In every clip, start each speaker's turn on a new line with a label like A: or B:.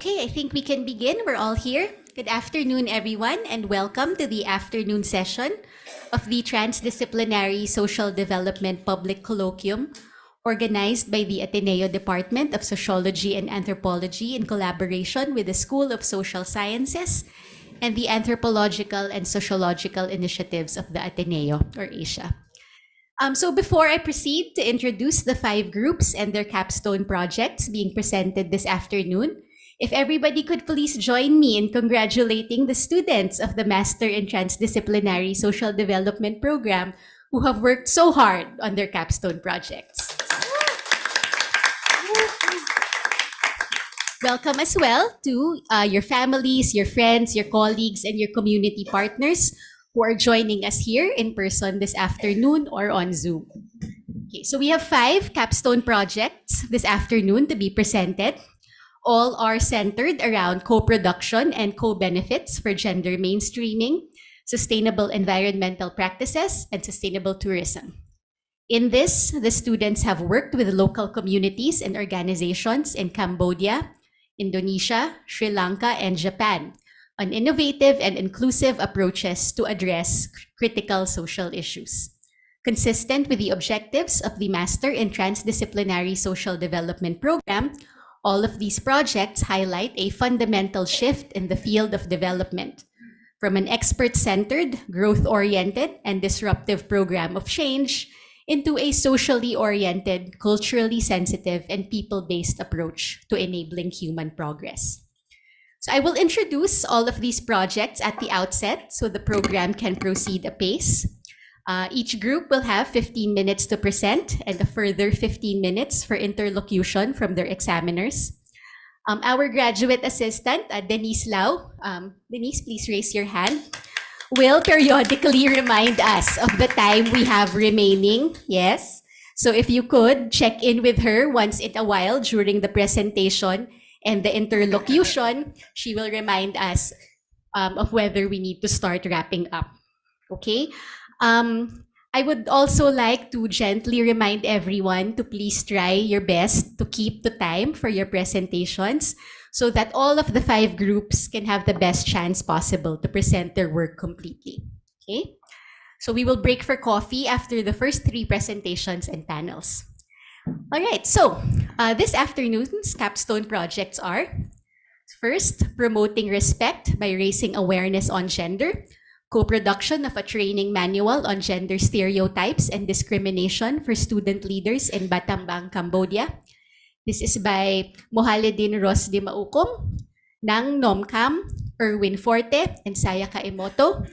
A: Okay, I think we can begin. We're all here. Good afternoon, everyone, and welcome to the afternoon session of the Transdisciplinary Social Development Public Colloquium, organized by the Ateneo Department of Sociology and Anthropology in collaboration with the School of Social Sciences and the Anthropological and Sociological Initiatives of the Ateneo, or Asia. So before I proceed to introduce the 5 groups and their capstone projects being presented this afternoon, if everybody could please join me in congratulating the students of the Master in Transdisciplinary Social Development Program who have worked so hard on their capstone projects. Welcome as well to your families, your friends, your colleagues, and your community partners who are joining us here in person this afternoon or on Zoom. Okay, so we have 5 capstone projects this afternoon to be presented. All are centered around co-production and co-benefits for gender mainstreaming, sustainable environmental practices, and sustainable tourism. In this, the students have worked with local communities and organizations in Cambodia, Indonesia, Sri Lanka, and Japan on innovative and inclusive approaches to address critical social issues. Consistent with the objectives of the Master in Transdisciplinary Social Development Program, all of these projects highlight a fundamental shift in the field of development from an expert-centered, growth-oriented, and disruptive program of change into a socially oriented, culturally sensitive, and people-based approach to enabling human progress. So I will introduce all of these projects at the outset so the program can proceed apace. Each group will have 15 minutes to present and a further 15 minutes for interlocution from their examiners. Our graduate assistant, Denise Lau, Denise, please raise your hand, will periodically remind us of the time we have remaining. Yes. So if you could check in with her once in a while during the presentation and the interlocution, she will remind us of whether we need to start wrapping up. Okay. I would also like to gently remind everyone to please try your best to keep the time for your presentations so that all of the 5 groups can have the best chance possible to present their work completely. Okay? So we will break for coffee after the first 3 presentations and panels. All right, so this afternoon's capstone projects are: first, promoting respect by raising awareness on gender, co-production of a training manual on gender stereotypes and discrimination for student leaders in Battambang, Cambodia. This is by Mohaledin Rosdi Maukom, Nang Nomcam, Erwin Forte, and Saya Kaimoto.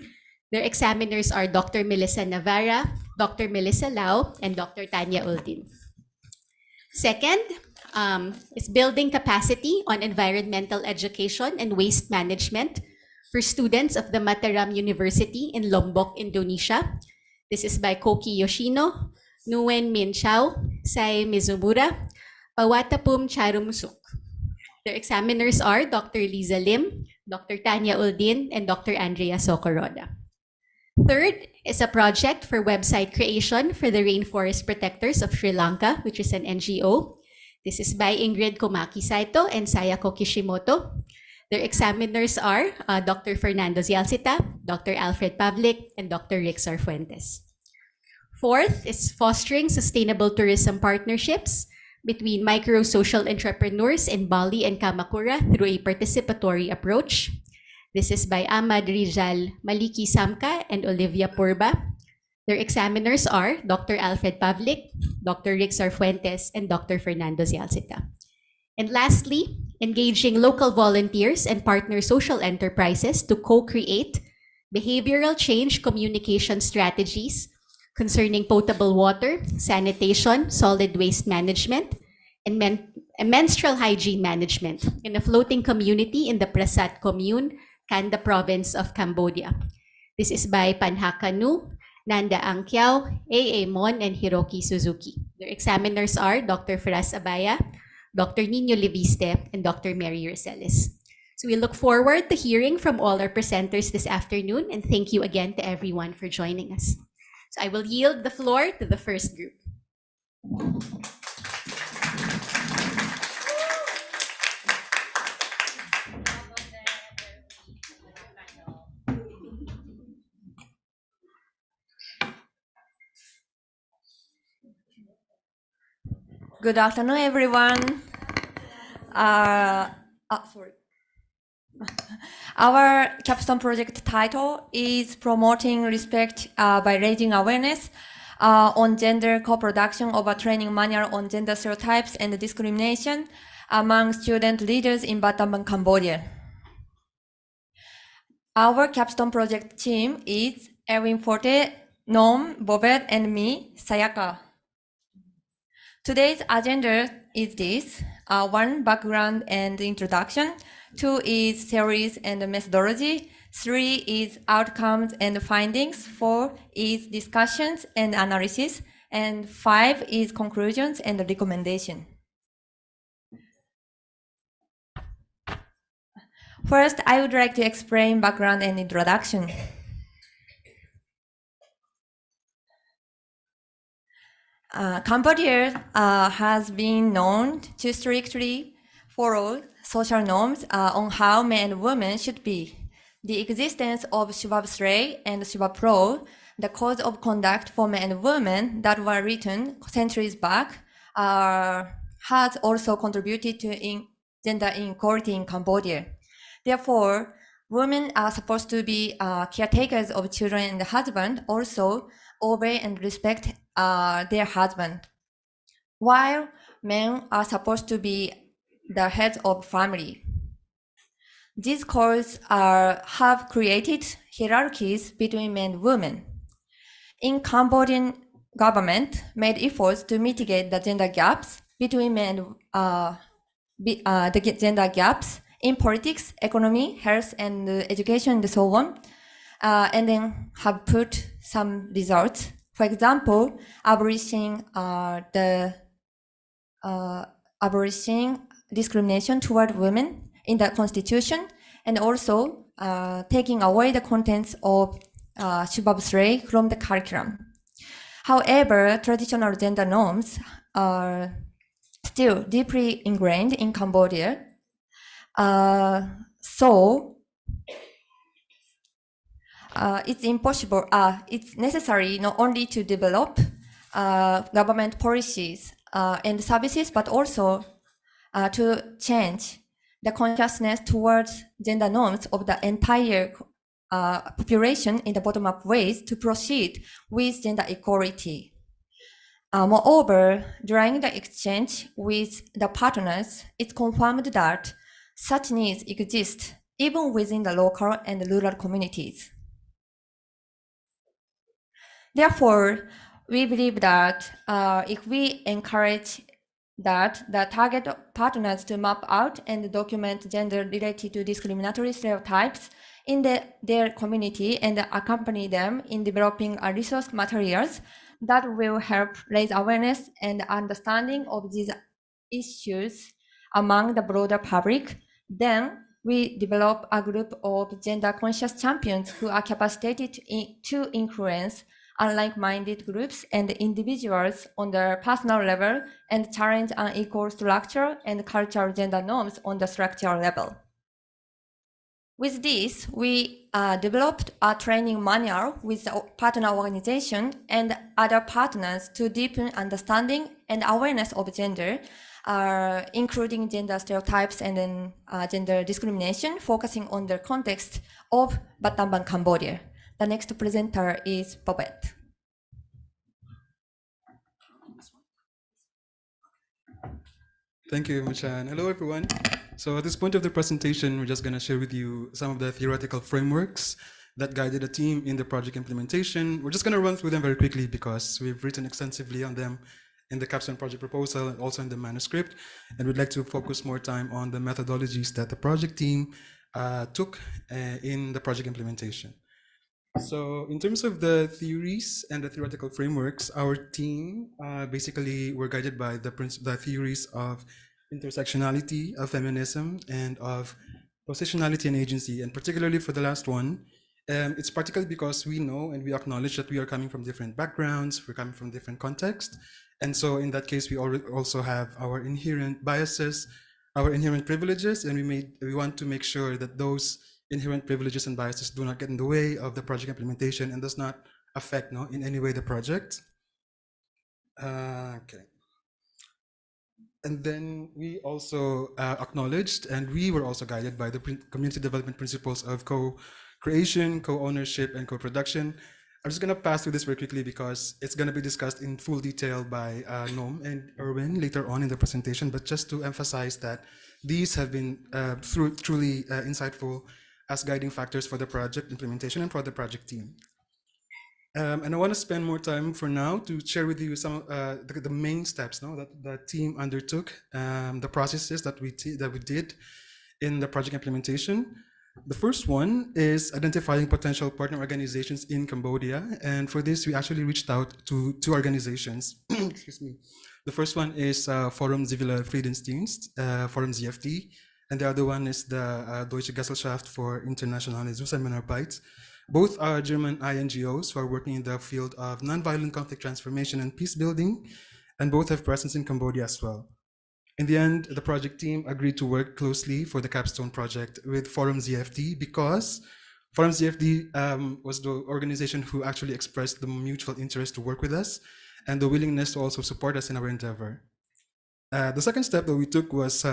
A: Their examiners are Dr. Melissa Navarra, Dr. Melissa Lau, and Dr. Tanya Uldin. Second is building capacity on environmental education and waste management for students of the Mataram University in Lombok, Indonesia. This is by Koki Yoshino, Nguyen Min Chao, Sai Mizumura, Pawatapum Charumsuk. Their examiners are Dr. Liza Lim, Dr. Tanya Uldin, and Dr. Andrea Sokoroda. Third is a project for website creation for the Rainforest Protectors of Sri Lanka, which is an NGO. This is by Ingrid Komaki Saito and Sayako Kishimoto. Their examiners are Dr. Fernando Zialcita, Dr. Alfred Pavlik, and Dr. Rick Sarfuentes. Fourth is fostering sustainable tourism partnerships between micro-social entrepreneurs in Bali and Kamakura through a participatory approach. This is by Ahmad Rizal Maliki Samka and Olivia Purba. Their examiners are Dr. Alfred Pavlik, Dr. Rick Sarfuentes, and Dr. Fernando Zialcita. And lastly, engaging local volunteers and partner social enterprises to co-create behavioral change communication strategies concerning potable water, sanitation, solid waste management, and menstrual hygiene management in a floating community in the Prasat Commune, Kanda Province of Cambodia. This is by Panhaka Nu, Nanda Angkiao, A.A. Mon, and Hiroki Suzuki. Their examiners are Dr. Faraz Abaya, Dr. Nino Leviste, and Dr. Mary Roseles. So we look forward to hearing from all our presenters this afternoon, and thank you again to everyone for joining us. So I will yield the floor to the first group.
B: Good afternoon, everyone. Sorry. Our capstone project title is Promoting Respect by Raising Awareness on Gender Co-Production of a Training Manual on Gender Stereotypes and Discrimination among Student Leaders in Battambang, Cambodia. Our capstone project team is Erwin Forte, Nom, Bobet, and me, Sayaka. Today's agenda is this. One, background and introduction. Two is theories and methodology. Three is outcomes and findings. Four is discussions and analysis. And five is conclusions and recommendation. First, I would like to explain background and introduction. Cambodia has been known to strictly follow social norms on how men and women should be. The existence of Shubhab Shrey and Shubhab Pro, the codes of conduct for men and women that were written centuries back, has also contributed to gender inequality in Cambodia. Therefore, women are supposed to be caretakers of children and husband, also obey and respect their husband, while men are supposed to be the heads of family. These codes have created hierarchies between men and women. In Cambodian government made efforts to mitigate the gender gaps between men the gender gaps in politics, economy, health, and education, and so on, and then have put some results. For example, abolishing discrimination toward women in the constitution, and also taking away the contents of Shubhab Shrey from the curriculum. However, traditional gender norms are still deeply ingrained in Cambodia. So it's necessary not only to develop government policies and services, but also to change the consciousness towards gender norms of the entire population in the bottom-up ways to proceed with gender equality. Moreover, during the exchange with the partners, it's confirmed that such needs exist even within the local and rural communities. Therefore, we believe that if we encourage that the target partners to map out and document gender related to discriminatory stereotypes in their community and accompany them in developing resource materials that will help raise awareness and understanding of these issues among the broader public, then we develop a group of gender conscious champions who are capacitated to influence unlike-minded groups and individuals on the personal level and challenge unequal structure and cultural gender norms on the structural level. With this, we developed a training manual with the partner organization and other partners to deepen understanding and awareness of gender, including gender stereotypes and then gender discrimination, focusing on the context of Battambang, Cambodia. The next presenter is Bobette.
C: Thank you, Machan. Hello, everyone. So at this point of the presentation, we're just going to share with you some of the theoretical frameworks that guided the team in the project implementation. We're just going to run through them very quickly because we've written extensively on them in the capstone project proposal and also in the manuscript. And we'd like to focus more time on the methodologies that the project team took in the project implementation. So in terms of the theories and the theoretical frameworks, our team basically were guided by the theories of intersectionality, of feminism, and of positionality and agency. And particularly for the last one, it's particularly because we know and we acknowledge that we are coming from different backgrounds, we're coming from different contexts. And so in that case, we also have our inherent biases, our inherent privileges, and we want to make sure that those inherent privileges and biases do not get in the way of the project implementation and does not affect in any way the project. Okay. And then we also acknowledged, and we were also guided by the community development principles of co-creation, co-ownership, and co-production. I'm just going to pass through this very quickly because it's going to be discussed in full detail by Noam and Erwin later on in the presentation, but just to emphasize that these have been truly insightful as guiding factors for the project implementation and for the project team. And I want to spend more time for now to share with you some the main steps that the team undertook, the processes that we did in the project implementation. The first one is identifying potential partner organizations in Cambodia, and for this we actually reached out to two organizations. Excuse me. The first one is Forum Ziviler Friedensdienst, Forum ZFD, and the other one is the Deutsche Gesellschaft für internationale Zusammenarbeit. Both are German INGOs who are working in the field of nonviolent conflict transformation and peace building, and both have presence in Cambodia as well. In the end, the project team agreed to work closely for the capstone project with Forum ZFD because Forum ZFD was the organization who actually expressed the mutual interest to work with us and the willingness to also support us in our endeavor. The second step that we took was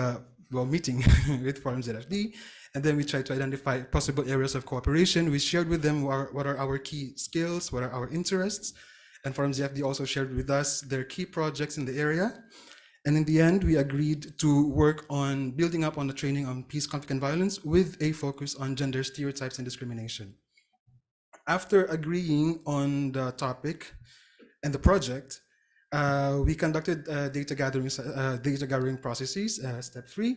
C: meeting with Forum ZFD, and then we tried to identify possible areas of cooperation. We shared with them what are our key skills, what are our interests, and Forum ZFD also shared with us their key projects in the area. And in the end, we agreed to work on building up on the training on peace, conflict, and violence with a focus on gender stereotypes and discrimination. After agreeing on the topic and the project, we conducted data gathering processes, step 3,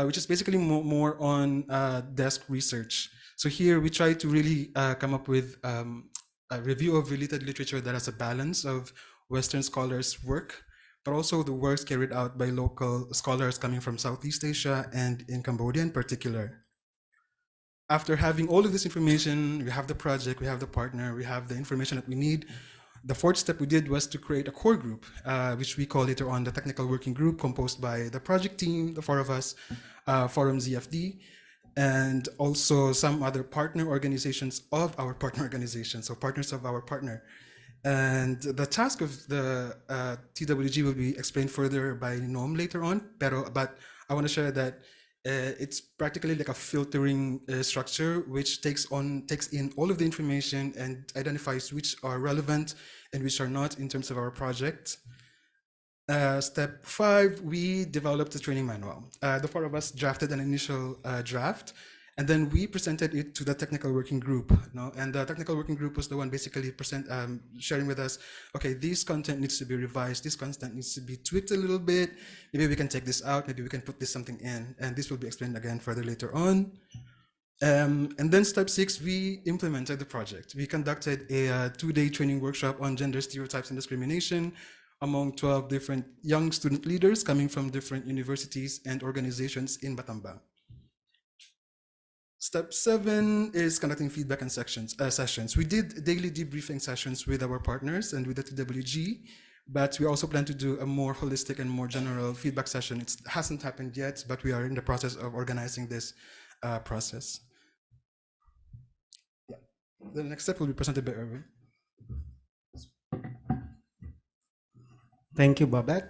C: which is basically more on desk research. So here we try to really come up with a review of related literature that has a balance of Western scholars' work, but also the works carried out by local scholars coming from Southeast Asia and in Cambodia in particular. After having all of this information, we have the project, we have the partner, we have the information that we need. The fourth step we did was to create a core group, which we call later on the technical working group, composed by the project team, the 4 of us, Forum ZFD, and also some other partner organizations of our partner organization, so partners of our partner. And the task of the TWG will be explained further by Noam later on, but I want to share that it's practically like a filtering structure which takes in all of the information and identifies which are relevant and which are not in terms of our project. Step 5, we developed a training manual. The 4 of us drafted an initial draft, and then we presented it to the technical working group. And the technical working group was the one basically sharing with us, okay, this content needs to be revised, this content needs to be tweaked a little bit, maybe we can take this out, maybe we can put this something in, and this will be explained again further later on. And then step 6, we implemented the project. We conducted a 2-day training workshop on gender stereotypes and discrimination among 12 different young student leaders coming from different universities and organizations in Battambang. Step 7 is conducting feedback and sessions. We did daily debriefing sessions with our partners and with the TWG, but we also plan to do a more holistic and more general feedback session. It hasn't happened yet, but we are in the process of organizing this process. Yeah. The next step will be presented by Erwin.
D: Thank you, Babette.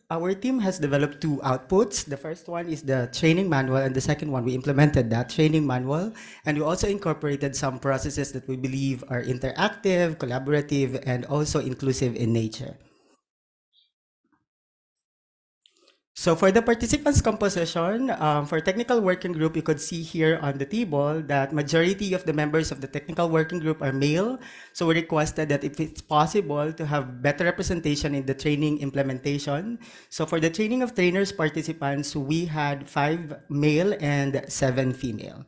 D: Our team has developed 2 outputs. The first one is the training manual, and the second one, we implemented that training manual, and we also incorporated some processes that we believe are interactive, collaborative, and also inclusive in nature. So for the participants composition, for technical working group, you could see here on the table that majority of the members of the technical working group are male. So we requested that if it's possible to have better representation in the training implementation. So for the training of trainers participants, we had 5 male and 7 female.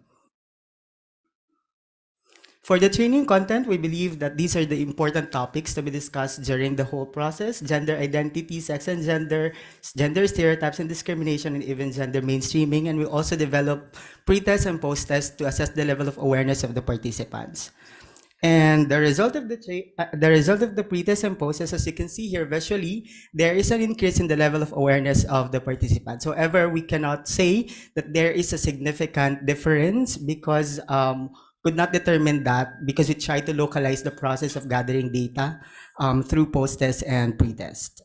D: For the training content, we believe that these are the important topics to be discussed during the whole process: gender identity, sex and gender, gender stereotypes and discrimination, and even gender mainstreaming. And we also develop pre-test and post-test to assess the level of awareness of the participants. And the result of the pre-test and post-test, as you can see here visually, there is an increase in the level of awareness of the participants. However, we cannot say that there is a significant difference because could not determine that because we tried to localize the process of gathering data through post-test and pre-test.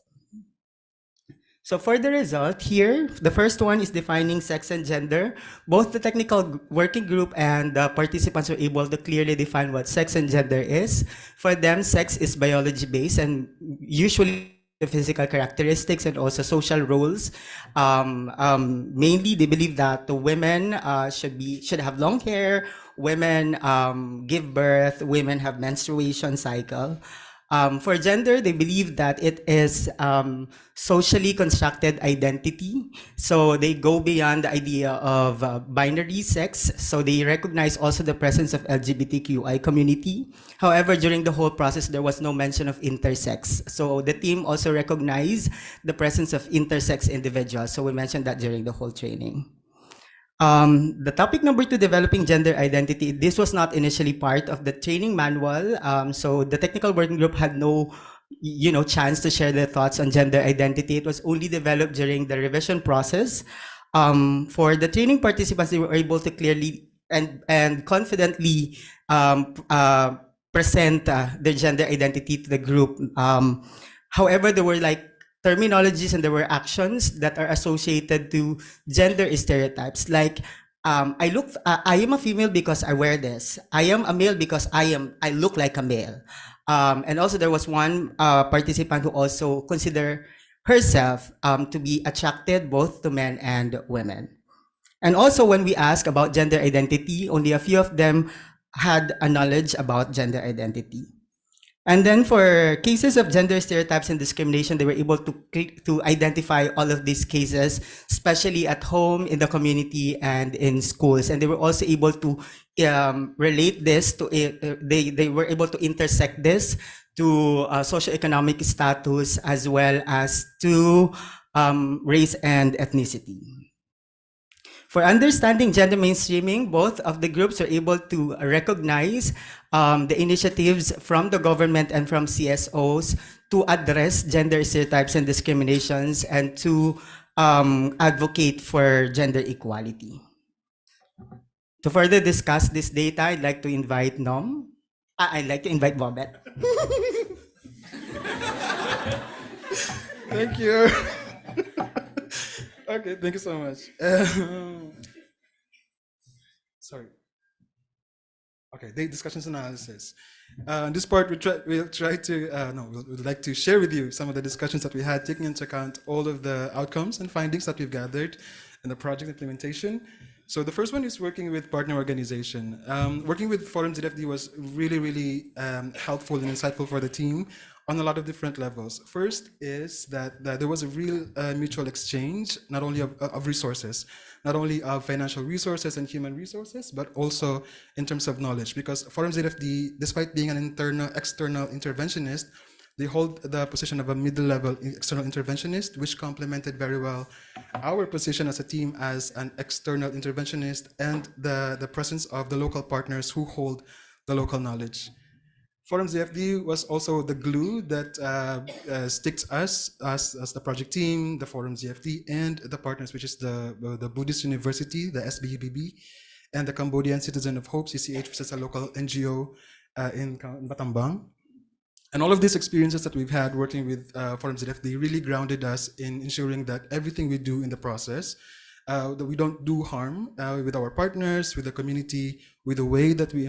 D: So for the result here, the first one is defining sex and gender. Both the technical working group and the participants were able to clearly define what sex and gender is. For them, sex is biology-based and usually the physical characteristics and also social roles. Mainly, they believe that the women should have long hair, women give birth, women have menstruation cycle. For gender, they believe that it is socially constructed identity. So they go beyond the idea of binary sex. So they recognize also the presence of LGBTQI community. However, during the whole process, there was no mention of intersex. So the team also recognized the presence of intersex individuals. So we mentioned that during the whole training. The topic number 2, developing gender identity. This was not initially part of the training manual. So the technical working group had no, chance to share their thoughts on gender identity. It was only developed during the revision process. For the training participants, they were able to clearly and confidently present their gender identity to the group. However, there were terminologies and there were actions that are associated to gender stereotypes, like I am a female because I wear this. I am a male because I look like a male. And also there was one participant who also considered herself to be attracted both to men and women. And also when we ask about gender identity, only a few of them had a knowledge about gender identity. And then for cases of gender stereotypes and discrimination, they were able to identify all of these cases, especially at home, in the community, and in schools. And they were also able to relate this to they were able to intersect this to socioeconomic status as well as to race and ethnicity. For understanding gender mainstreaming, both of the groups are able to recognize the initiatives from the government and from CSOs to address gender stereotypes and discriminations and to advocate for gender equality. To further discuss this data, I'd like to invite Nom. I'd like to invite Bobette.
C: Thank you. Okay, thank you so much. Sorry. Okay, data discussions analysis. This part we'd like to share with you some of the discussions that we had, taking into account all of the outcomes and findings that we've gathered in the project implementation. So the first one is working with partner organization. Working with Forum ZFD was really, really helpful and insightful for the team on a lot of different levels. First is that there was a real mutual exchange, not only of resources, not only of financial resources and human resources, but also in terms of knowledge. Because Forum ZFD, despite being an external interventionist, they hold the position of a middle-level external interventionist, which complemented very well our position as a team as an external interventionist and the presence of the local partners who hold the local knowledge. Forum ZFD was also the glue that sticks us as the project team, the Forum ZFD, and the partners, which is the Buddhist University, the SBUBB, and the Cambodian Citizen of Hope, CCH, which is a local NGO in Battambang. And all of these experiences that we've had working with Forum ZFD really grounded us in ensuring that everything we do in the process, that we don't do harm with our partners, with the community, with the way that we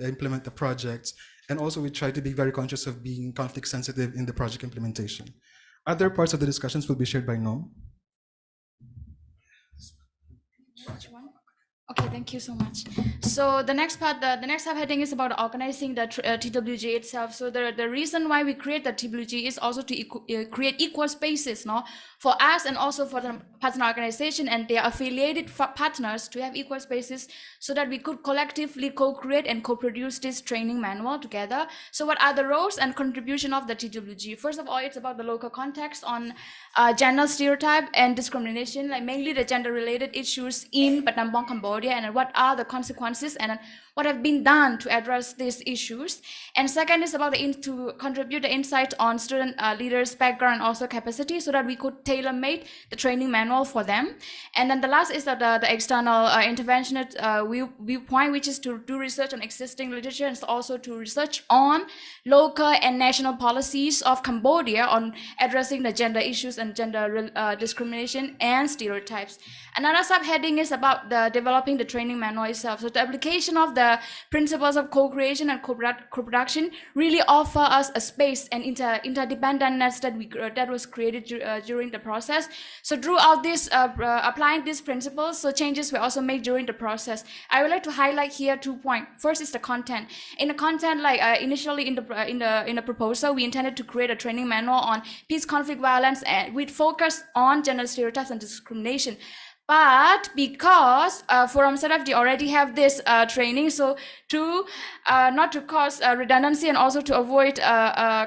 C: implement the projects. And also we try to be very conscious of being conflict sensitive in the project implementation. Other parts of the discussions will be shared by Noam.
E: Which one? Okay, thank you so much. So the next part, the next subheading is about organizing the TWG itself. So the reason why we create the TWG is also to create equal spaces, no, for us and also for the partner organization and their affiliated partners to have equal spaces, so that we could collectively co-create and co-produce this training manual together. So what are the roles and contribution of the TWG? First of all, it's about the local context on gender stereotype and discrimination, like mainly the gender-related issues in Battambang, Cambodia, and what are the consequences and what have been done to address these issues. And second is about to contribute the insight on student leaders' background and also capacity, so that we could tailor-make the training manual for them. And then the last is the external interventionist viewpoint, which is to do research on existing literature and also to research on local and national policies of Cambodia on addressing the gender issues and gender discrimination and stereotypes. Another subheading is about developing the training manual itself. So the application of the principles of co-creation and co-production really offer us a space and interdependentness that was created during the process. So throughout this, applying these principles, so changes were also made during the process. I would like to highlight here 2 points. First is the content. In the content, like initially in the proposal, we intended to create a training manual on peace, conflict, violence, and with focus on gender stereotypes and discrimination. But because Forum Setup, they already have this training, so to not to cause redundancy and also to avoid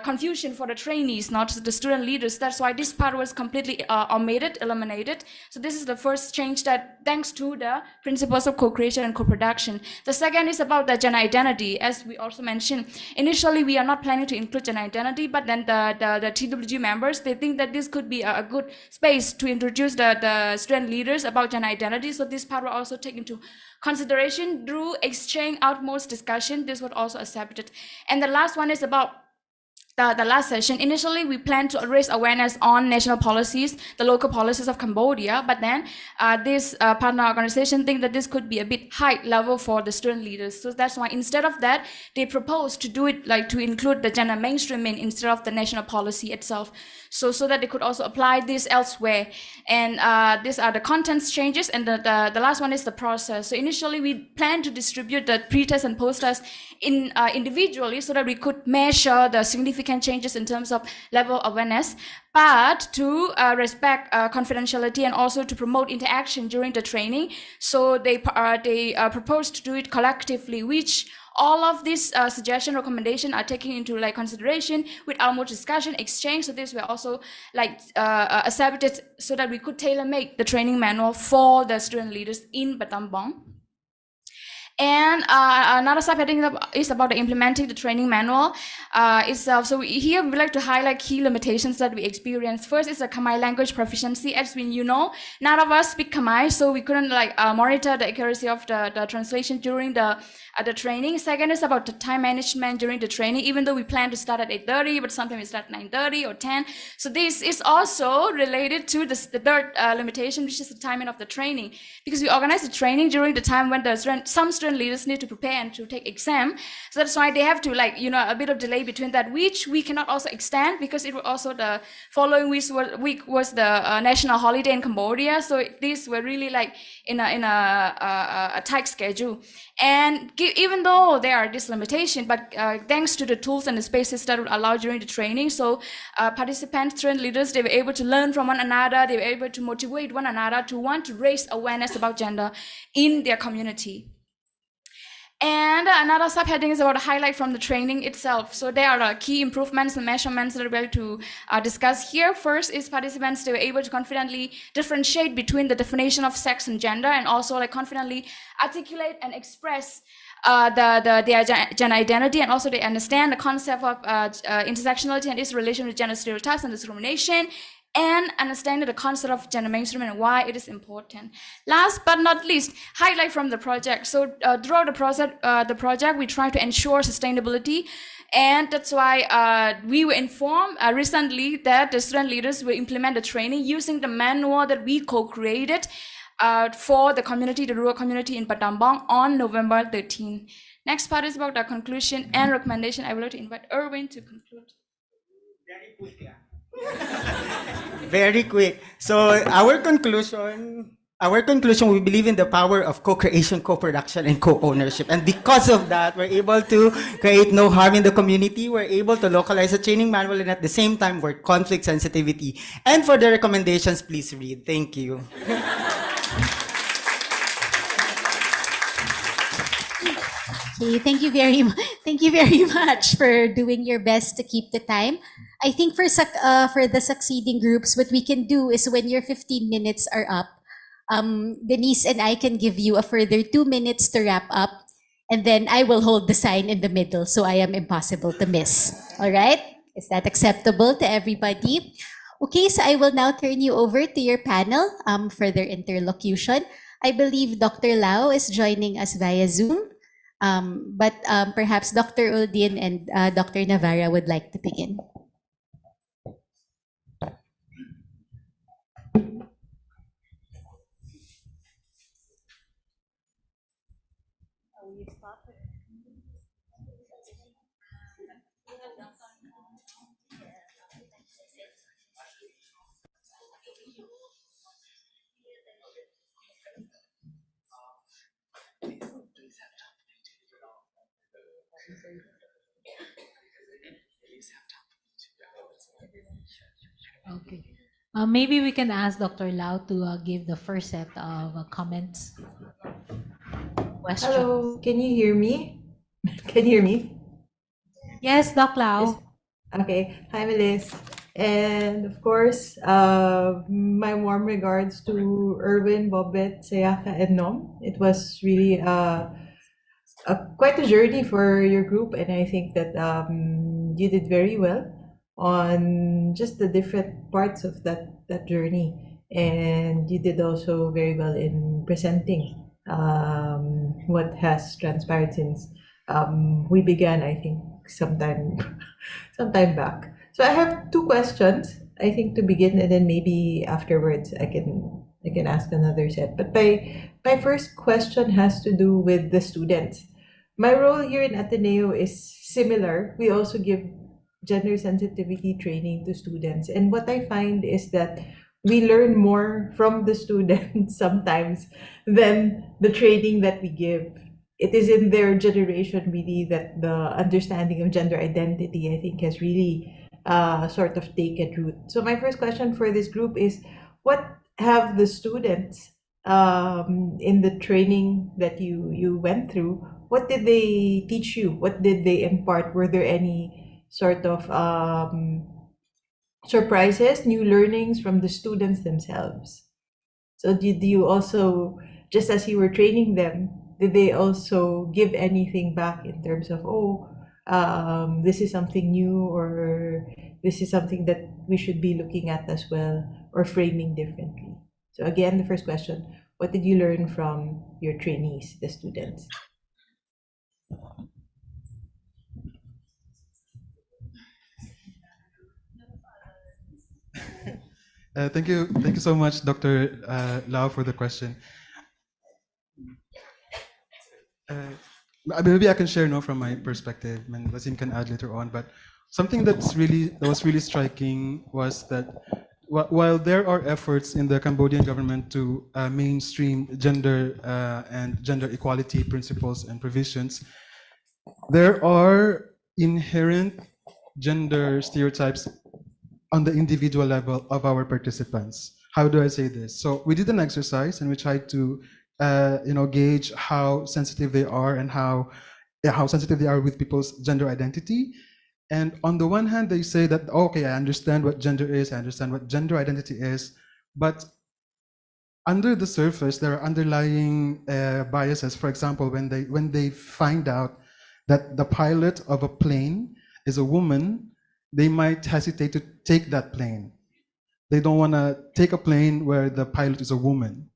E: confusion for the trainees, not the student leaders, that's why this part was completely omitted, eliminated. So this is the first change, that thanks to the principles of co-creation and co-production. The second is about the gender identity. As we also mentioned, initially we are not planning to include gender identity, but then the TWG members, they think that this could be a good space to introduce the student leaders about gender identity. So this part will also take into consideration through exchange outmost discussion. This was also accepted. And the last one is about the last session. Initially, we planned to raise awareness on national policies, the local policies of Cambodia, but then this partner organization think that this could be a bit high level for the student leaders. So that's why instead of that, they proposed to do it like to include the gender mainstreaming instead of the national policy itself. So that they could also apply this elsewhere. And these are the contents changes, and the last one is the process. So initially, we planned to distribute the pre-test and post-test individually so that we could measure the significant changes in terms of level of awareness, but to respect confidentiality and also to promote interaction during the training. So they proposed to do it collectively, which all of these suggestion recommendation are taken into like consideration with our more discussion exchange. So this were also like accepted so that we could tailor make the training manual for the student leaders in Battambang. And another subheading is about implementing the training manual itself. So here we would like to highlight key limitations that we experienced. First is the Khmer language proficiency. As you know, none of us speak Khmer, so we couldn't like monitor the accuracy of the translation during the training. Second is about the time management during the training, even though we plan to start at 8:30, but sometimes we start at 9:30 or 10. So this is also related to the third limitation, which is the timing of the training, because we organize the training during the time when some student leaders need to prepare and to take exam. So that's why they have to like, a bit of delay between that, which we cannot also extend because it was also the following week was the national holiday in Cambodia. So these were really like in a tight schedule. And even though there are this limitation, but thanks to the tools and the spaces that would allow during the training, so participants, student leaders, they were able to learn from one another, they were able to motivate one another to want to raise awareness about gender in their community. And another subheading is about a highlight from the training itself. So there are key improvements and measurements that we're going to discuss here. First is participants, they were able to confidently differentiate between the definition of sex and gender, and also like confidently articulate and express their gender identity, and also they understand the concept of intersectionality and its relation with gender stereotypes and discrimination, and understanding the concept of gender mainstreaming and why it is important. Last but not least, highlight from the project. So throughout the project, we try to ensure sustainability, and that's why we were informed recently that the student leaders will implement the training using the manual that we co-created for the community, the rural community in Battambang on November 13. Next part is about the conclusion and recommendation. I would like to invite Erwin to conclude.
D: Very quick. So our conclusion, we believe in the power of co-creation, co-production, and co-ownership. And because of that, we're able to create no harm in the community. We're able to localize a training manual and at the same time work conflict sensitivity. And for the recommendations, please read. Thank you.
A: Okay, thank you very much for doing your best to keep the time. I think for the succeeding groups, what we can do is when your 15 minutes are up, Denise and I can give you a further 2 minutes to wrap up. And then I will hold the sign in the middle so I am impossible to miss. All right? Is that acceptable to everybody? Okay, so I will now turn you over to your panel for their interlocution. I believe Dr. Lau is joining us via Zoom, but perhaps Dr. Uldin and Dr. Navarra would like to begin.
F: Okay. Maybe we can ask Dr. Lau to give the first set of comments. Questions.
G: Hello, can you hear me? Can you hear me?
F: Yes, Doc Lau.
G: Yes. Okay. Hi, Melis. And of course, my warm regards to Erwin, Bobet, Sayaka, and Nom. It was really quite a journey for your group, and I think that you did very well on just the different parts of that journey, and you did also very well in presenting what has transpired since we began. I think sometime sometime back. So I have two questions. I think to begin, and then maybe afterwards I can ask another set. But my first question has to do with the students. My role here in Ateneo is similar. We also give gender sensitivity training to students. And what I find is that we learn more from the students sometimes than the training that we give. It is in their generation really that the understanding of gender identity, I think, has really sort of taken root. So my first question for this group is, what have the students in the training that you went through, what did they teach you? What did they impart? Were there any sort of surprises, new learnings from the students themselves? So did you also, just as you were training them, did they also give anything back in terms of, this is something new, or this is something that we should be looking at as well, or framing differently? So again, the first question, what did you learn from your trainees, the students?
C: Thank you so much, Dr. Lau, for the question. Maybe I can share now from my perspective, and Wasim can add later on. But something that was really striking was that while there are efforts in the Cambodian government to mainstream gender and gender equality principles and provisions, there are inherent gender stereotypes on the individual level of our participants. How do I say this? So we did an exercise and we tried to gauge how sensitive they are and how sensitive they are with people's gender identity. And on the one hand, they say that, okay, I understand what gender is, I understand what gender identity is, but under the surface, there are underlying biases. For example, when they find out that the pilot of a plane is a woman, they might hesitate to take that plane. They don't want to take a plane where the pilot is a woman.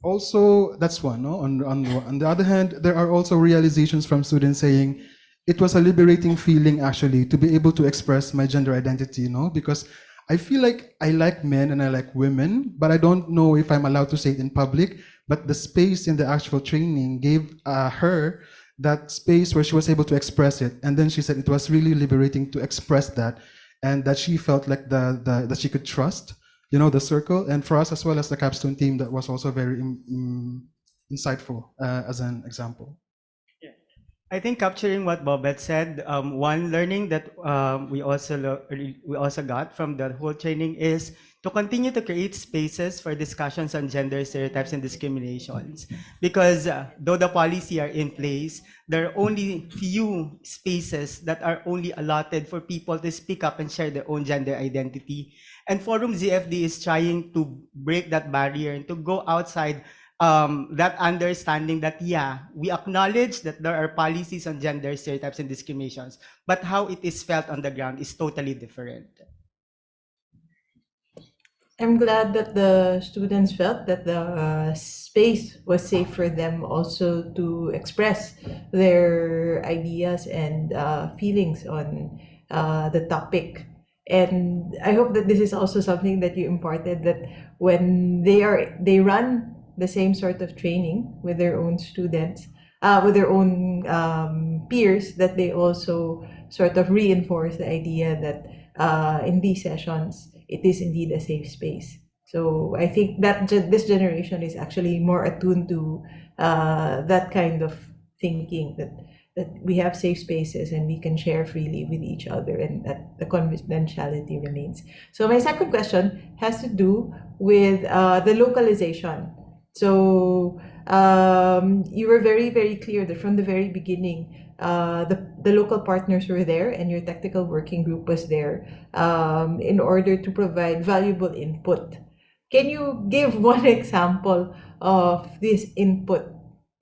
C: Also, that's one. No? On the other hand, there are also realizations from students saying, it was a liberating feeling actually to be able to express my gender identity, because I feel like I like men and I like women, but I don't know if I'm allowed to say it in public. But the space in the actual training gave her that space where she was able to express it. And then she said it was really liberating to express that, and that she felt like that she could trust, the circle. And for us as well as the capstone team, that was also very insightful as an example.
D: I think capturing what Bobette said, one learning that we also got from the whole training is to continue to create spaces for discussions on gender stereotypes and discriminations. Because though the policy are in place, there are only few spaces that are only allotted for people to speak up and share their own gender identity. And Forum ZFD is trying to break that barrier and to go outside that understanding that, yeah, we acknowledge that there are policies on gender stereotypes and discriminations, but how it is felt on the ground is totally different.
G: I'm glad that the students felt that the space was safe for them also to express their ideas and feelings on the topic. And I hope that this is also something that you imparted, that when they run the same sort of training with their own students, with their own peers, that they also sort of reinforce the idea that in these sessions, it is indeed a safe space. So I think that this generation is actually more attuned to that kind of thinking, that we have safe spaces and we can share freely with each other, and that the confidentiality remains. So my second question has to do with the localization. So you were very, very clear that from the very beginning, the local partners were there and your technical working group was there in order to provide valuable input. Can you give one example of this input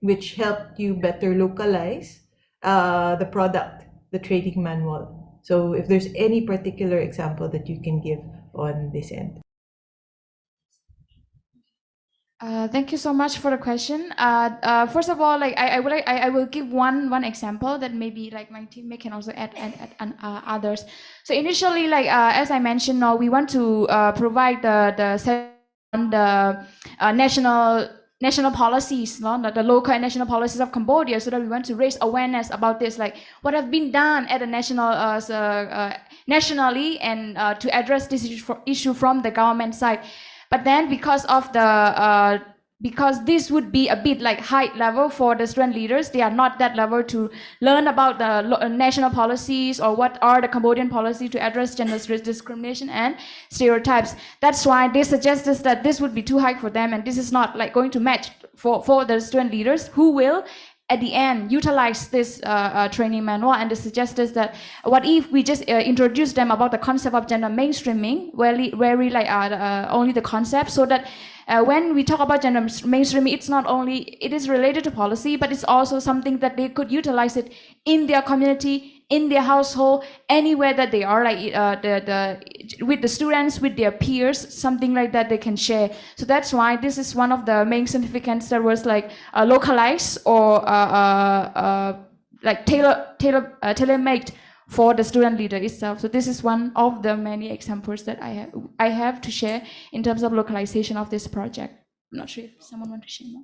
G: which helped you better localize the product, the training manual? So if there's any particular example that you can give on this end.
E: Thank you so much for the question. First of all, like I will give one example that maybe like my teammate can also add others. So initially, like as I mentioned, now we want to provide the national policies, no? The local and national policies of Cambodia, so that we want to raise awareness about this, like what have been done at the nationally, and to address this issue from the government side. But then because this would be a bit like high level for the student leaders, they are not that level to learn about the national policies or what are the Cambodian policies to address gender discrimination and stereotypes. That's why they suggested that this would be too high for them, and this is not like going to match for the student leaders who will at the end utilize this training manual. And they suggested that what if we just introduce them about the concept of gender mainstreaming, very like only the concept, so that when we talk about gender mainstreaming, it's not only, it is related to policy, but it's also something that they could utilize it in their community, in their household, anywhere that they are, like with the students, with their peers, something like that they can share. So that's why this is one of the main significance that was like localized or like tailor-made for the student leader itself. So this is one of the many examples that I have to share in terms of localization of this project. I'm not sure if someone wants to share more.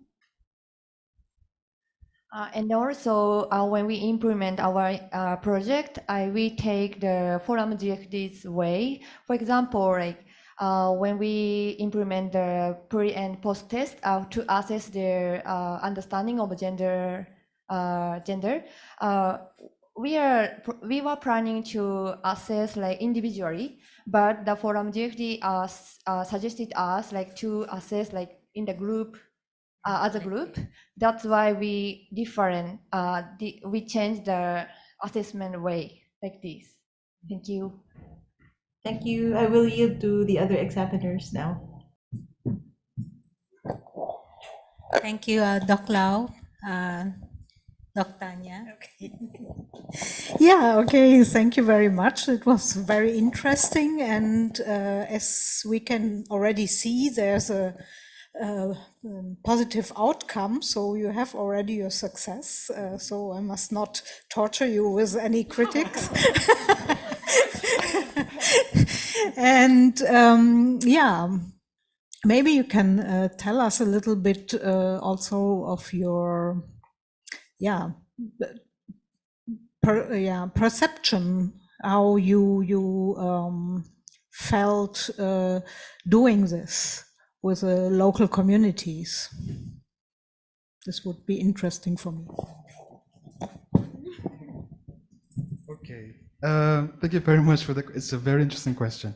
B: And also, when we implement our project, we take the forum directives way. For example, like when we implement the pre and post test to assess their understanding of gender, we were planning to assess like individually, but the forum directive suggested us like to assess like in the group. As a group, that's why we we changed the assessment way like this. Thank you.
G: Thank you. I will yield to the other examiners now.
H: Thank you, Doc Lau, Doc Tanya. Okay. Yeah, okay, thank you very much. It was very interesting, and as we can already see, there's a positive outcome, so you have already your success, so I must not torture you with any critics. And yeah, maybe you can tell us a little bit also of your perception, how you felt doing this with the local communities. This would be interesting for me.
C: Okay, thank you very much for it's a very interesting question.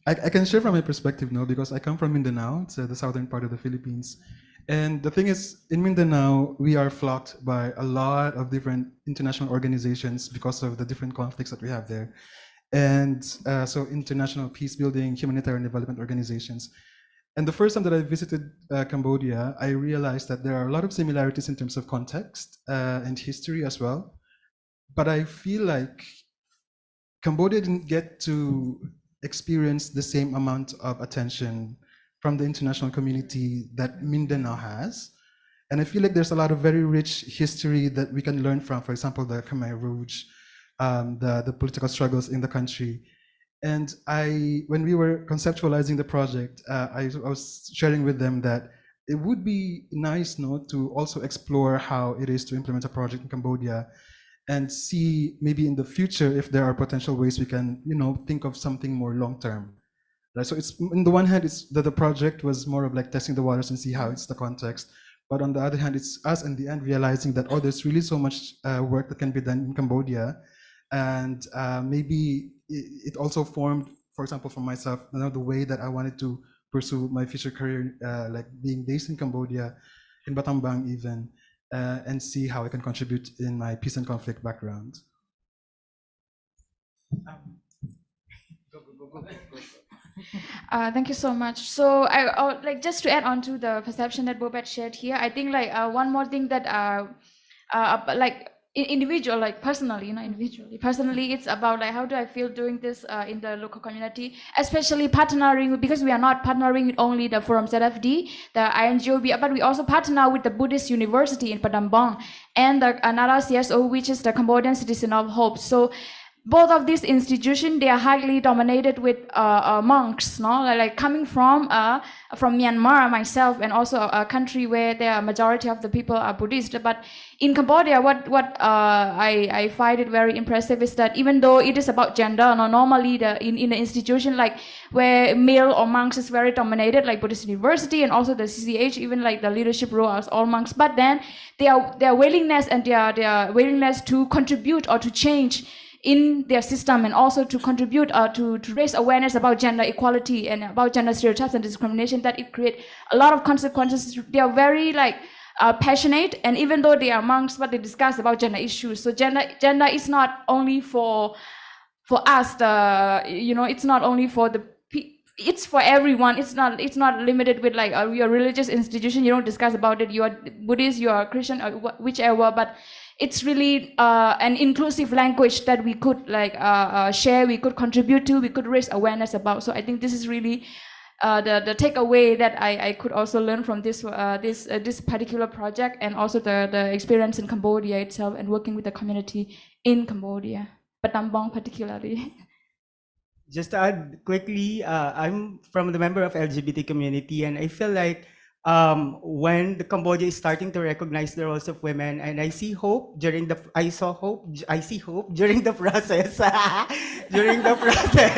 C: I can share from my perspective now, because I come from Mindanao, it's the southern part of the Philippines. And the thing is, in Mindanao, we are flocked by a lot of different international organizations because of the different conflicts that we have there. And so international peace building, humanitarian development organizations. And the first time that I visited Cambodia, I realized that there are a lot of similarities in terms of context and history as well. But I feel like Cambodia didn't get to experience the same amount of attention from the international community that Mindanao has. And I feel like there's a lot of very rich history that we can learn from, for example, the Khmer Rouge, the political struggles in the country. And when we were conceptualizing the project, I was sharing with them that it would be nice, no, to also explore how it is to implement a project in Cambodia and see maybe in the future if there are potential ways we can, think of something more long term. Right? So it's, on the one hand, it's that the project was more of like testing the waters and see how it's the context. But on the other hand, it's us in the end realizing that, there's really so much work that can be done in Cambodia. And maybe it also formed, for example, for myself, the way that I wanted to pursue my future career, like being based in Cambodia, in Battambang even, and see how I can contribute in my peace and conflict background.
E: Thank you so much. So I like just to add on to the perception that Bobet shared here. I think like one more thing that like individual, like personally, personally, it's about like how do I feel doing this in the local community, especially partnering, because we are not partnering with only the Forum ZFD, the INGOB, but we also partner with the Buddhist University in Padang Bang and the Nara CSO, which is the Cambodian Citizen of Hope. So both of these institutions, they are highly dominated with monks, no? Like coming from Myanmar myself, and also a country where the majority of the people are Buddhist. But in Cambodia, what I find it very impressive is that even though it is about gender, normally in the institution, like where male or monks is very dominated, like Buddhist University and also the CCH, even like the leadership role as all monks. But then their willingness and their willingness to contribute or to change in their system, and also to contribute to raise awareness about gender equality and about gender stereotypes and discrimination, that it creates a lot of consequences. They are very like passionate, and even though they are monks, but they discuss about gender issues. So gender is not only for us, it's not only for it's for everyone. It's not limited with like your religious institution. You don't discuss about it. You are Buddhist, you are Christian, or whichever, but it's really an inclusive language that we could like share, we could contribute to, we could raise awareness about. So I think this is really the takeaway that I could also learn from this particular project, and also the experience in Cambodia itself and working with the community in Cambodia, Battambang particularly.
D: Just to add quickly, I'm from the member of LGBT community, and I feel like when the Cambodia is starting to recognize the roles of women, and I see hope I see hope during the process, during the process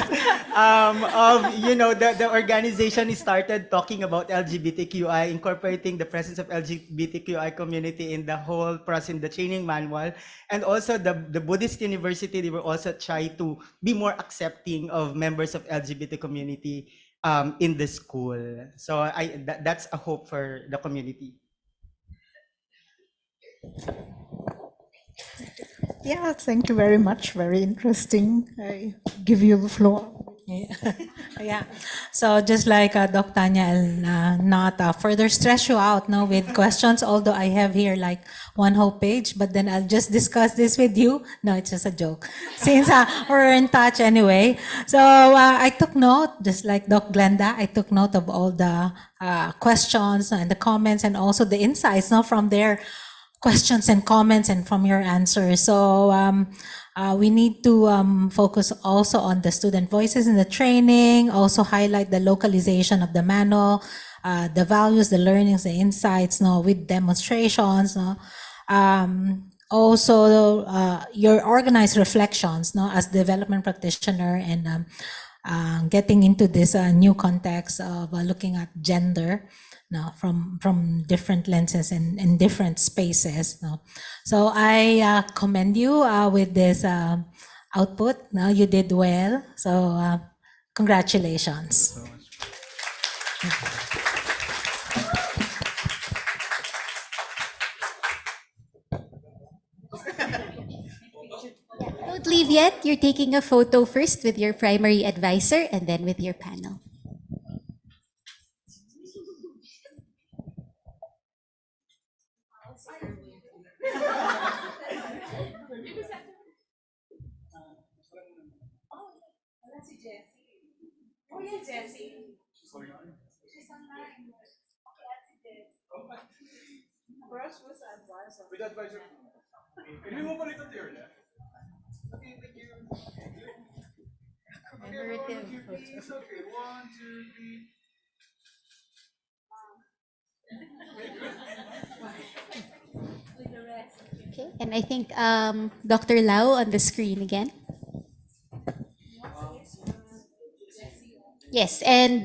D: of, the organization started talking about LGBTQI, incorporating the presence of LGBTQI community in the whole process, in the training manual, and also the Buddhist University, they were also trying to be more accepting of members of LGBT community in the school. So that's a hope for the community.
H: Yeah, thank you very much. Very interesting. I give you the floor.
F: Yeah. So just like Doc Tanya, I'll not further stress you out now with questions, although I have here like one whole page, but then I'll just discuss this with you. No, it's just a joke. Since we're in touch anyway. So I took note, just like Doc Glenda, I took note of all the questions and the comments, and also the insights from their questions and comments and from your answers. So we need to focus also on the student voices in the training, also highlight the localization of the manual, the values, the learnings, the insights, with demonstrations. Also, your organized reflections, as development practitioner, and getting into this new context of looking at gender. From different lenses and in different spaces. So I commend you with this output. You did well. So congratulations.
C: Thank you so much.
A: Don't leave yet. You're taking a photo first with your primary advisor and then with your panel. Okay, and I think Dr. Lau on the screen again. Yes, and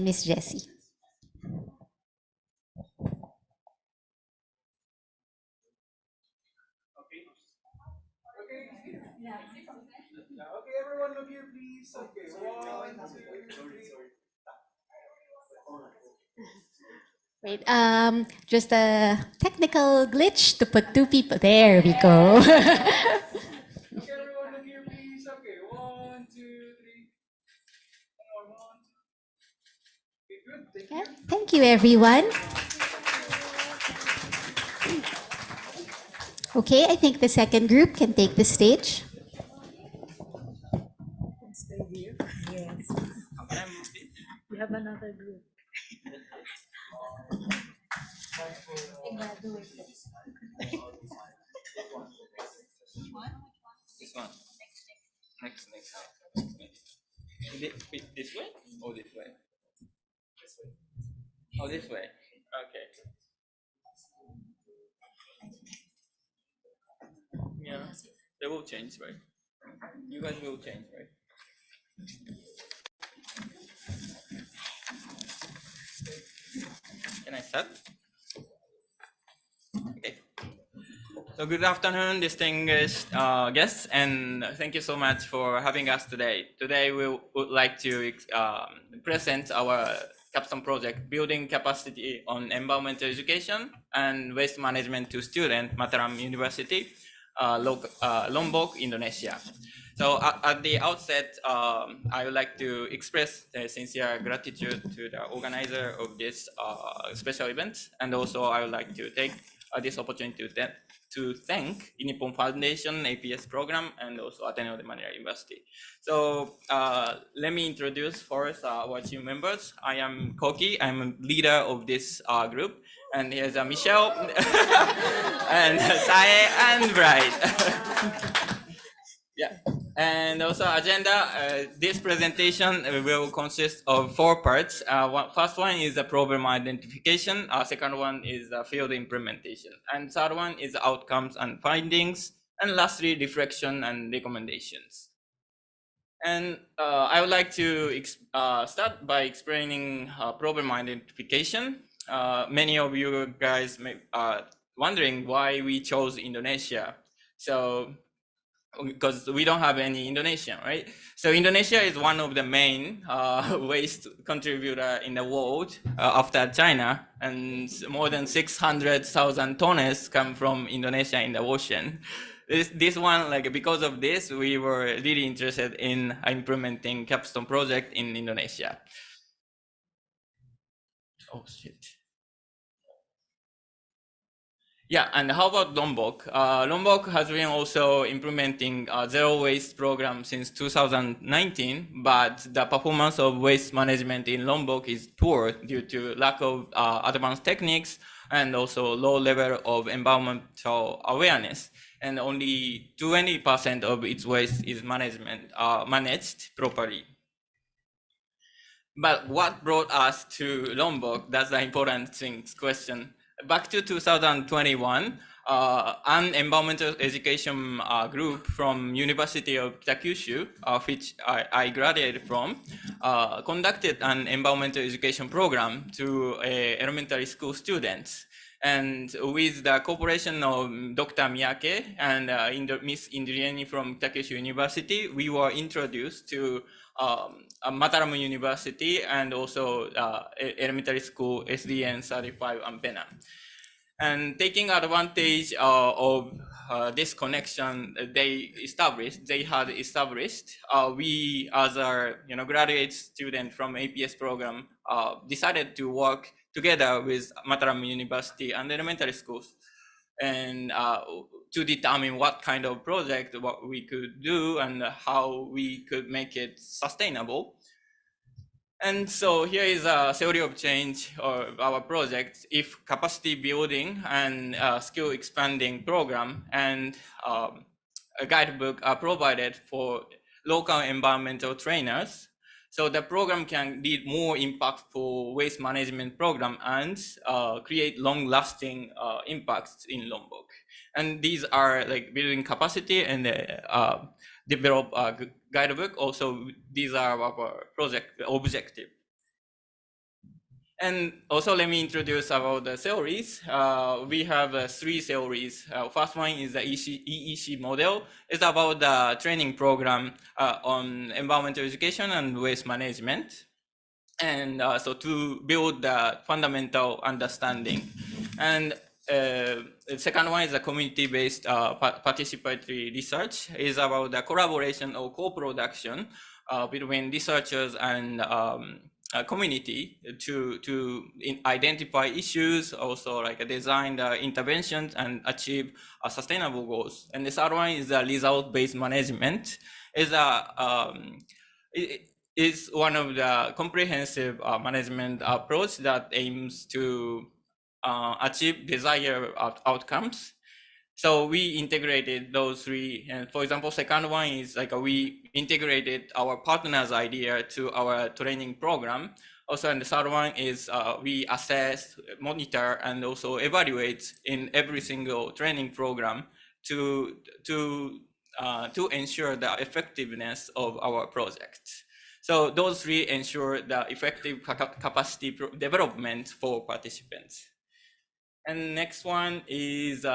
A: Miss Jessie.
I: Okay, everyone look here, please. Okay, 1, 2, 3.
A: Wait, just a technical glitch to put two people. There we go.
I: Okay, everyone look here, please. Okay, 1, 2, 3. One more, 1, 2. Okay, good. Thank
A: Okay,
I: you.
A: thank you, everyone. Okay, I think the second group can take the stage.
H: We have another group.
J: This one. Next. This way or this way? Oh, this way. Okay. Yeah, they will change, right? You guys will change, right? Can I start? Okay. So good afternoon, distinguished guests, and thank you so much for having us today. Today we would like to present our capstone project, Building Capacity on Environmental Education and Waste Management to Students, Mataram University, Lombok, Indonesia. So at the outset, I would like to express sincere gratitude to the organizer of this special event, and also I would like to take this opportunity to thank Nippon Foundation APS program and also Ateneo de Manila University. So let me introduce first our team members. I am Koki, I'm a leader of this group, and here's Michelle, and Sae, and Bright. Yeah, and also agenda, this presentation will consist of 4 parts. First one is the problem identification, second one is the field implementation, and third one is outcomes and findings, and lastly, reflection and recommendations. And I would like to start by explaining problem identification. Many of you guys may wondering why we chose Indonesia. So because we don't have any Indonesian, right? So Indonesia is one of the main waste contributor in the world after China, and more than 600,000 tons come from Indonesia in the ocean. This one, like because of this, we were really interested in implementing capstone project in Indonesia. Oh shit. Yeah, and how about Lombok? Lombok has been also implementing a zero waste program since 2019, but the performance of waste management in Lombok is poor due to lack of advanced techniques and also low level of environmental awareness. And only 20% of its waste is managed properly. But what brought us to Lombok? That's the important question. Back to 2021, an environmental education group from University of Kitakyushu, which I graduated from, conducted an environmental education program to elementary school students. And with the cooperation of Dr. Miyake and Miss Indrieni from Kitakyushu University, we were introduced to Mataram University and also elementary school SDN 35 and Penang. And taking advantage of this connection they had established, we as a graduate student from APS program decided to work together with Mataram University and elementary schools. and to determine what kind of project what we could do and how we could make it sustainable. And so here is a theory of change of our project. If capacity building and skill expanding program and a guidebook are provided for local environmental trainers, so the program can lead more impactful waste management program and create long-lasting impacts in Lombok. And these are like building capacity and develop a guidebook. Also, these are our project objective. And also, let me introduce about the theories. We have 3 theories. First one is the EEC model. It's about the training program on environmental education and waste management. And so to build the fundamental understanding. And the second one is a community-based participatory research. Is about the collaboration or co-production between researchers and community to identify issues, also like design the interventions and achieve sustainable goals. And the third one is the result-based management. Is one of the comprehensive management approach that aims to achieve desired outcomes. So we integrated those 3, and for example, second one is like we integrated our partner's idea to our training program. Also, and the third one is we assess, monitor, and also evaluate in every single training program to ensure the effectiveness of our project. So those 3 ensure the effective capacity development for participants. And next one is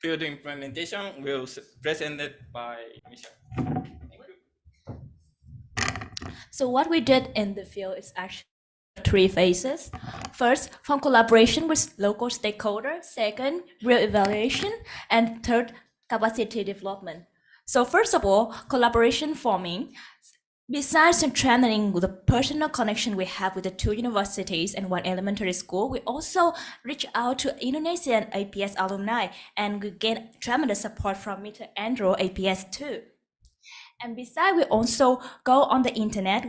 J: field implementation, will presented by Michelle.
K: So what we did in the field is actually 3 phases. First, from collaboration with local stakeholders. Second, real evaluation. And third, capacity development. So first of all, collaboration forming. Besides strengthening the personal connection we have with the 2 universities and 1 elementary school, we also reach out to Indonesian APS alumni, and we gain tremendous support from Mr. Andrew APS too. And besides, we also go on the internet,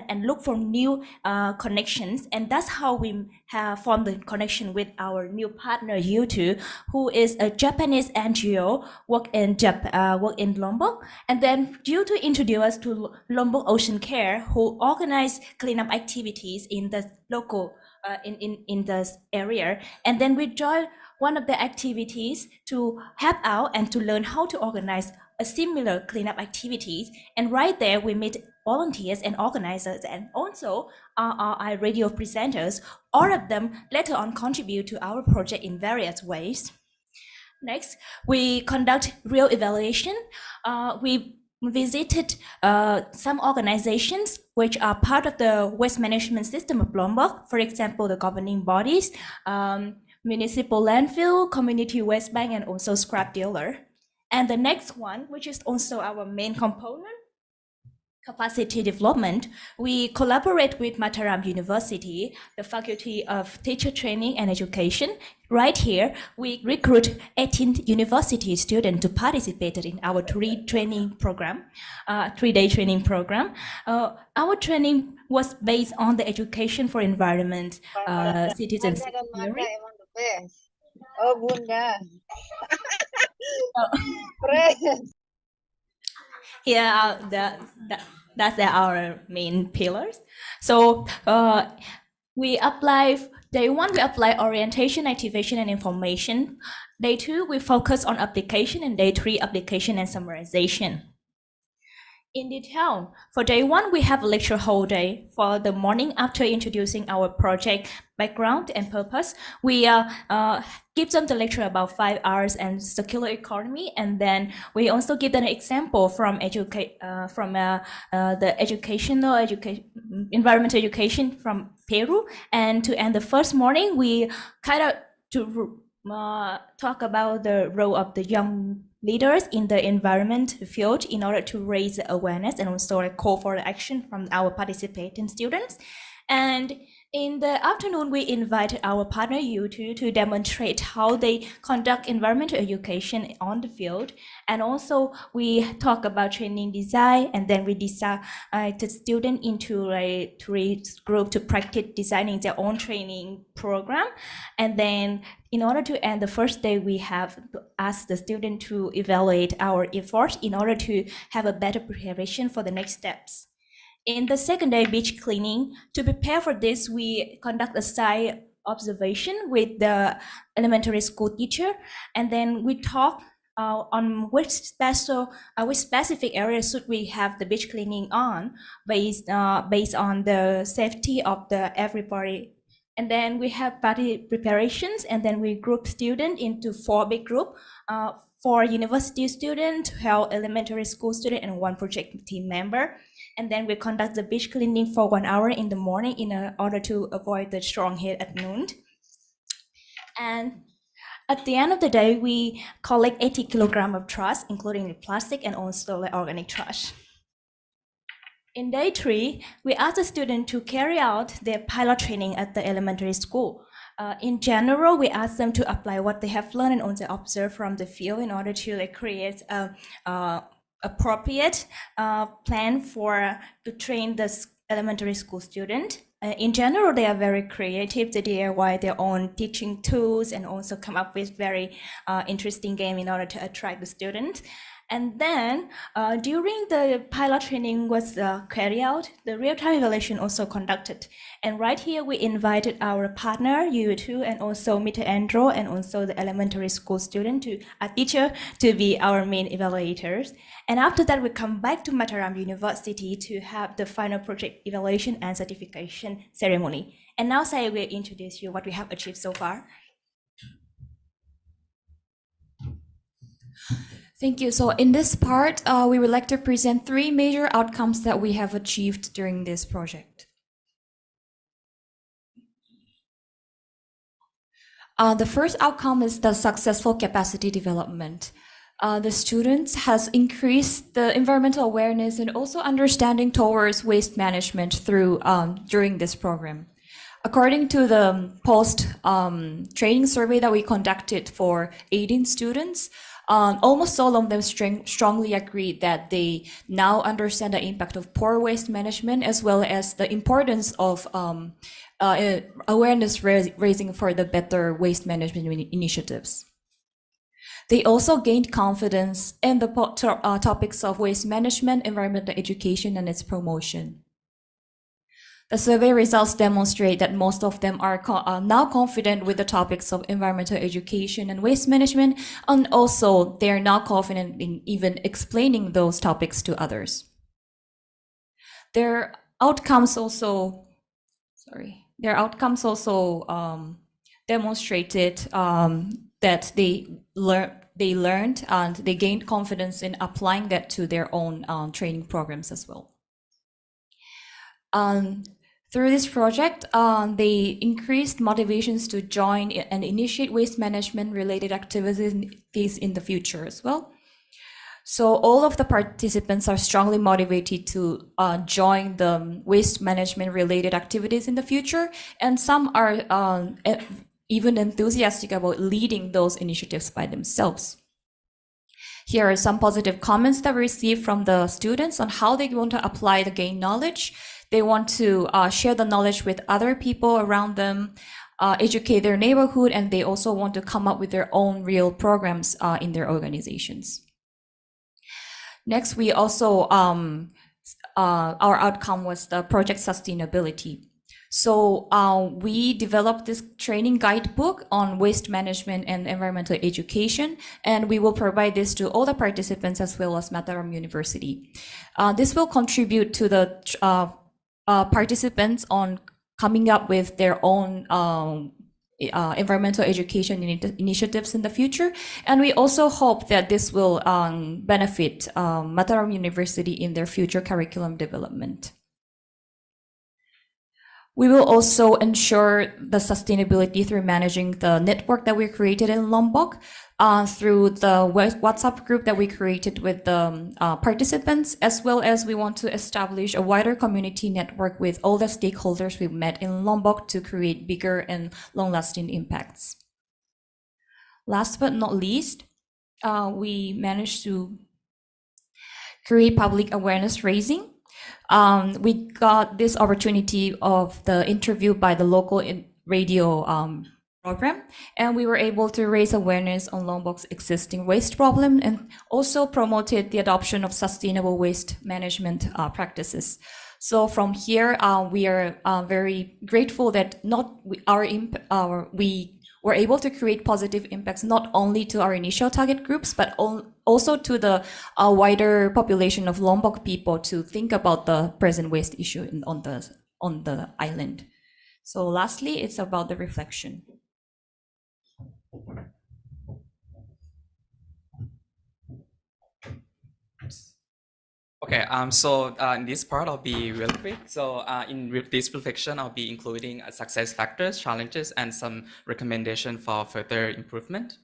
K: and look for new connections. And that's how we have formed the connection with our new partner, U2, who is a Japanese NGO, work in Lombok. And then U2 introduced us to Lombok Ocean Care, who organize cleanup activities in the local, in this area. And then we joined one of the activities to help out and to learn how to organize a similar cleanup activities. And right there, we meet volunteers and organizers and also our radio presenters. All of them later on contribute to our project in various ways. Next, we conduct real evaluation. We visited some organizations which are part of the waste management system of Lombok. For example, the governing bodies, municipal landfill, community waste bank, and also scrap dealer. And the next one, which is also our main component, capacity development, we collaborate with Mataram University, the Faculty of Teacher Training and Education. Right here, we recruit 18 university students to participate in our 3-day training program. Our training was based on the education for environment, citizens.
L: Oh, Bunda.
K: Yeah, that's our main pillars. So we apply, day 1, we apply orientation, activation, and information. Day 2, we focus on application, and day 3, application and summarization. In detail, for day 1, we have a lecture whole day. For the morning, after introducing our project background and purpose, we give them the lecture about 5 hours and circular economy, and then we also give them an example from the environmental education from Peru. And to end the first morning, we kind of talk about the role of the young leaders in the environment field in order to raise awareness and also a call for action from our participating students. And In the afternoon, we invited our partner U2 to demonstrate how they conduct environmental education on the field. And also we talk about training design, and then we decide the student into a three group to practice designing their own training program. And then in order to end the first day, we have asked the student to evaluate our efforts in order to have a better preparation for the next steps. In the second day, beach cleaning, to prepare for this, we conduct a site observation with the elementary school teacher, and then we talk on which specific areas should we have the beach cleaning on, based on the safety of the everybody. And then we have party preparations, and then we group students into 4 big groups. 4 university students, 12 elementary school students, and 1 project team member. And then we conduct the beach cleaning for 1 hour in the morning in order to avoid the strong heat at noon. And at the end of the day, we collect 80 kilograms of trash, including the plastic and also the organic trash. In day 3, we asked the students to carry out their pilot training at the elementary school. In general, we ask them to apply what they have learned and also observe from the field in order to create a appropriate plan to train the elementary school student. In general, they are very creative. They DIY their own teaching tools and also come up with very interesting game in order to attract the student. And then during the pilot training was carried out, the real-time evaluation also conducted. And right here, we invited our partner, U2, and also Mr. Andrew, and also the elementary school student, teacher, to be our main evaluators. And after that, we come back to Mataram University to have the final project evaluation and certification ceremony. And now Saya will introduce you what we have achieved so far.
L: Thank you. So in this part, we would like to present 3 major outcomes that we have achieved during this project. The first outcome is the successful capacity development. The students has increased the environmental awareness and also understanding towards waste management through during this program. According to the post-training survey that we conducted for 18 students, almost all of them strongly agreed that they now understand the impact of poor waste management as well as the importance of awareness raising for the better waste management initiatives. They also gained confidence in the topics of waste management, environmental education, and its promotion. The survey results demonstrate that most of them are now confident with the topics of environmental education and waste management, and also they are now confident in even explaining those topics to others. Their outcomes also, demonstrated that they learned and they gained confidence in applying that to their own training programs as well. Through this project, they increased motivations to join and initiate waste management related activities in the future as well. So all of the participants are strongly motivated to join the waste management related activities in the future, and some are even enthusiastic about leading those initiatives by themselves. Here are some positive comments that we received from the students on how they want to apply the gained knowledge. They want to share the knowledge with other people around them, educate their neighborhood, and they also want to come up with their own real programs in their organizations. Next, we also, our outcome was the project sustainability. So we developed this training guidebook on waste management and environmental education, and we will provide this to all the participants as well as Mataram University. This will contribute to the participants on coming up with their own environmental education initiatives in the future. And we also hope that this will benefit Mataram University in their future curriculum development. We will also ensure the sustainability through managing the network that we created in Lombok, through the WhatsApp group that we created with the participants, as well as we want to establish a wider community network with all the stakeholders we've met in Lombok to create bigger and long-lasting impacts. Last but not least, we managed to create public awareness raising. We got this opportunity of the interview by the local radio program, and we were able to raise awareness on Lombok's existing waste problem and also promoted the adoption of sustainable waste management practices. So from here, we are very grateful that we were able to create positive impacts not only to our initial target groups, but also to the wider population of Lombok people to think about the present waste issue on the island. So lastly, it's about the reflection.
M: Okay, in this part, I'll be real quick. So in this reflection, I'll be including success factors, challenges, and some recommendation for further improvement.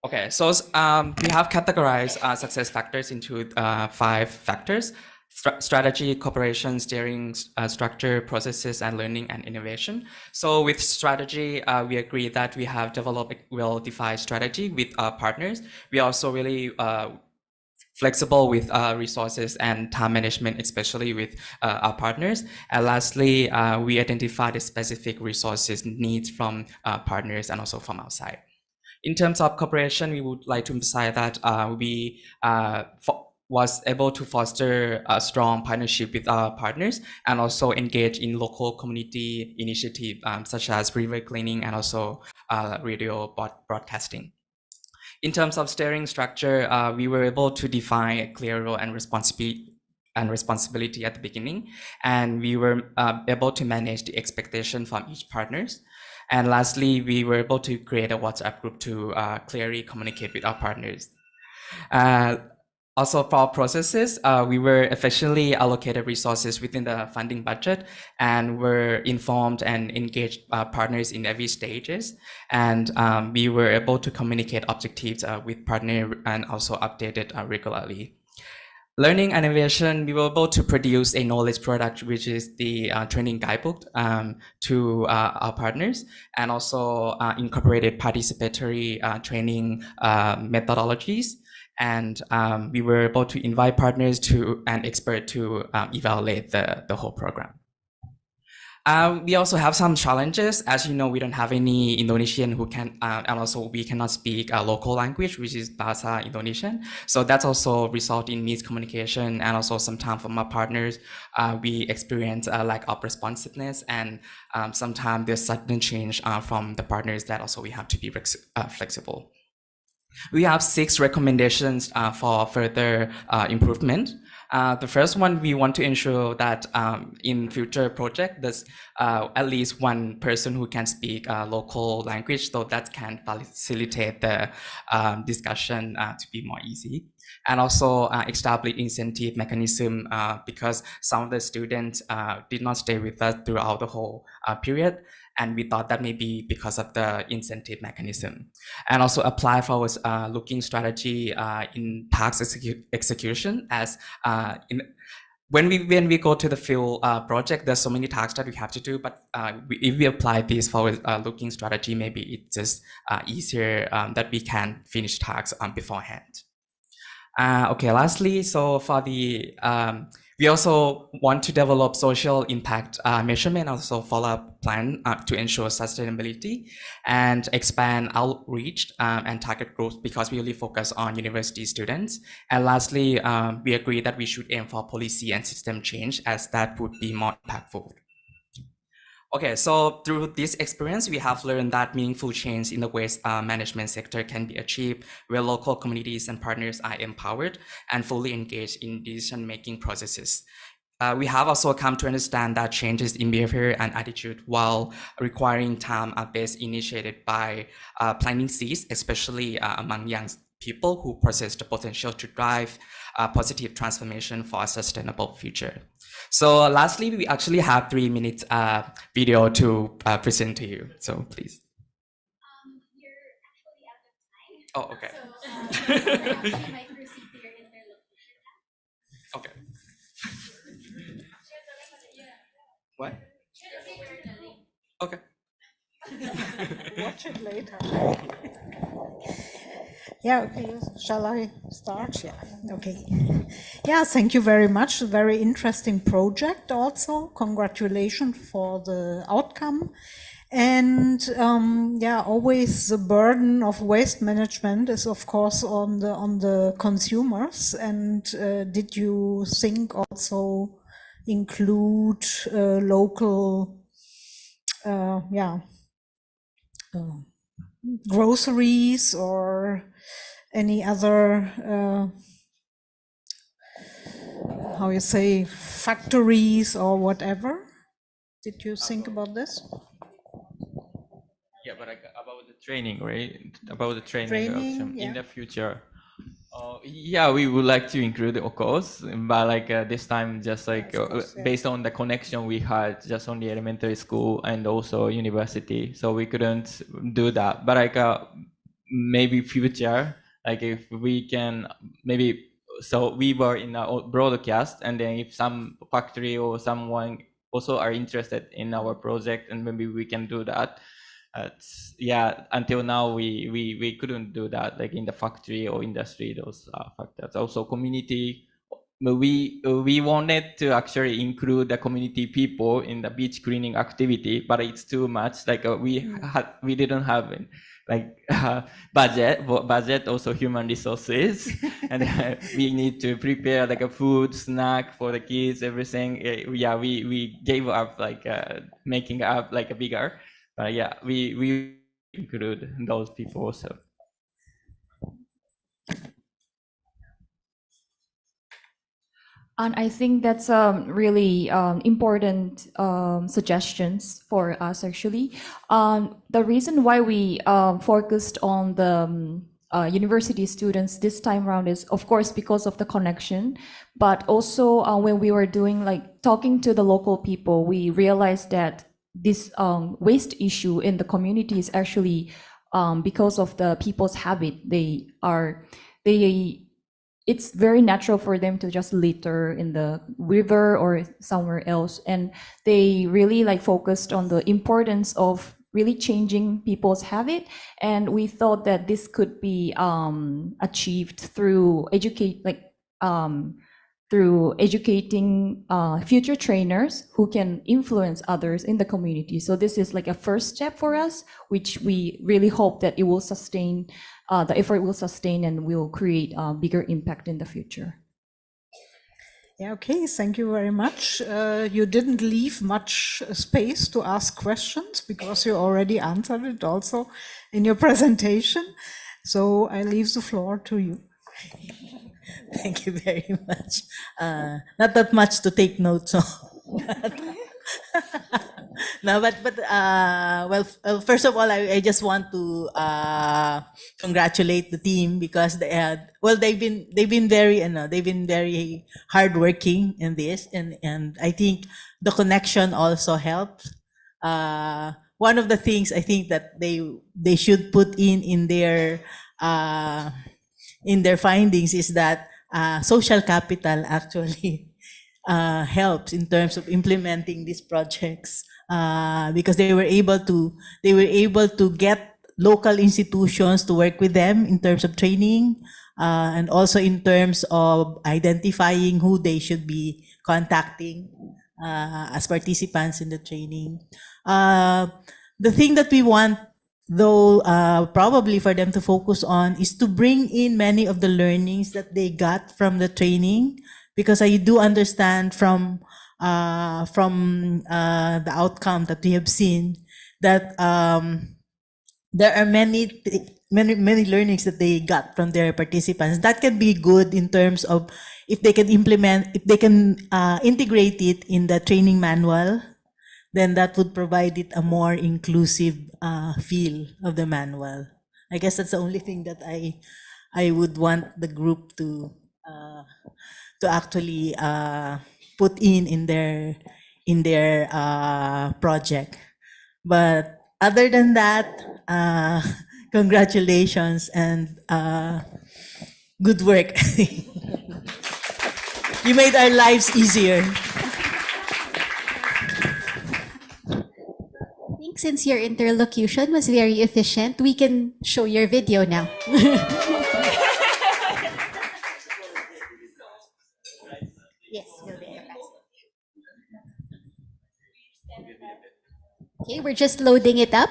M: Okay, so we have categorized success factors into 5 factors: strategy, cooperation, steering, structure, processes, and learning and innovation. So with strategy, we agree that we have developed a well-defined strategy with our partners. We also really flexible with resources and time management, especially with our partners. And lastly, we identify the specific resources needs from partners and also from outside. In terms of cooperation, we would like to emphasize that we was able to foster a strong partnership with our partners and also engage in local community initiatives such as river cleaning and also radio broadcasting. In terms of steering structure, we were able to define a clear role and responsibility at the beginning, and we were able to manage the expectation from each partners. And lastly, we were able to create a WhatsApp group to clearly communicate with our partners. Also, for our processes, we were efficiently allocated resources within the funding budget and were informed and engaged partners in every stages. And we were able to communicate objectives with partner and also updated regularly. Learning and innovation, we were able to produce a knowledge product, which is the training guidebook to our partners, and also incorporated participatory training methodologies. And we were able to invite partners and experts to evaluate the whole program. We also have some challenges. As you know, we don't have any Indonesian who can, and also we cannot speak a local language, which is Bahasa Indonesian. So that's also result in miscommunication, and also sometimes from our partners, we experience lack of responsiveness, and sometimes there's sudden change from the partners that also we have to be flexible. We have 6 recommendations for further improvement. The first one, we want to ensure that in future project, there's at least one person who can speak local language, so that can facilitate the discussion to be more easy. And also establish incentive mechanism because some of the students did not stay with us throughout the whole period. And we thought that may be because of the incentive mechanism. And also apply for looking strategy in task execution, as when we go to the field project, there's so many tasks that we have to do, but if we apply this for looking strategy, maybe it's just easier that we can finish tasks beforehand. Okay, lastly, so for the we also want to develop social impact measurement, also follow-up plan to ensure sustainability and expand outreach and target growth, because we really focus on university students. And lastly, we agree that we should aim for policy and system change, as that would be more impactful. Okay, so through this experience, we have learned that meaningful change in the waste management sector can be achieved where local communities and partners are empowered and fully engaged in decision-making processes. We have also come to understand that changes in behavior and attitude, while requiring time, are best initiated by planting seeds, especially among young people who possess the potential to drive positive transformation for a sustainable future. So lastly, we actually have 3 minutes video to present to you. So please. Oh, okay. Okay. What? Okay.
H: Watch it later. Yeah, okay. Shall I start? Yeah, okay. Yeah, thank you very much. Very interesting project also. Congratulations for the outcome. And yeah, always the burden of waste management is of course on the consumers. And did you think also include local, yeah, groceries or any other, how you say, factories or whatever? Did you think about this?
J: Yeah, but about the training, right? About the training,
H: Training,
J: option
H: yeah.
J: in the future. Yeah, we would like to include, of course, but like this time, just like
H: course, yeah.
J: based on the connection we had, just on the elementary school and also university, so we couldn't do that. But like maybe future, like if we can, maybe. So we were in a broadcast, and then if some factory or someone also are interested in our project, and maybe we can do that. Yeah, until now we couldn't do that, like in the factory or industry, those factors. Also community, we wanted to actually include the community people in the beach cleaning activity, but it's too much. Like we didn't have like budget, also human resources, and we need to prepare like a food, snack for the kids, everything. Yeah, we gave up like making up like a bigger. Yeah, we include those people also.
L: And I think that's really important suggestions for us actually. The reason why we focused on the university students this time around is of course because of the connection, but also when we were doing like talking to the local people, we realized that this waste issue in the community is actually because of the people's habit. It's very natural for them to just litter in the river or somewhere else. And they really like focused on the importance of really changing people's habit. And we thought that this could be achieved through through educating future trainers who can influence others in the community. So this is like a first step for us, which we really hope that it will sustain, the effort will sustain and will create a bigger impact in the future.
H: Yeah, okay, thank you very much. You didn't leave much space to ask questions because you already answered it also in your presentation. So I leave the floor to you.
N: Thank you very much. Not that much to take notes on. No, but first of all, I just want to congratulate the team because they've been very hardworking in this, and I think the connection also helped. One of the things I think that they should put in their findings is that social capital actually helps in terms of implementing these projects because they were able to get local institutions to work with them in terms of training and also in terms of identifying who they should be contacting as participants in the training. The thing that we want, though, probably for them to focus on is to bring in many of the learnings that they got from the training, because I do understand from the outcome that we have seen that there are many learnings that they got from their participants that can be good in terms of if they can integrate it in the training manual, then that would provide it a more inclusive feel of the manual. I guess that's the only thing that I would want the group to actually put in their project. But other than that, congratulations and good work. You made our lives easier.
A: I think since your interlocution was very efficient, we can show your video now. Yes, go there. Okay, we're just loading it up.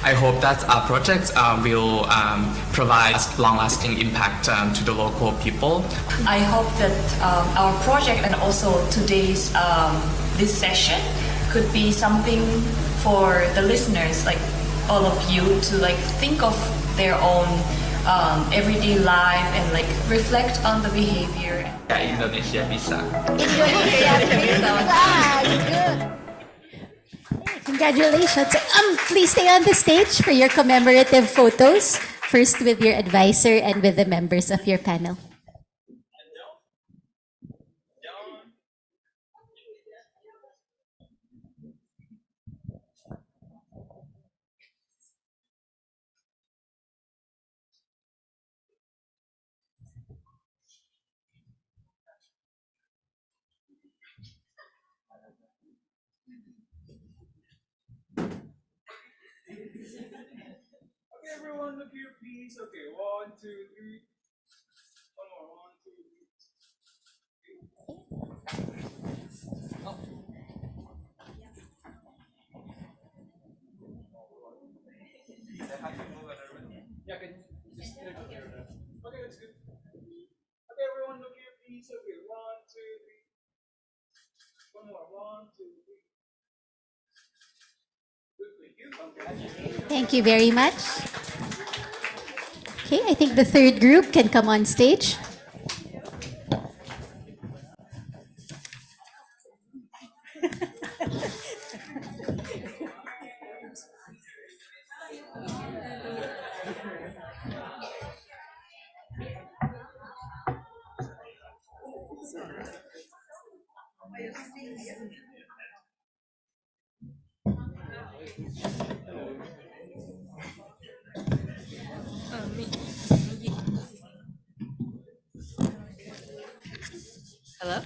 M: I hope that our project will provide long-lasting impact to the local people.
L: I hope that our project and also today's this session could be something for the listeners, like all of you, to like think of their own everyday life and like reflect on the behavior.
J: Indonesia bisa.
A: Good. Congratulations. Please stay on the stage for your commemorative photos, first with your advisor and with the members of your panel.
I: Okay, everyone, look here, please. Okay, 1, 2, 3. One more, 1, 2, 3. Oh. Yeah, can you just okay, that's good. Okay, everyone, look here, please. Okay, 1, 2, 3. One more, 1, 2, 3. Good, thank you.
A: Thank you very much. Okay, I think the third group can come on stage.
O: Hello?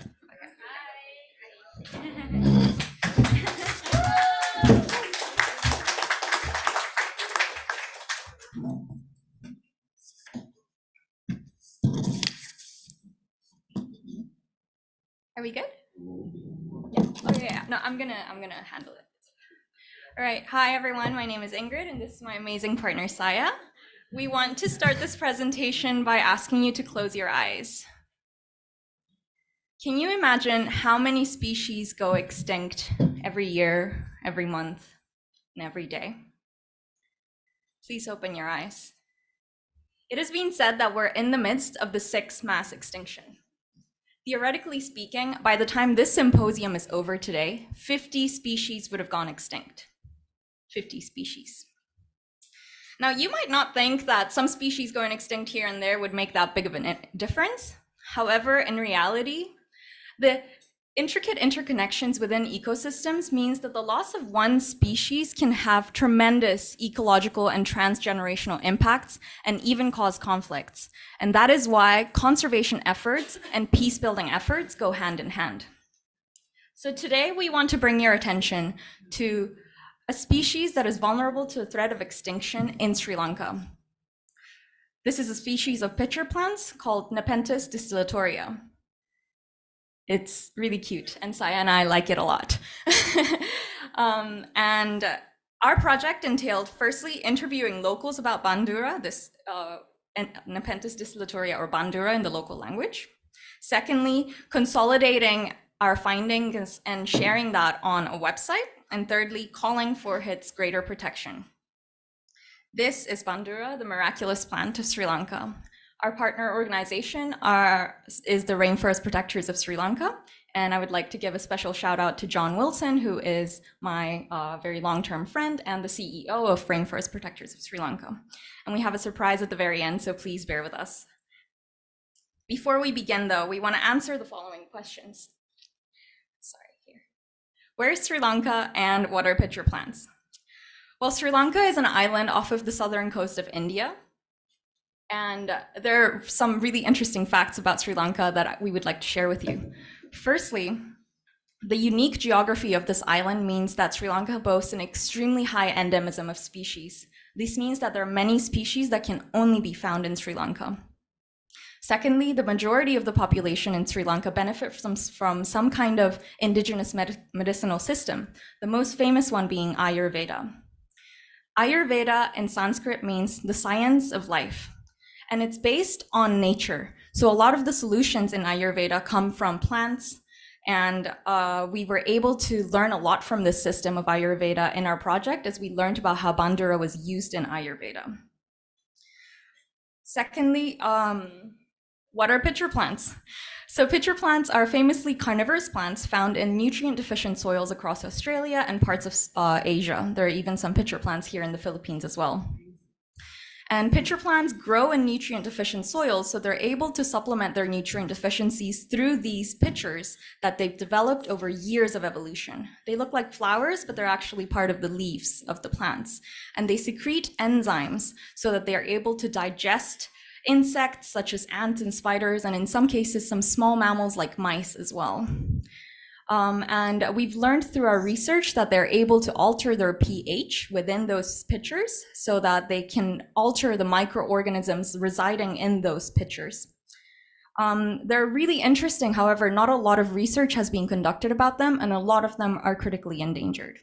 K: Are we good? Yeah. Okay, yeah. No, I'm gonna handle it. All right. Hi everyone. My name is Ingrid and this is my amazing partner Saya. We want to start this presentation by asking you to close your eyes. Can you imagine how many species go extinct every year, every month, and every day? Please open your eyes. It has been said that we're in the midst of the sixth mass extinction. Theoretically speaking, by the time this symposium is over today, 50 species would have gone extinct. 50 species. Now, you might not think that some species going extinct here and there would make that big of a difference. However, in reality, the intricate interconnections within ecosystems means that the loss of one species can have tremendous ecological and transgenerational impacts and even cause conflicts. And that is why conservation efforts and peace-building efforts go hand in hand. So today we want to bring your attention to a species that is vulnerable to the threat of extinction in Sri Lanka. This is a species of pitcher plants called Nepenthes distillatoria. It's really cute, and Saya and I like it a lot. And our project entailed firstly interviewing locals about Bandura, this Nepenthes distillatoria or Bandura in the local language. Secondly, consolidating our findings and sharing that on a website. And thirdly, calling for its greater protection. This is Bandura, the miraculous plant of Sri Lanka. Our partner organization is the Rainforest Protectors of Sri Lanka. And I would like to give a special shout out to John Wilson, who is my very long-term friend and the CEO of Rainforest Protectors of Sri Lanka. And we have a surprise at the very end, so please bear with us. Before we begin though, we want to answer the following questions. Where is Sri Lanka and what are pitcher plants? Well, Sri Lanka is an island off of the southern coast of India. And there are some really interesting facts about Sri Lanka that we would like to share with you. Firstly, the unique geography of this island means that Sri Lanka boasts an extremely high endemism of species. This means that there are many species that can only be found in Sri Lanka. Secondly, the majority of the population in Sri Lanka benefit from some kind of indigenous medicinal system, the most famous one being Ayurveda. Ayurveda in Sanskrit means the science of life, and it's based on nature. So a lot of the solutions in Ayurveda come from plants, and we were able to learn a lot from this system of Ayurveda in our project as we learned about how Bandura was used in Ayurveda. Secondly, what are pitcher plants? So pitcher plants are famously carnivorous plants found in nutrient-deficient soils across Australia and parts of Asia. There are even some pitcher plants here in the Philippines as well. And pitcher plants grow in nutrient-deficient soils, so they're able to supplement their nutrient deficiencies through these pitchers that they've developed over years of evolution. They look like flowers, but they're actually part of the leaves of the plants. And they secrete enzymes so that they are able to digest insects such as ants and spiders, and in some cases, some small mammals like mice as well. And we've learned through our research that they're able to alter their pH within those pitchers so that they can alter the microorganisms residing in those pitchers. They're really interesting, however, not a lot of research has been conducted about them, and a lot of them are critically endangered.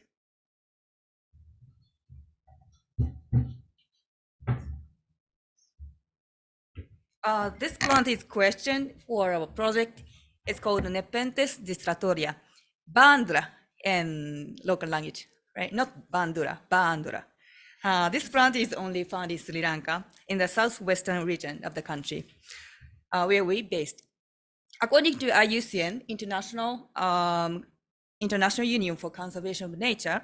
O: This plant is question for our project. It's called Nepenthes distillatoria. Bandura in local language, right? Not Bandura, Bandura. This plant is only found in Sri Lanka in the southwestern region of the country, where we based. According to IUCN, International Union for Conservation of Nature,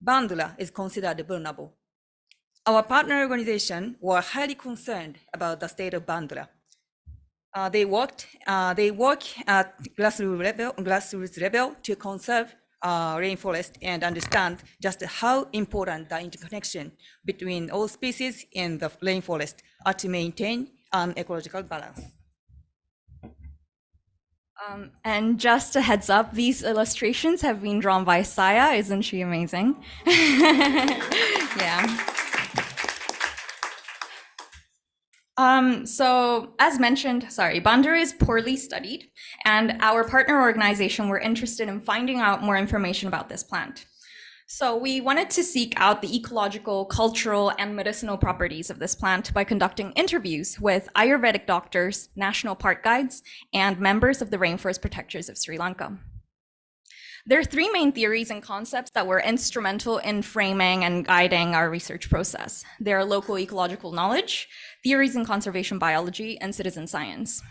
O: Bandura is considered vulnerable. Our partner organization were highly concerned about the state of Bandura. They work at grassroots level to conserve rainforest and understand just how important the interconnection between all species in the rainforest are to maintain an ecological balance.
L: And just a heads up, these illustrations have been drawn by Saya. Isn't she amazing? Yeah. So as mentioned, Bandura is poorly studied, and our partner organization were interested in finding out more information about this plant. So we wanted to seek out the ecological, cultural, and medicinal properties of this plant by conducting interviews with Ayurvedic doctors, national park guides, and members of the Rainforest Protectors of Sri Lanka. There are three main theories and concepts that were instrumental in framing and guiding our research process. They are local ecological knowledge, theories in conservation biology, and citizen science.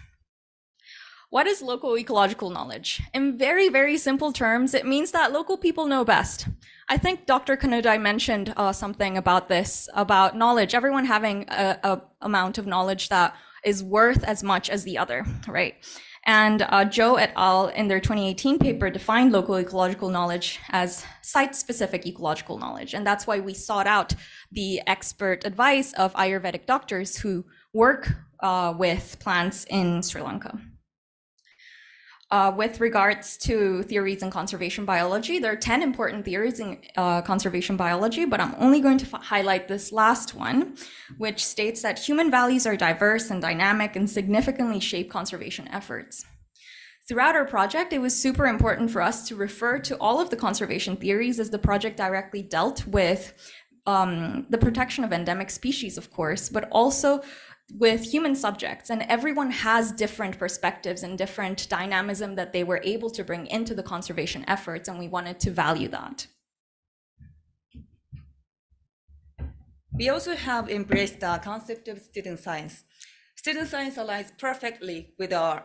L: What is local ecological knowledge? In very, very simple terms, it means that local people know best. I think Dr. Kanodai mentioned something about this, about knowledge, everyone having a amount of knowledge that is worth as much as the other, right? And Joe et al. In their 2018 paper defined local ecological knowledge as site-specific ecological knowledge. And that's why we sought out the expert advice of Ayurvedic doctors who work with plants in Sri Lanka. With regards to theories in conservation biology, there are 10 important theories in conservation biology, but I'm only going to highlight this last one, which states that human values are diverse and dynamic and significantly shape conservation efforts. Throughout our project, it was super important for us to refer to all of the conservation theories as the project directly dealt with the protection of endemic species, of course, but also with human subjects, and everyone has different perspectives and different dynamism that they were able to bring into the conservation efforts, and we wanted to value that.
O: We also have embraced the concept of student science. Student science aligns perfectly with our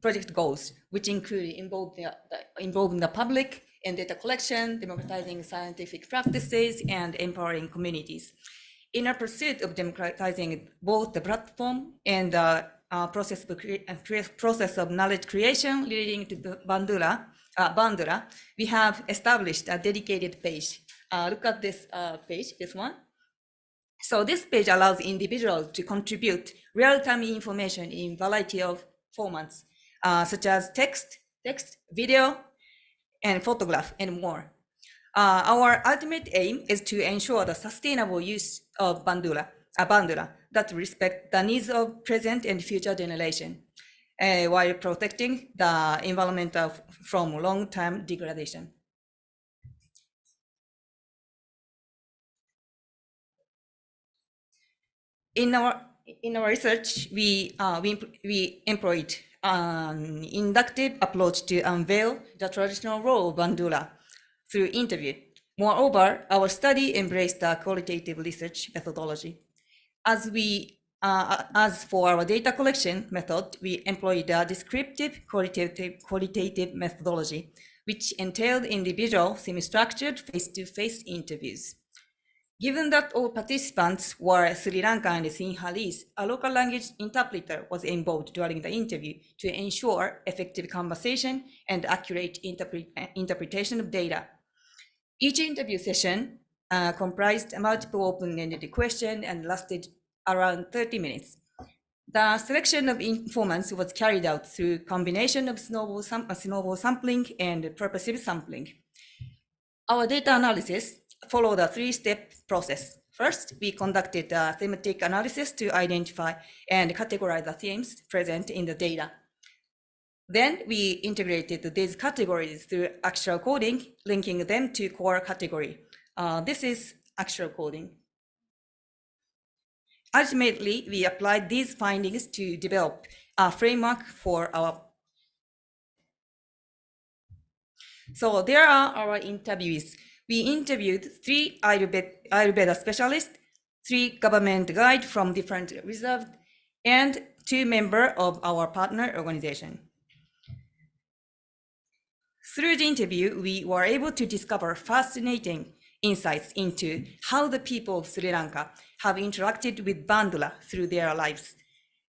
O: project goals, which include involving the public in data collection, democratizing scientific practices, and empowering communities. In our pursuit of democratizing both the platform and the process of knowledge creation leading to Bandura, we have established a dedicated page. Look at this page, this one. So this page allows individuals to contribute real-time information in variety of formats, such as text, video, and photograph, and more. Our ultimate aim is to ensure the sustainable use of Bandura that respect the needs of present and future generation, while protecting the environment from long-term degradation. In our research, we employed an inductive approach to unveil the traditional role of Bandura through interview. Moreover, our study embraced the qualitative research methodology. As for our data collection method, we employed a descriptive qualitative methodology, which entailed individual semi-structured face-to-face interviews. Given that all participants were Sri Lankan and Sinhalese, a local language interpreter was involved during the interview to ensure effective conversation and accurate interpretation of data. Each interview session comprised multiple open-ended questions and lasted around 30 minutes. The selection of informants was carried out through combination of snowball sampling and purposive sampling. Our data analysis followed a three-step process. First, we conducted a thematic analysis to identify and categorize the themes present in the data. Then we integrated these categories through actual coding, linking them to core category. This is actual coding. Ultimately, we applied these findings to develop a framework for our. So there are our interviewees. We interviewed 3 Ayurveda specialists, 3 government guides from different reserves, and 2 members of our partner organization. Through the interview, we were able to discover fascinating insights into how the people of Sri Lanka have interacted with Bandura through their lives.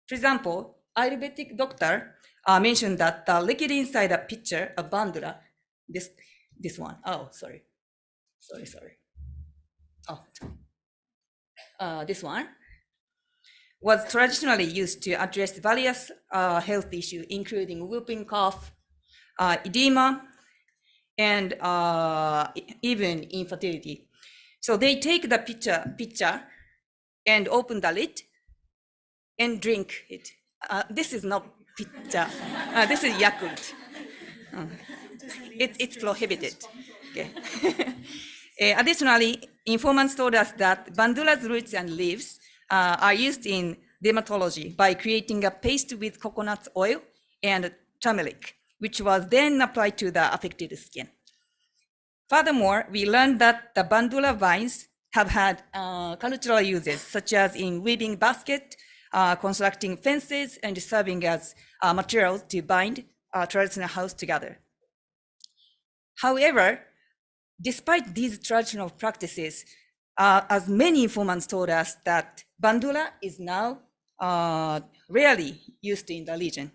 O: For example, Ayurvedic doctor mentioned that the liquid inside a pitcher of Bandura, this one. Oh, sorry. This one was traditionally used to address various health issues, including whooping cough, edema, and even infertility. So they take the pitcher and open the lid and drink it. This is not pitcher. This is Yakult. It's prohibited. Okay. Additionally, informants told us that bandula's roots and leaves are used in dermatology by creating a paste with coconut oil and turmeric, which was then applied to the affected skin. Furthermore, we learned that the bandula vines have had cultural uses, such as in weaving basket, constructing fences, and serving as materials to bind traditional house together. However, despite these traditional practices, as many informants told us that bandula is now rarely used in the region.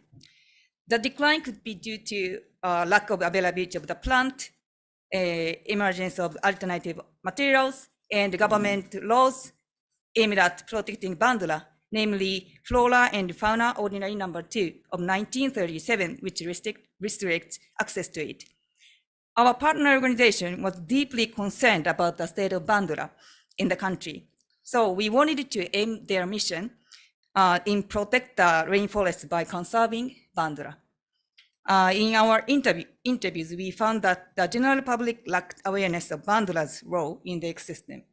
O: The decline could be due to lack of availability of the plant, emergence of alternative materials, and government laws aimed at protecting bandula, namely Flora and Fauna Ordinary Number 2 of 1937, which restricts access to it. Our partner organization was deeply concerned about the state of bandula in the country. So we wanted to aim their mission in protect the rainforest by conserving bandula. In our interviews, we found that the general public lacked awareness of bandula's role in the ecosystem.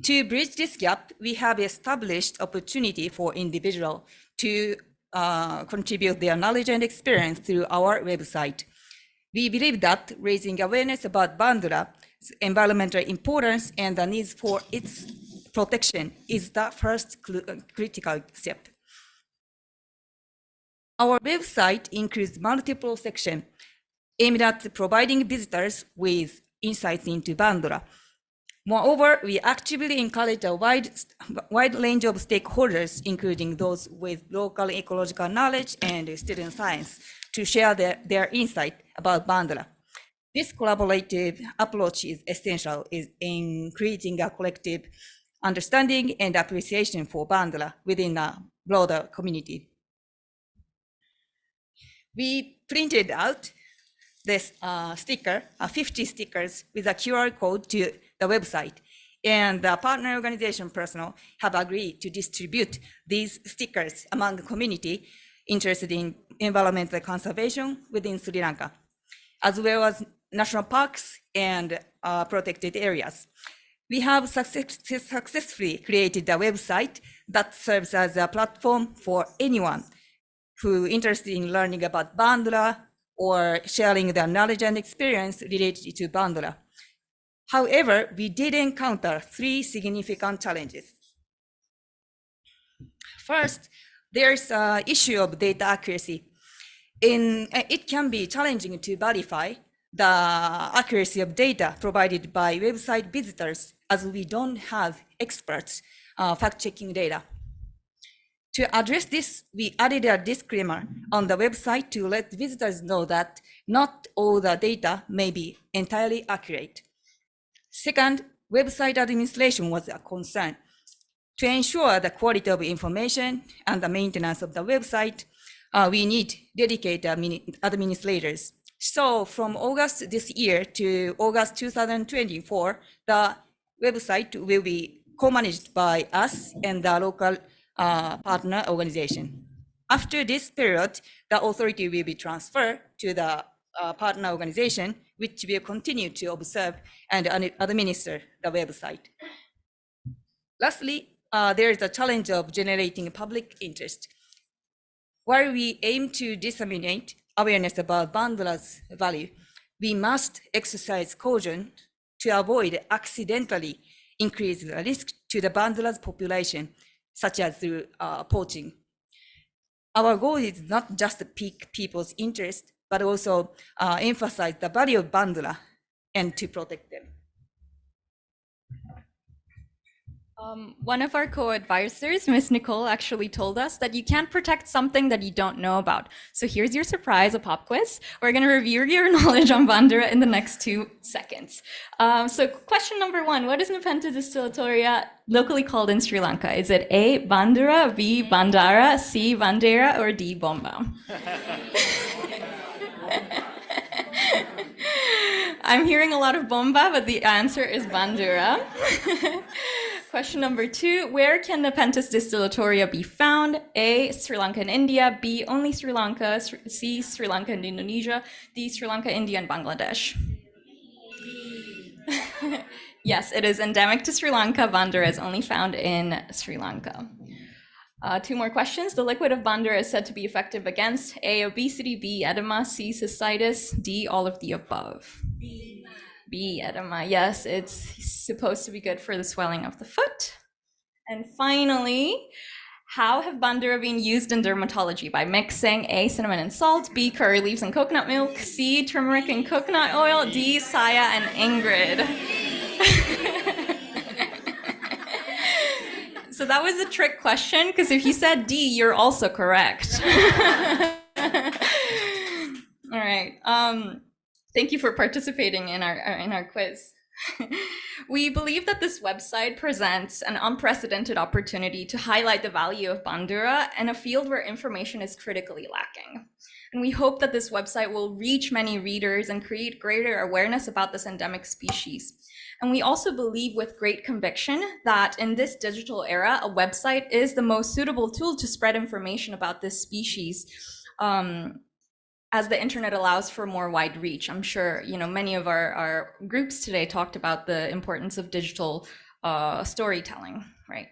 O: To bridge this gap, we have established opportunity for individuals to contribute their knowledge and experience through our website. We believe that raising awareness about bandula's environmental importance and the needs for its protection is the first critical step. Our website includes multiple sections aimed at providing visitors with insights into bandula. Moreover, we actively encourage a wide range of stakeholders, including those with local ecological knowledge and student science, to share their insight about bandula. This collaborative approach is essential in creating a collective understanding and appreciation for bandula within a broader community. We printed out this sticker, 50 stickers with a QR code to the website, and the partner organization personnel have agreed to distribute these stickers among the community interested in environmental conservation within Sri Lanka, as well as national parks and protected areas. We have successfully created a website that serves as a platform for anyone who is interested in learning about bandula or sharing their knowledge and experience related to bandula. However, we did encounter 3 significant challenges. First, there's an issue of data accuracy. It can be challenging to verify the accuracy of data provided by website visitors, as we don't have experts fact-checking data. To address this, we added a disclaimer on the website to let visitors know that not all the data may be entirely accurate. Second, website administration was a concern. To ensure the quality of information and the maintenance of the website, we need dedicated administrators. So from August this year to August 2024, the website will be co-managed by us and the local partner organization. After this period, the authority will be transferred to the partner organization, which will continue to observe and administer the website. Lastly, there is a challenge of generating public interest. While we aim to disseminate awareness about bandula's value, we must exercise caution to avoid accidentally increasing the risk to the bandula's population, such as through poaching. Our goal is not just to pique people's interest, but also emphasize the value of bandula and to protect them.
L: One of our co-advisors, Miss Nicole, actually told us that you can't protect something that you don't know about. So here's your surprise, a pop quiz. We're going to review your knowledge on Bandura in the next 2 seconds. So question number 1, what is Nepenthes distillatoria locally called in Sri Lanka? Is it A, Bandura, B, Bandara, C, Bandera, or D, Bomba? I'm hearing a lot of bomba, but the answer is Bandura. Question number 2, where can Nepenthes distillatoria be found? A, Sri Lanka and India, B, only Sri Lanka, C, Sri Lanka and Indonesia, D, Sri Lanka, India, and Bangladesh. Yes, it is endemic to Sri Lanka. Bandura is only found in Sri Lanka. 2 more questions. The liquid of Bandura is said to be effective against A, obesity, B, edema, C, cystitis, D, all of the above. B, edema. Yes, it's supposed to be good for the swelling of the foot. And finally, how have Bandura been used in dermatology? By mixing A, cinnamon and salt, B, curry leaves and coconut milk, C, turmeric and coconut oil, D, Saya and Ingrid. So that was a trick question, because if you said D, you're also correct. All right. Thank you for participating in our quiz. We believe that this website presents an unprecedented opportunity to highlight the value of Bandura in a field where information is critically lacking. And we hope that this website will reach many readers and create greater awareness about this endemic species. And we also believe with great conviction that in this digital era, a website is the most suitable tool to spread information about this species, as the internet allows for more wide reach. I'm sure many of our groups today talked about the importance of digital storytelling, right?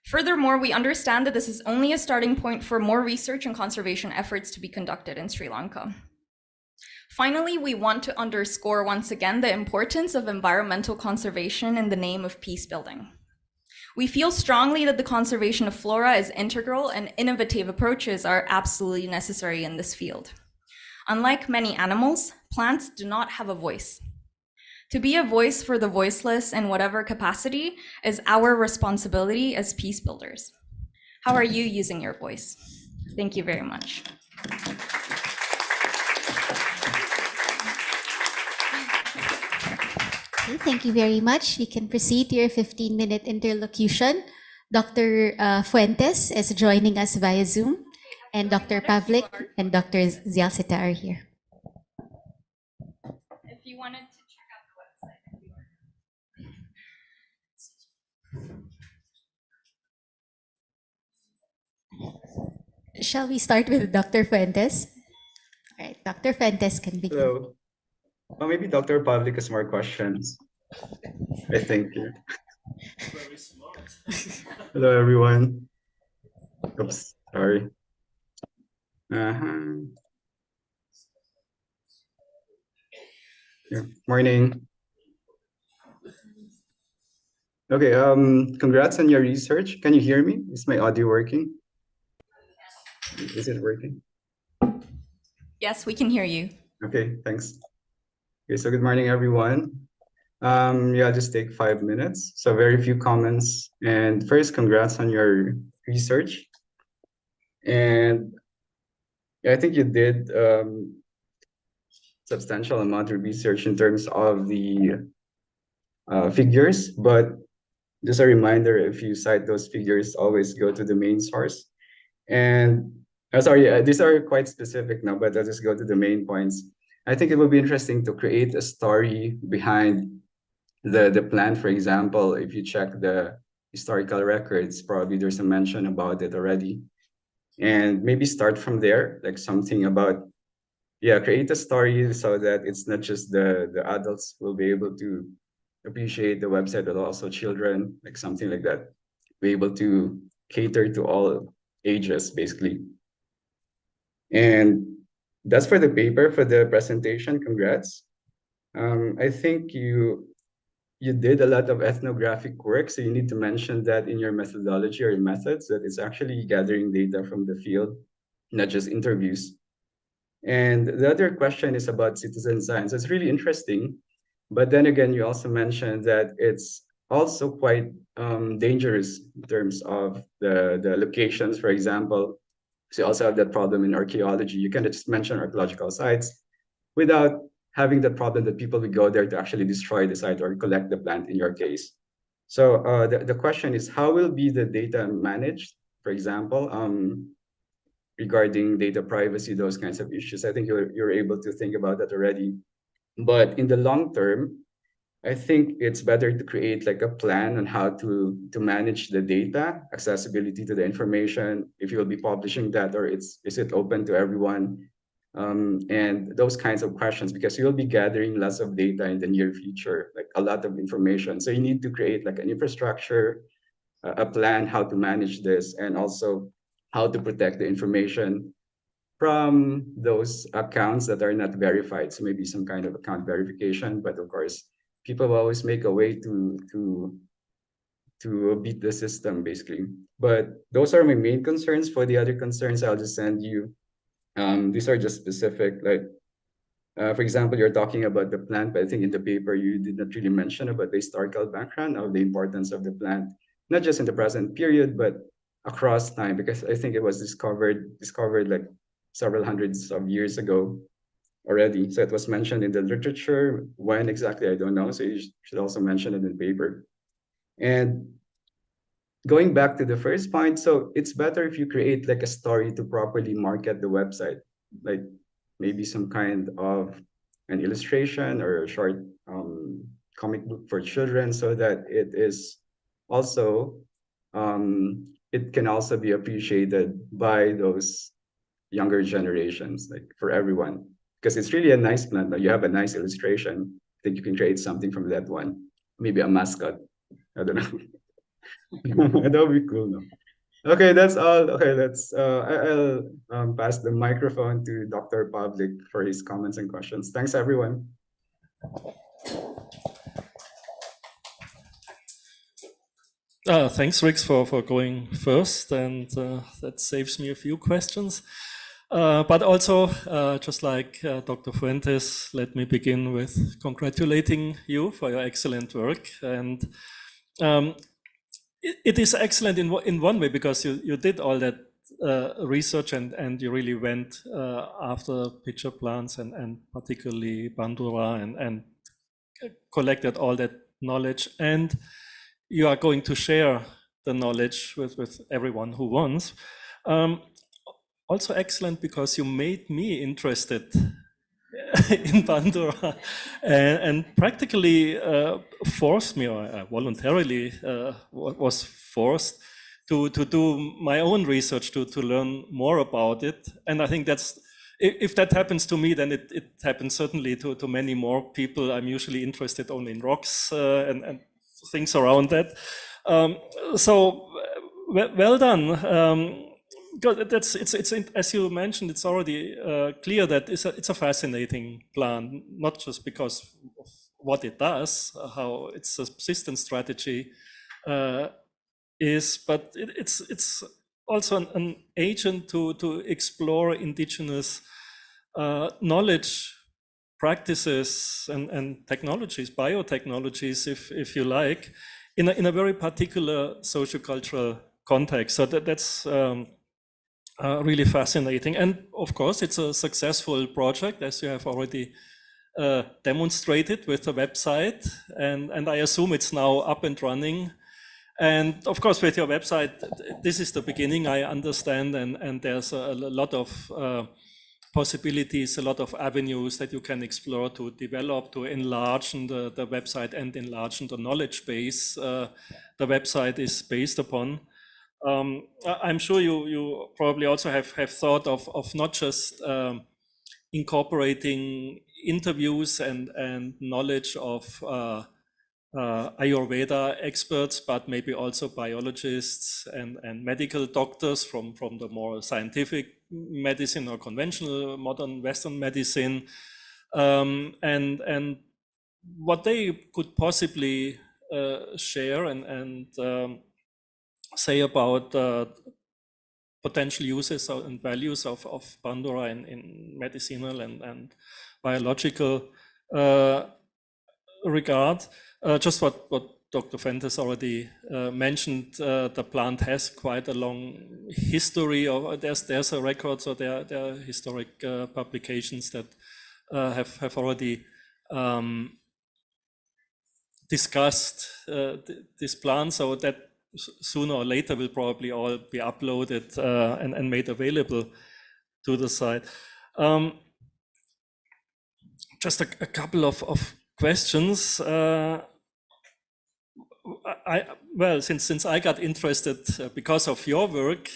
L: Furthermore, we understand that this is only a starting point for more research and conservation efforts to be conducted in Sri Lanka. Finally, we want to underscore once again the importance of environmental conservation in the name of peace building. We feel strongly that the conservation of flora is integral and innovative approaches are absolutely necessary in this field. Unlike many animals, plants do not have a voice. To be a voice for the voiceless in whatever capacity is our responsibility as peace builders. How are you using your voice? Thank you very much.
A: Okay, thank you very much. We can proceed to your 15-minute interlocution. Dr. Fuentes is joining us via Zoom, and Dr. Pavlik and Dr. Zialsita are here.
L: If you wanted to check out the website.
A: Shall we start with Dr. Fuentes? All right, Dr. Fuentes can begin.
P: Hello. Well, maybe Dr. Pavlik has more questions. I think. Yeah. Hello, everyone. Oops, sorry. Yeah. Morning. Okay, congrats on your research. Can you hear me? Is my audio working? Is it working?
L: Yes, we can hear you.
P: Okay, thanks. Okay, so good morning, everyone. Yeah, I'll just take 5 minutes. So very few comments. And first, congrats on your research. And yeah, I think you did substantial amount of research in terms of the figures, but just a reminder, if you cite those figures, always go to the main source. And sorry, these are quite specific now, but I'll just go to the main points. I think it would be interesting to create a story behind the plant. For example, if you check the historical records, probably there's a mention about it already. And maybe start from there, like something about, yeah, create a story so that it's not just the adults will be able to appreciate the website, but also children, like something like that. Be able to cater to all ages, basically. And that's for the paper. For the presentation, congrats. I think you did a lot of ethnographic work, so you need to mention that in your methodology or your methods, that it's actually gathering data from the field, not just interviews. And the other question is about citizen science. It's really interesting, but then again, you also mentioned that it's also quite dangerous in terms of the locations, for example. So you also have that problem in archaeology. You cannot just mention archaeological sites without having the problem that people will go there to actually destroy the site or collect the plant in your case. So the question is, how will be the data managed, for example, regarding data privacy, those kinds of issues? I think you're able to think about that already. But in the long term, I think it's better to create like a plan on how to manage the data, accessibility to the information, if you'll be publishing that, or is it open to everyone, and those kinds of questions, because you'll be gathering lots of data in the near future, like a lot of information. So you need to create like an infrastructure, a plan how to manage this, and also how to protect the information from those accounts that are not verified. So maybe some kind of account verification, but of course, people will always make a way to beat the system, basically. But those are my main concerns. For the other concerns, I'll just send you. These are just specific, like for example, you're talking about the plant, but I think in the paper you did not really mention about the historical background of the importance of the plant, not just in the present period, but across time, because I think it was discovered like several hundreds of years ago already. So it was mentioned in the literature. When exactly, I don't know. So you should also mention it in paper. And going back to the first point, so it's better if you create like a story to properly market the website, like maybe some kind of an illustration or a short comic book for children, so that it is also it can also be appreciated by those younger generations, like for everyone, because it's really a nice plant. You have a nice illustration. I think you can create something from that one, maybe a mascot. I don't know. That would be cool. No? Okay, that's all. Okay, I'll pass the microphone to Dr. Pavlik for his comments and questions. Thanks, everyone.
Q: Thanks, Rix, for going first, and that saves me a few questions. But also, just like Dr. Fuentes, let me begin with congratulating you for your excellent work. And it is excellent in one way, because you did all that research and you really went after pitcher plants and particularly Bandura and collected all that knowledge, and you are going to share the knowledge with everyone who wants. Also excellent because you made me interested in Bandura and practically forced me, or voluntarily was forced to do my own research to learn more about it. And I think that's, if that happens to me, then it happens certainly to many more people. I'm usually interested only in rocks and things around that. So well done. It's as you mentioned, it's already clear that it's a fascinating plan, not just because of what it does, how its subsistence strategy is, but it's also an agent to explore indigenous knowledge, practices, and technologies, biotechnologies, if you like, in a very particular sociocultural context. So that's really fascinating. And of course, it's a successful project, as you have already demonstrated with the website. And I assume it's now up and running. And of course, with your website, this is the beginning, I understand. And there's a lot of possibilities, a lot of avenues that you can explore to develop, to enlarge the website and enlarge the knowledge base the website is based upon. I'm sure you probably also have thought of not just incorporating interviews and knowledge of Ayurveda experts, but maybe also biologists and medical doctors from the more scientific medicine or conventional modern Western medicine, and what they could possibly share and say about potential uses and values of Bandura in medicinal and biological regard. Just what Dr. Fuentes already mentioned, the plant has quite a long history. There's a record, so there are historic publications that have already discussed this plant, so that sooner or later will probably all be uploaded and made available to the site. Just a couple of questions. Well, since I got interested because of your work,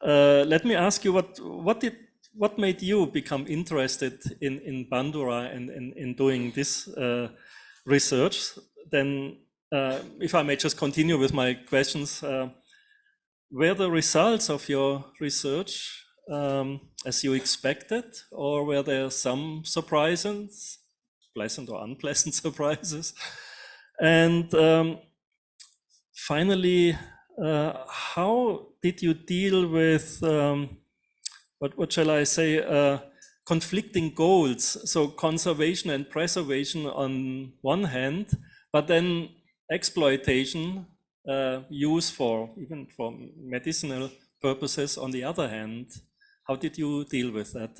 Q: let me ask you what made you become interested in Bandura and in doing this research? Then, if I may just continue with my questions, were the results of your research as you expected, or were there some surprises, pleasant or unpleasant surprises? And finally, how did you deal with, what shall I say, conflicting goals? So conservation and preservation on one hand, but then exploitation, use for even for medicinal purposes on the other hand. How did you deal with that?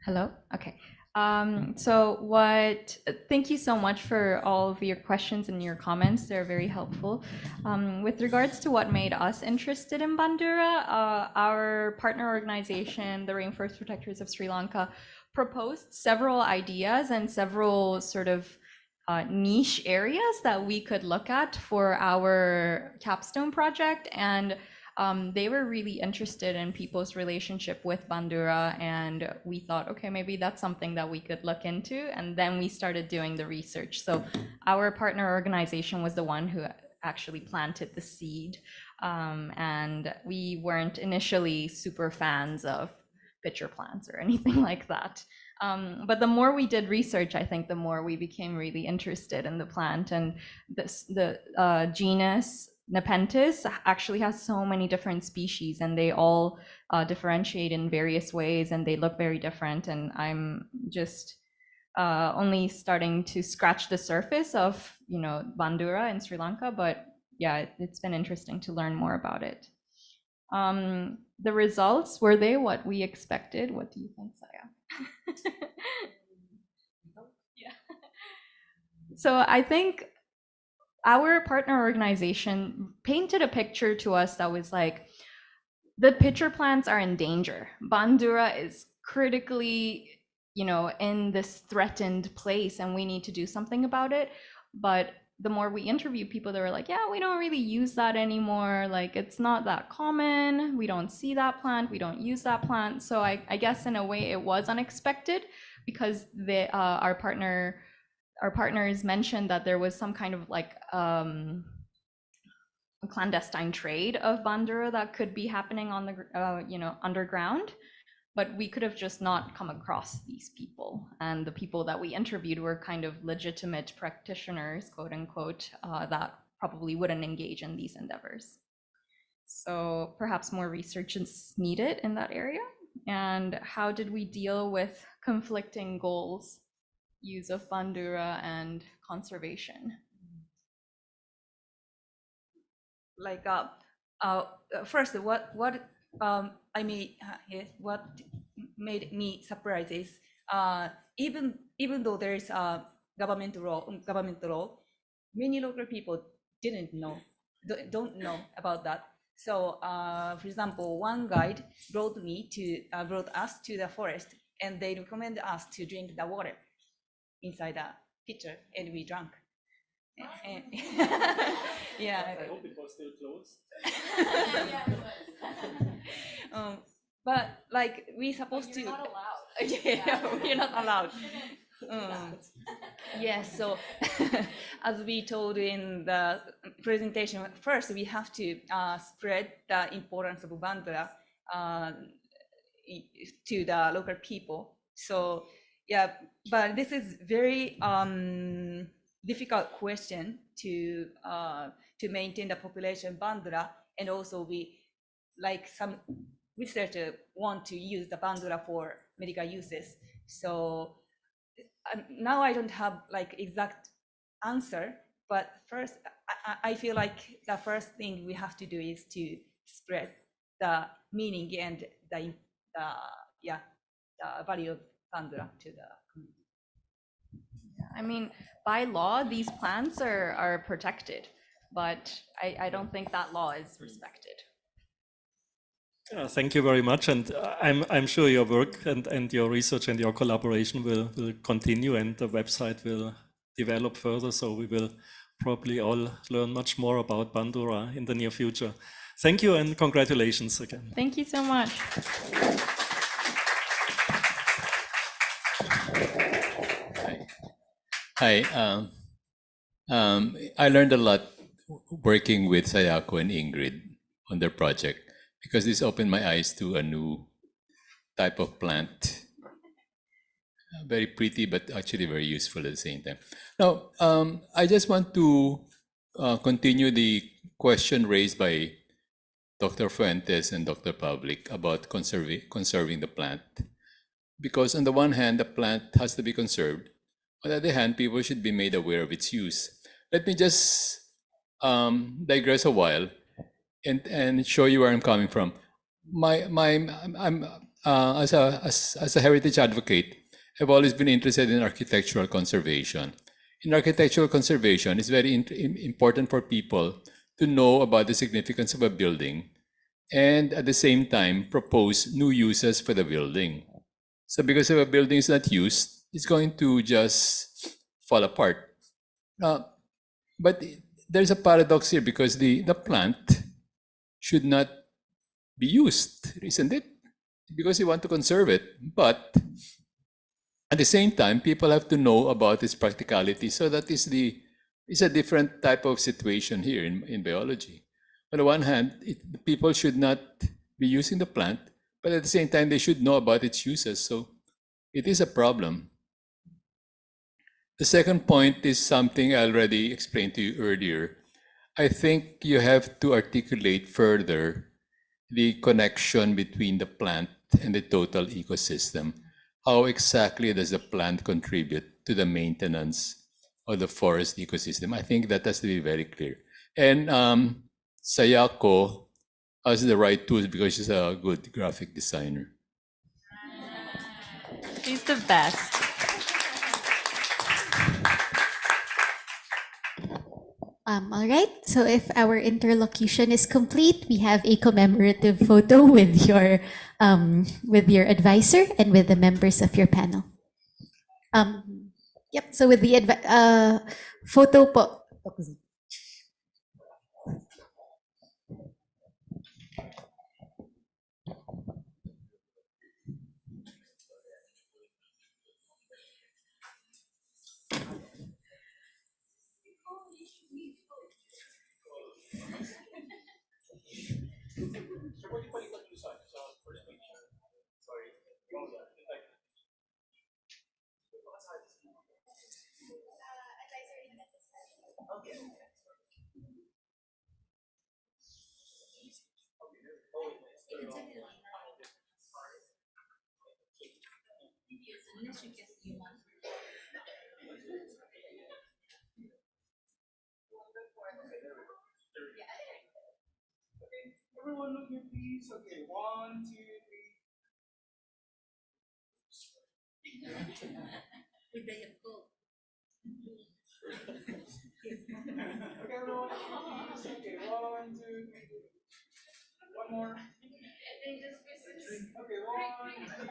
L: Hello? Okay. Thank you so much for all of your questions and your comments. They're very helpful. With regards to what made us interested in Bandura, our partner organization, the Rainforest Protectors of Sri Lanka, proposed several ideas and several sort of niche areas that we could look at for our capstone project. And they were really interested in people's relationship with Bandura, and we thought, okay, maybe that's something that we could look into. And then we started doing the research. So our partner organization was the one who actually planted the seed. And we weren't initially super fans of pitcher plants or anything like that. But the more we did research, I think the more we became really interested in the plant. And the genus Nepenthes actually has so many different species, and they all differentiate in various ways, and they look very different. And I'm just only starting to scratch the surface of, Bandura in Sri Lanka, but yeah, it's been interesting to learn more about it. The results, were they what we expected? What do you think, Saya? Yeah. So I think our partner organization painted a picture to us that was like, the pitcher plants are in danger. Bandura is critically, in this threatened place, and we need to do something about it. But the more we interview people, they were like, yeah, we don't really use that anymore. Like, it's not that common. We don't see that plant. We don't use that plant. So I guess in a way it was unexpected, because our partners mentioned that there was some kind of like a clandestine trade of Bandura that could be happening on the underground, but we could have just not come across these people. And the people that we interviewed were kind of legitimate practitioners, quote unquote, that probably wouldn't engage in these endeavors. So perhaps more research is needed in that area. And how did we deal with conflicting goals? Use of Bandura and conservation.
O: Like first, what made me surprised is even though there is a government law, many local people don't know about that. So, for example, one guide brought us to the forest, and they recommended us to drink the water inside a pitcher, and we drank. Yeah.
Q: I hope it was still closed.
O: But like we supposed to. Not allowed. Yeah, we're not allowed. Yes. So, as we told in the presentation, first we have to spread the importance of Bandura to the local people. So yeah, but this is very difficult question to maintain the population Bandura, and also some researchers want to use the Bandura for medical uses. So now I don't have like exact answer, but first I feel like the first thing we have to do is to spread the meaning and the value of Pandura to the community.
L: I mean, by law, these plants are protected, but I don't think that law is respected.
Q: Thank you very much, and I'm sure your work and your research and your collaboration will continue, and the website will develop further. So we will probably all learn much more about Bandura in the near future. Thank you and congratulations again.
L: Thank you so much.
R: Hi. I learned a lot working with Sayako and Ingrid on their project because this opened my eyes to a new type of plant. Very pretty, but actually very useful at the same time. Now, I just want to continue the question raised by Dr. Fuentes and Dr. Pavlik about conserving the plant. Because on the one hand, the plant has to be conserved. On the other hand, people should be made aware of its use. Let me just digress a while and show you where I'm coming from. I'm as a heritage advocate, I've always been interested in architectural conservation. In architectural conservation, it's very important for people to know about the significance of a building and at the same time propose new uses for the building. So because if a building is not used, it's going to just fall apart. But there's a paradox here because the plant should not be used, isn't it? Because you want to conserve it. But at the same time, people have to know about its practicality. So that is it's a different type of situation here in biology. On the one hand, people should not be using the plant, but at the same time, they should know about its uses. So it is a problem. The second point is something I already explained to you earlier. I think you have to articulate further the connection between the plant and the total ecosystem. How exactly does the plant contribute to the maintenance of the forest ecosystem? I think that has to be very clear. And Sayako has the right tools because she's a good graphic designer.
L: She's the best.
A: All right. So if our interlocution is complete, we have a commemorative photo with your advisor and with the members of your panel. Yep. So with the photo po.
I: Everyone look here, please. Okay, 1, 2, 3. Okay, everyone, please. Okay, 1, 2, 3. One more. Okay, 1, 2, 3.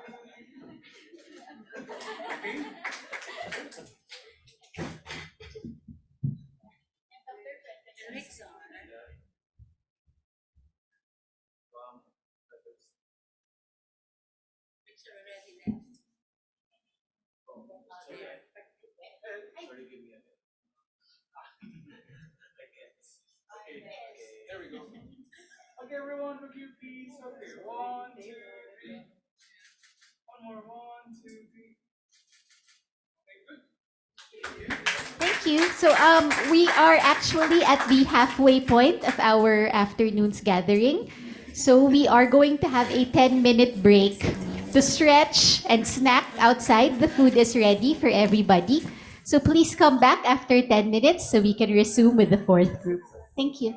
I: There we go. Okay, everyone, look here, please. Okay, 1, 2, 3. One more, 1, 2, 3. Okay, good.
A: Thank you. So we are actually at the halfway point of our afternoon's gathering. So we are going to have a 10-minute break to stretch and snack outside. The food is ready for everybody. So please come back after 10 minutes so we can resume with the fourth group. Thank you.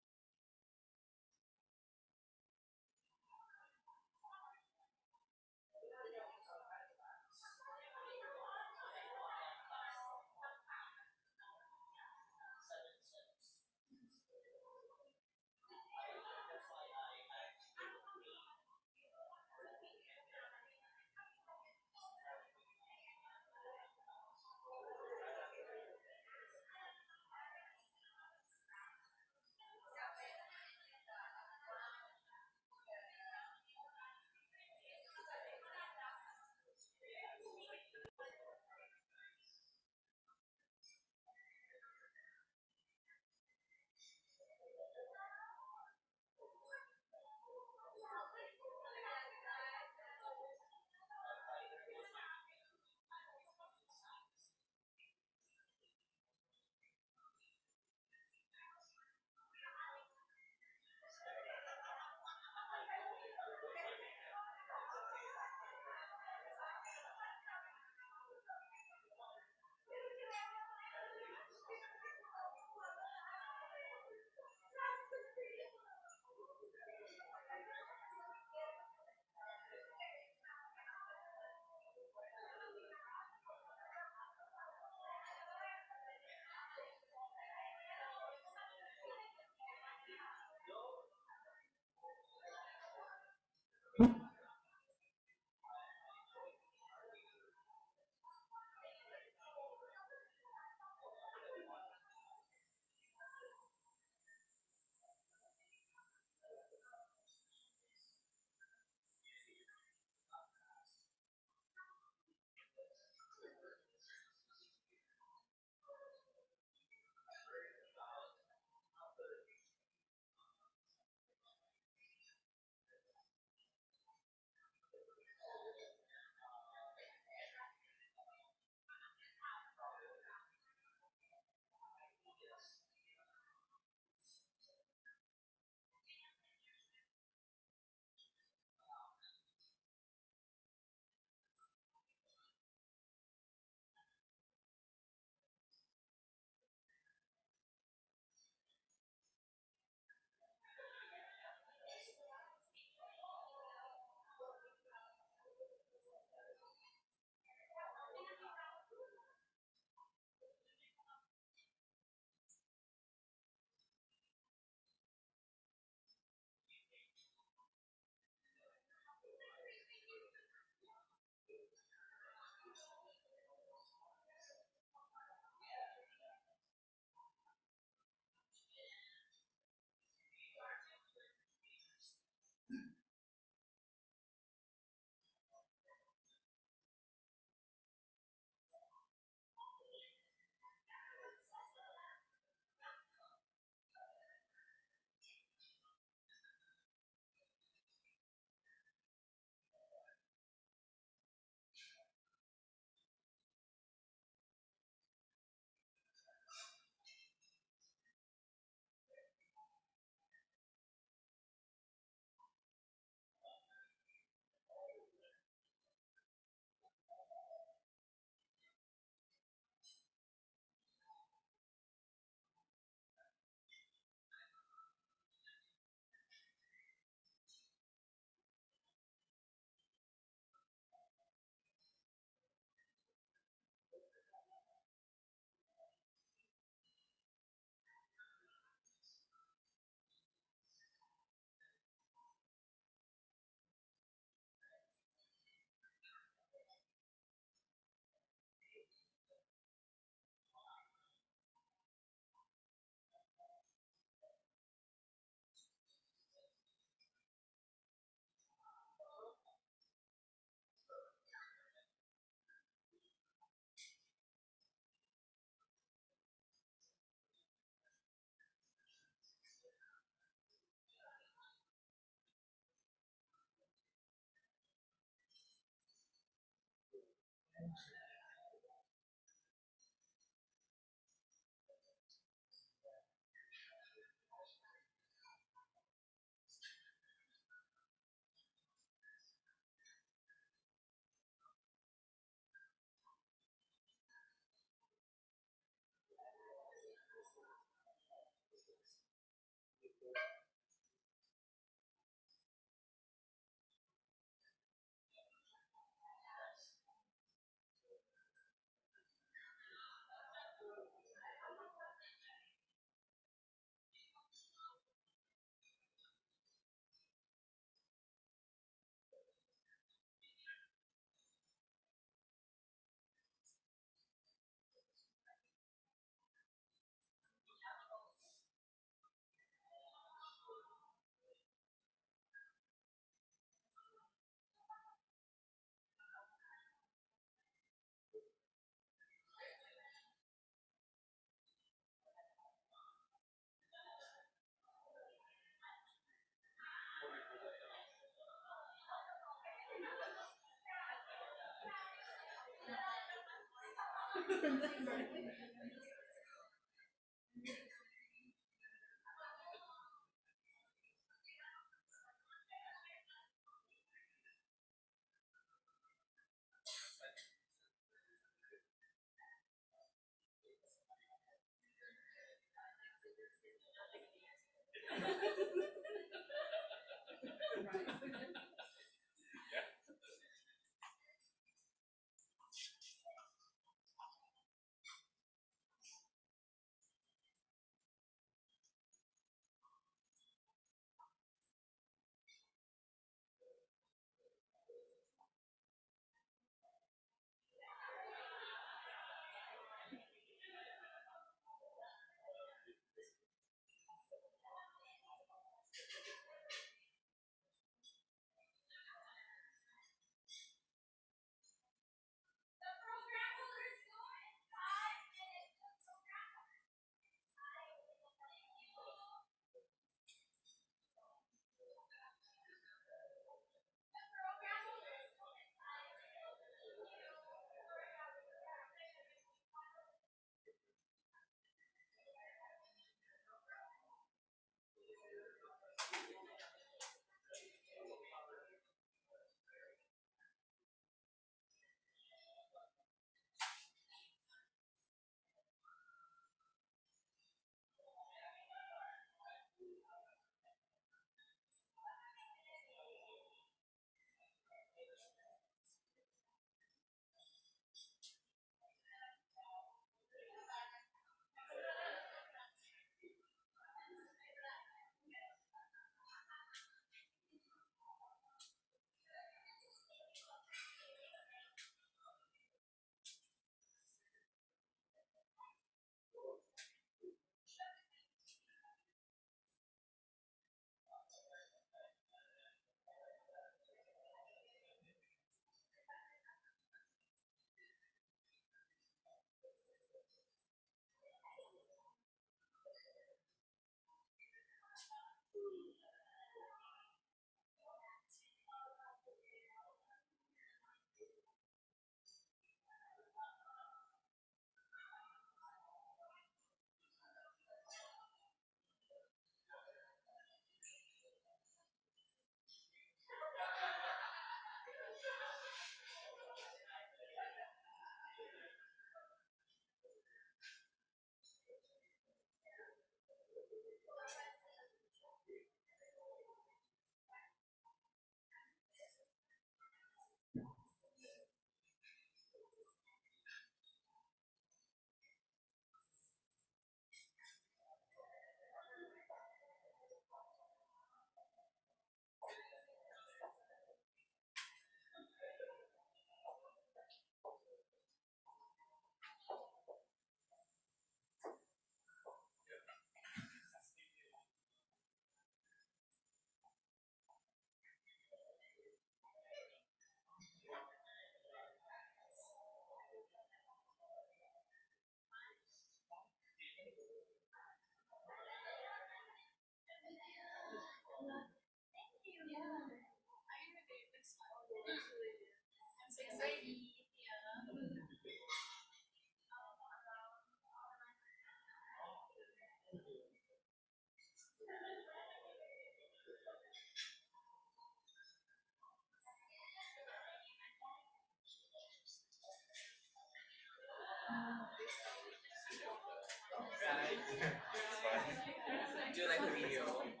J: Do you like the video?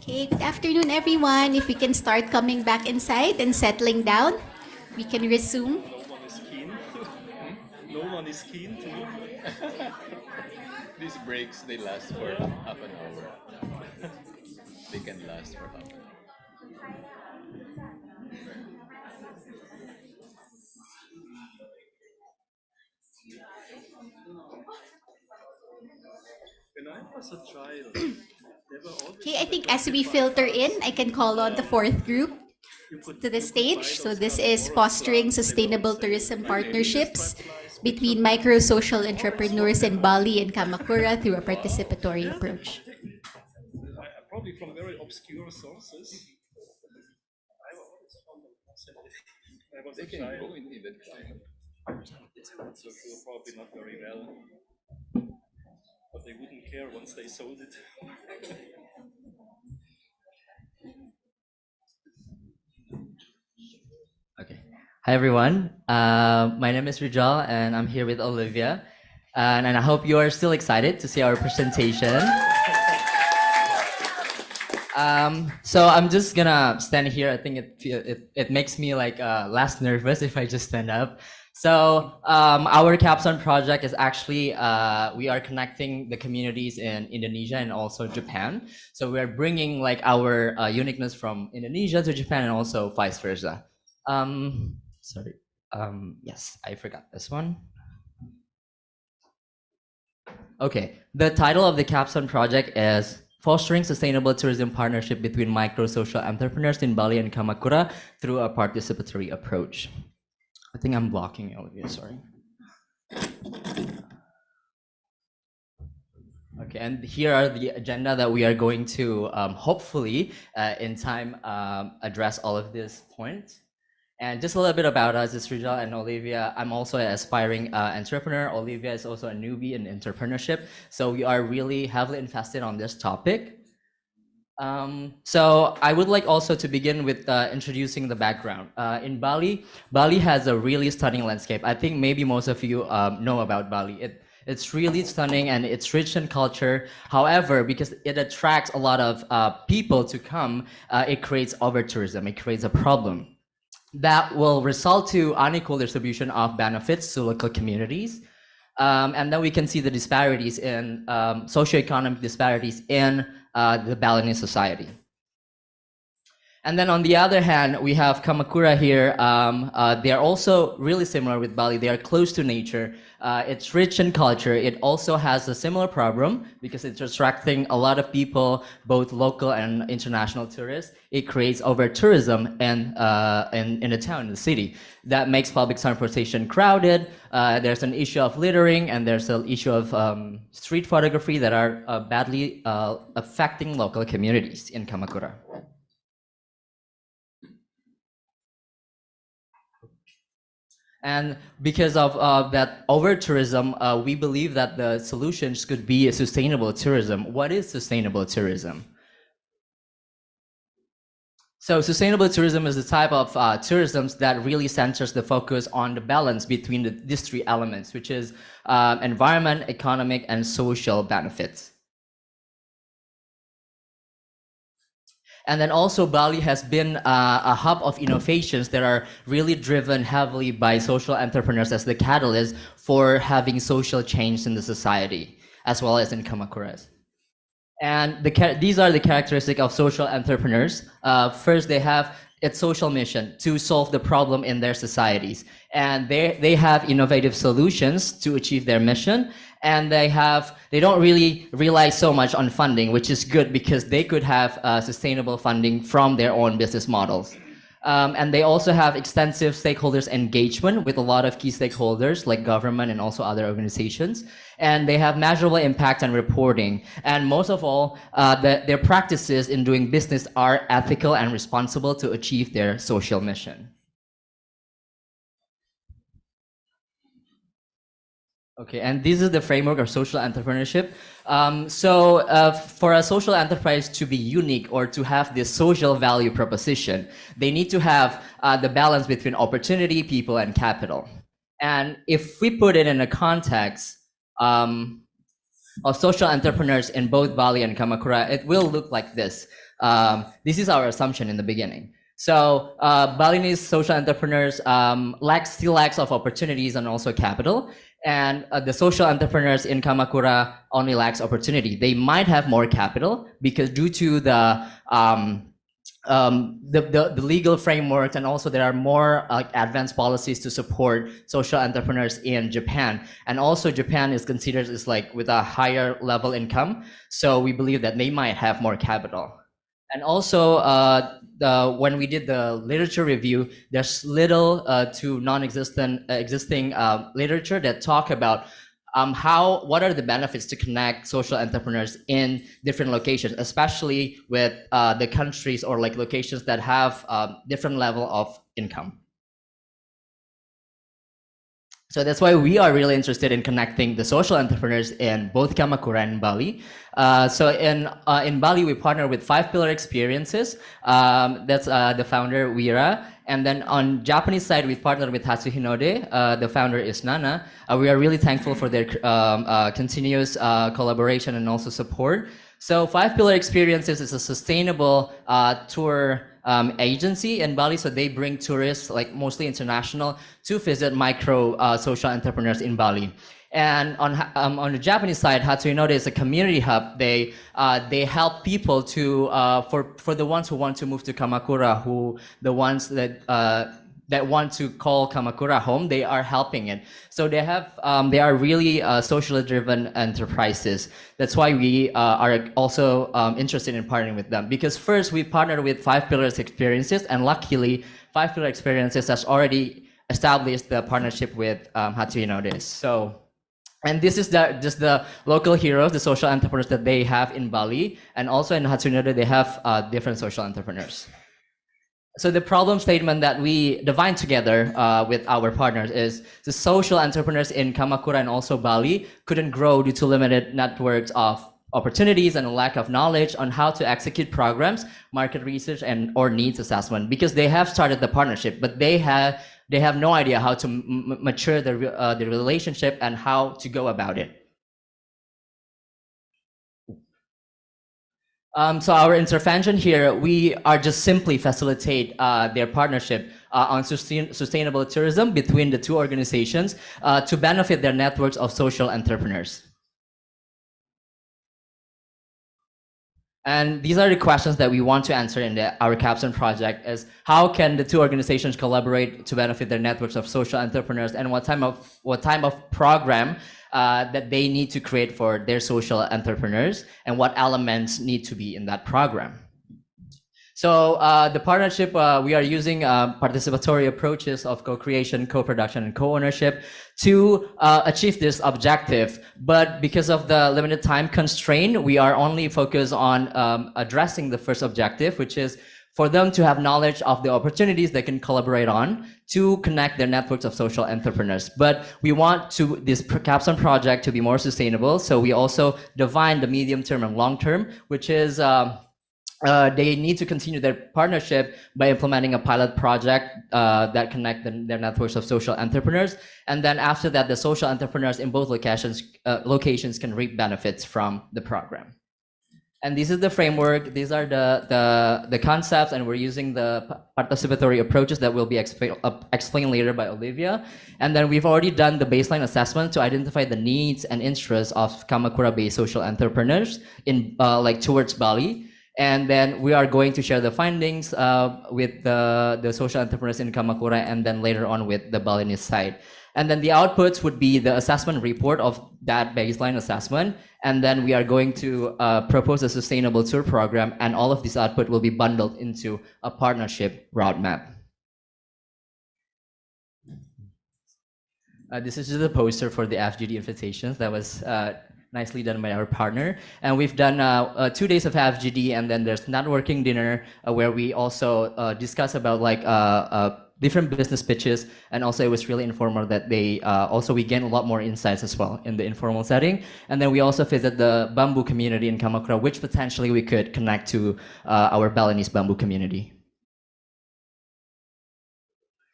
A: Okay, good afternoon, everyone. If we can start coming back inside and settling down, we can resume.
Q: No one is keen. No one is keen to.
R: These breaks, they last for half an hour. They can last for half an hour.
Q: When I was a child, there were always
A: Okay, I think as we filter in, I can call on the fourth group to the stage. So this is fostering sustainable tourism partnerships between micro-social entrepreneurs in Bali and Kamakura through a participatory approach.
Q: Probably from very obscure sources. I always found them fascinating. I was
R: They
Q: a
R: can
Q: child.
R: grow in that climate.
Q: So probably not very well. But they wouldn't care once they sold it.
S: Okay. Hi, everyone. My name is Rijal, and I'm here with Olivia. And I hope you are still excited to see our presentation. So I'm just gonna stand here. I think it makes me like less nervous if I just stand up. So our capstone project is actually we are connecting the communities in Indonesia and also Japan. So we are bringing like our uniqueness from Indonesia to Japan and also vice versa. Sorry. Yes, I forgot this one. Okay, the title of the capstone project is Fostering Sustainable Tourism Partnership between Micro-Social Entrepreneurs in Bali and Kamakura through a Participatory Approach. I think I'm blocking Olivia, sorry. Okay, and here are the agenda that we are going to hopefully in time address all of these points. And just a little bit about us, it's Rijal and Olivia. I'm also an aspiring entrepreneur. Olivia is also a newbie in entrepreneurship. So we are really heavily invested on this topic. So I would like also to begin with introducing the background. In Bali, Bali has a really stunning landscape. I think maybe most of you know about Bali. It's really stunning and it's rich in culture. However, because it attracts a lot of people to come, it creates over-tourism. It creates a problem that will result to unequal distribution of benefits to local communities. And then we can see the disparities in socioeconomic disparities in the Balinese society. And then on the other hand, we have Kamakura here. They are also really similar with Bali. They are close to nature. It's rich in culture. It also has a similar problem because it's attracting a lot of people, both local and international tourists. It creates over-tourism in the town, in the city. That makes public transportation crowded. There's an issue of littering, and there's an issue of street photography that are badly affecting local communities in Kamakura. And because of that over tourism, we believe that the solutions could be a sustainable tourism. What is sustainable tourism? So sustainable tourism is the type of tourism that really centers the focus on the balance between these three elements, which is environment, economic, and social benefits. And then also Bali has been a hub of innovations that are really driven heavily by social entrepreneurs as the catalyst for having social change in the society, as well as in Kamakura. And these are the characteristics of social entrepreneurs. First, they have its social mission to solve the problem in their societies. And they have innovative solutions to achieve their mission. And they don't really rely so much on funding, which is good because they could have sustainable funding from their own business models. And they also have extensive stakeholders engagement with a lot of key stakeholders like government and also other organizations. And they have measurable impact on reporting. And most of all, their practices in doing business are ethical and responsible to achieve their social mission. Okay, and this is the framework of social entrepreneurship. For a social enterprise to be unique or to have this social value proposition, they need to have the balance between opportunity, people, and capital. And if we put it in a context of social entrepreneurs in both Bali and Kamakura, it will look like this. This is our assumption in the beginning. So Balinese social entrepreneurs still lacks of opportunities and also capital. And the social entrepreneurs in Kamakura only lacks opportunity. They might have more capital because due to the legal framework, and also there are more advanced policies to support social entrepreneurs in Japan. And also Japan is considered as like with a higher level income. So we believe that they might have more capital. And also when we did the literature review, there's little to non-existent existing literature that talk about what are the benefits to connect social entrepreneurs in different locations, especially with the countries or like locations that have different level of income. So that's why we are really interested in connecting the social entrepreneurs in both Kamakura and Bali. So in Bali, we partner with 5 Pillar Experiences. That's the founder, Wira. And then on Japanese side, we partnered with Hatsuhinode. The founder is Nana. We are really thankful for their continuous collaboration and also support. So 5 Pillar Experiences is a sustainable tour agency in Bali. So they bring tourists, like mostly international, to visit micro social entrepreneurs in Bali. And on the Japanese side, Hatsuhinode is a community hub. They help people to for the ones who want to move to Kamakura, the ones that want to call Kamakura home, they are helping it. So they are really socially driven enterprises. That's why we are also interested in partnering with them. Because first we partnered with 5 Pillars Experiences, and luckily 5 Pillar Experiences has already established the partnership with Hatsuhinode. So, and this is just the local heroes, the social entrepreneurs that they have in Bali, and also in Hatsuhinode they have different social entrepreneurs. So the problem statement that we defined together with our partners is the social entrepreneurs in Kamakura and also Bali couldn't grow due to limited networks of opportunities and a lack of knowledge on how to execute programs, market research, or needs assessment, because they have started the partnership, but they have no idea how to mature the relationship and how to go about it. So our intervention here, we are just simply facilitate their partnership on sustainable tourism between the two organizations to benefit their networks of social entrepreneurs. And these are the questions that we want to answer in our capstone project: is how can the two organizations collaborate to benefit their networks of social entrepreneurs, and what type of program that they need to create for their social entrepreneurs, and what elements need to be in that program. So the partnership, we are using participatory approaches of co-creation, co-production, and co-ownership to achieve this objective. But because of the limited time constraint, we are only focused on addressing the first objective, which is for them to have knowledge of the opportunities they can collaborate on to connect their networks of social entrepreneurs. But we want this capstone project to be more sustainable. So we also define the medium term and long term, which is they need to continue their partnership by implementing a pilot project that connect their networks of social entrepreneurs. And then after that, the social entrepreneurs in both locations can reap benefits from the program. And this is the framework. These are the concepts, and we're using the participatory approaches that will be explained later by Olivia. And then we've already done the baseline assessment to identify the needs and interests of Kamakura-based social entrepreneurs in towards Bali. And then we are going to share the findings with the social entrepreneurs in Kamakura, and then later on with the Balinese side. And then the outputs would be the assessment report of that baseline assessment. And then we are going to propose a sustainable tour program, and all of this output will be bundled into a partnership roadmap. This is just a poster for the FGD invitations that was nicely done by our partner. And we've done 2 days of FGD, and then there's networking dinner where we also discuss about different business pitches, and also it was really informal that we gained a lot more insights as well in the informal setting. And then we also visit the bamboo community in Kamakura, which potentially we could connect to our Balinese bamboo community.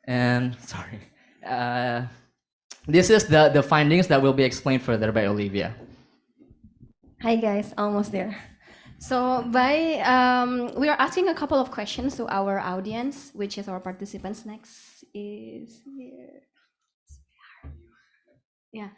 S: And sorry, this is the findings that will be explained further by Olivia.
T: Hi guys, almost there. So we are asking a couple of questions to our audience, which is our participants. Next is here. Yeah.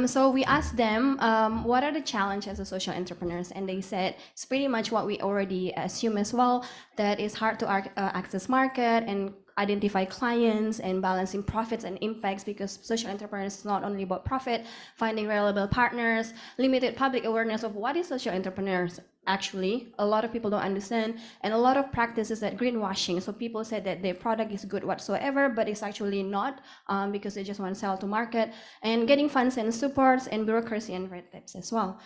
T: So we asked them, what are the challenges of social entrepreneurs? And they said it's pretty much what we already assume as well, that it's hard to access market and identify clients and balancing profits and impacts, because social entrepreneurs is not only about profit, finding reliable partners, limited public awareness of what is social entrepreneurs. Actually, a lot of people don't understand, and a lot of practices that greenwashing. So people said that their product is good whatsoever, but it's actually not, because they just want to sell to market, and getting funds and supports and bureaucracy and red tapes as well.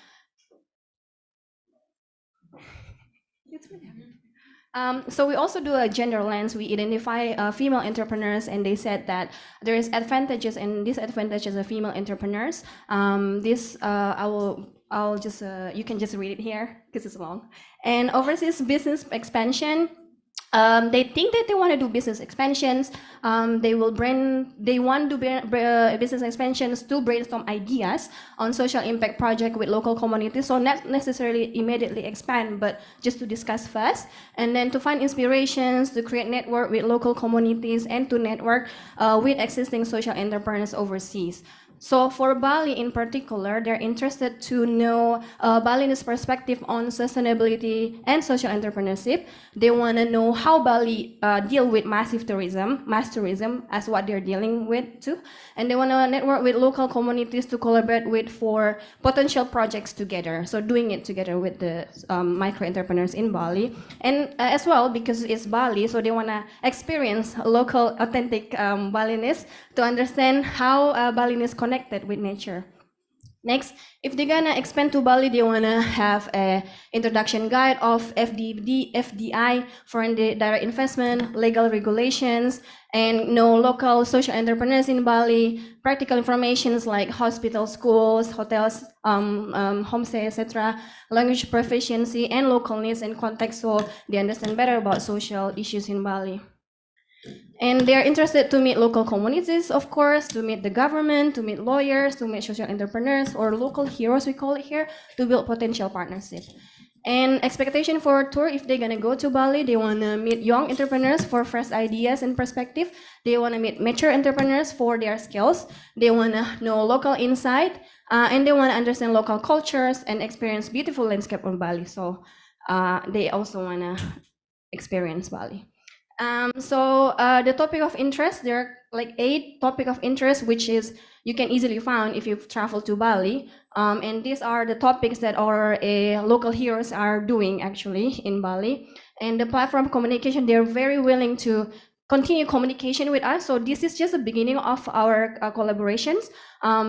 T: So we also do a gender lens. We identify female entrepreneurs, and they said that there is advantages and disadvantages of female entrepreneurs. I'll just you can just read it here because it's long. And overseas business expansion. They think that they want to do business expansions. They want to do business expansions to brainstorm ideas on social impact project with local communities. So not necessarily immediately expand, but just to discuss first, and then to find inspirations to create network with local communities and to network with existing social entrepreneurs overseas. So for Bali in particular, they're interested to know Balinese perspective on sustainability and social entrepreneurship. They want to know how Bali deal with mass tourism as what they're dealing with too. And they want to network with local communities to collaborate with for potential projects together. So doing it together with the micro entrepreneurs in Bali. And as well, because it's Bali, so they want to experience local authentic Balinese to understand how Balinese connected with nature. Next, if they're gonna expand to Bali, they wanna have a introduction guide of FDI, foreign direct investment, legal regulations, and know local social entrepreneurs in Bali, practical informations like hospitals, schools, hotels, homestay, etc., language proficiency, and local needs and context, so they understand better about social issues in Bali. And they're interested to meet local communities, of course, to meet the government, to meet lawyers, to meet social entrepreneurs, or local heroes, we call it here, to build potential partnership. And expectation for a tour, if they're gonna go to Bali, they wanna meet young entrepreneurs for fresh ideas and perspective. They wanna meet mature entrepreneurs for their skills. They wanna know local insight, and they wanna understand local cultures and experience beautiful landscape on Bali. So they also wanna experience Bali. So the topic of interest, there are like 8 topic of interest, which is you can easily find if you've traveled to Bali. And these are the topics that our local heroes are doing actually in Bali. And the platform communication, they're very willing to continue communication with us. So this is just the beginning of our collaborations.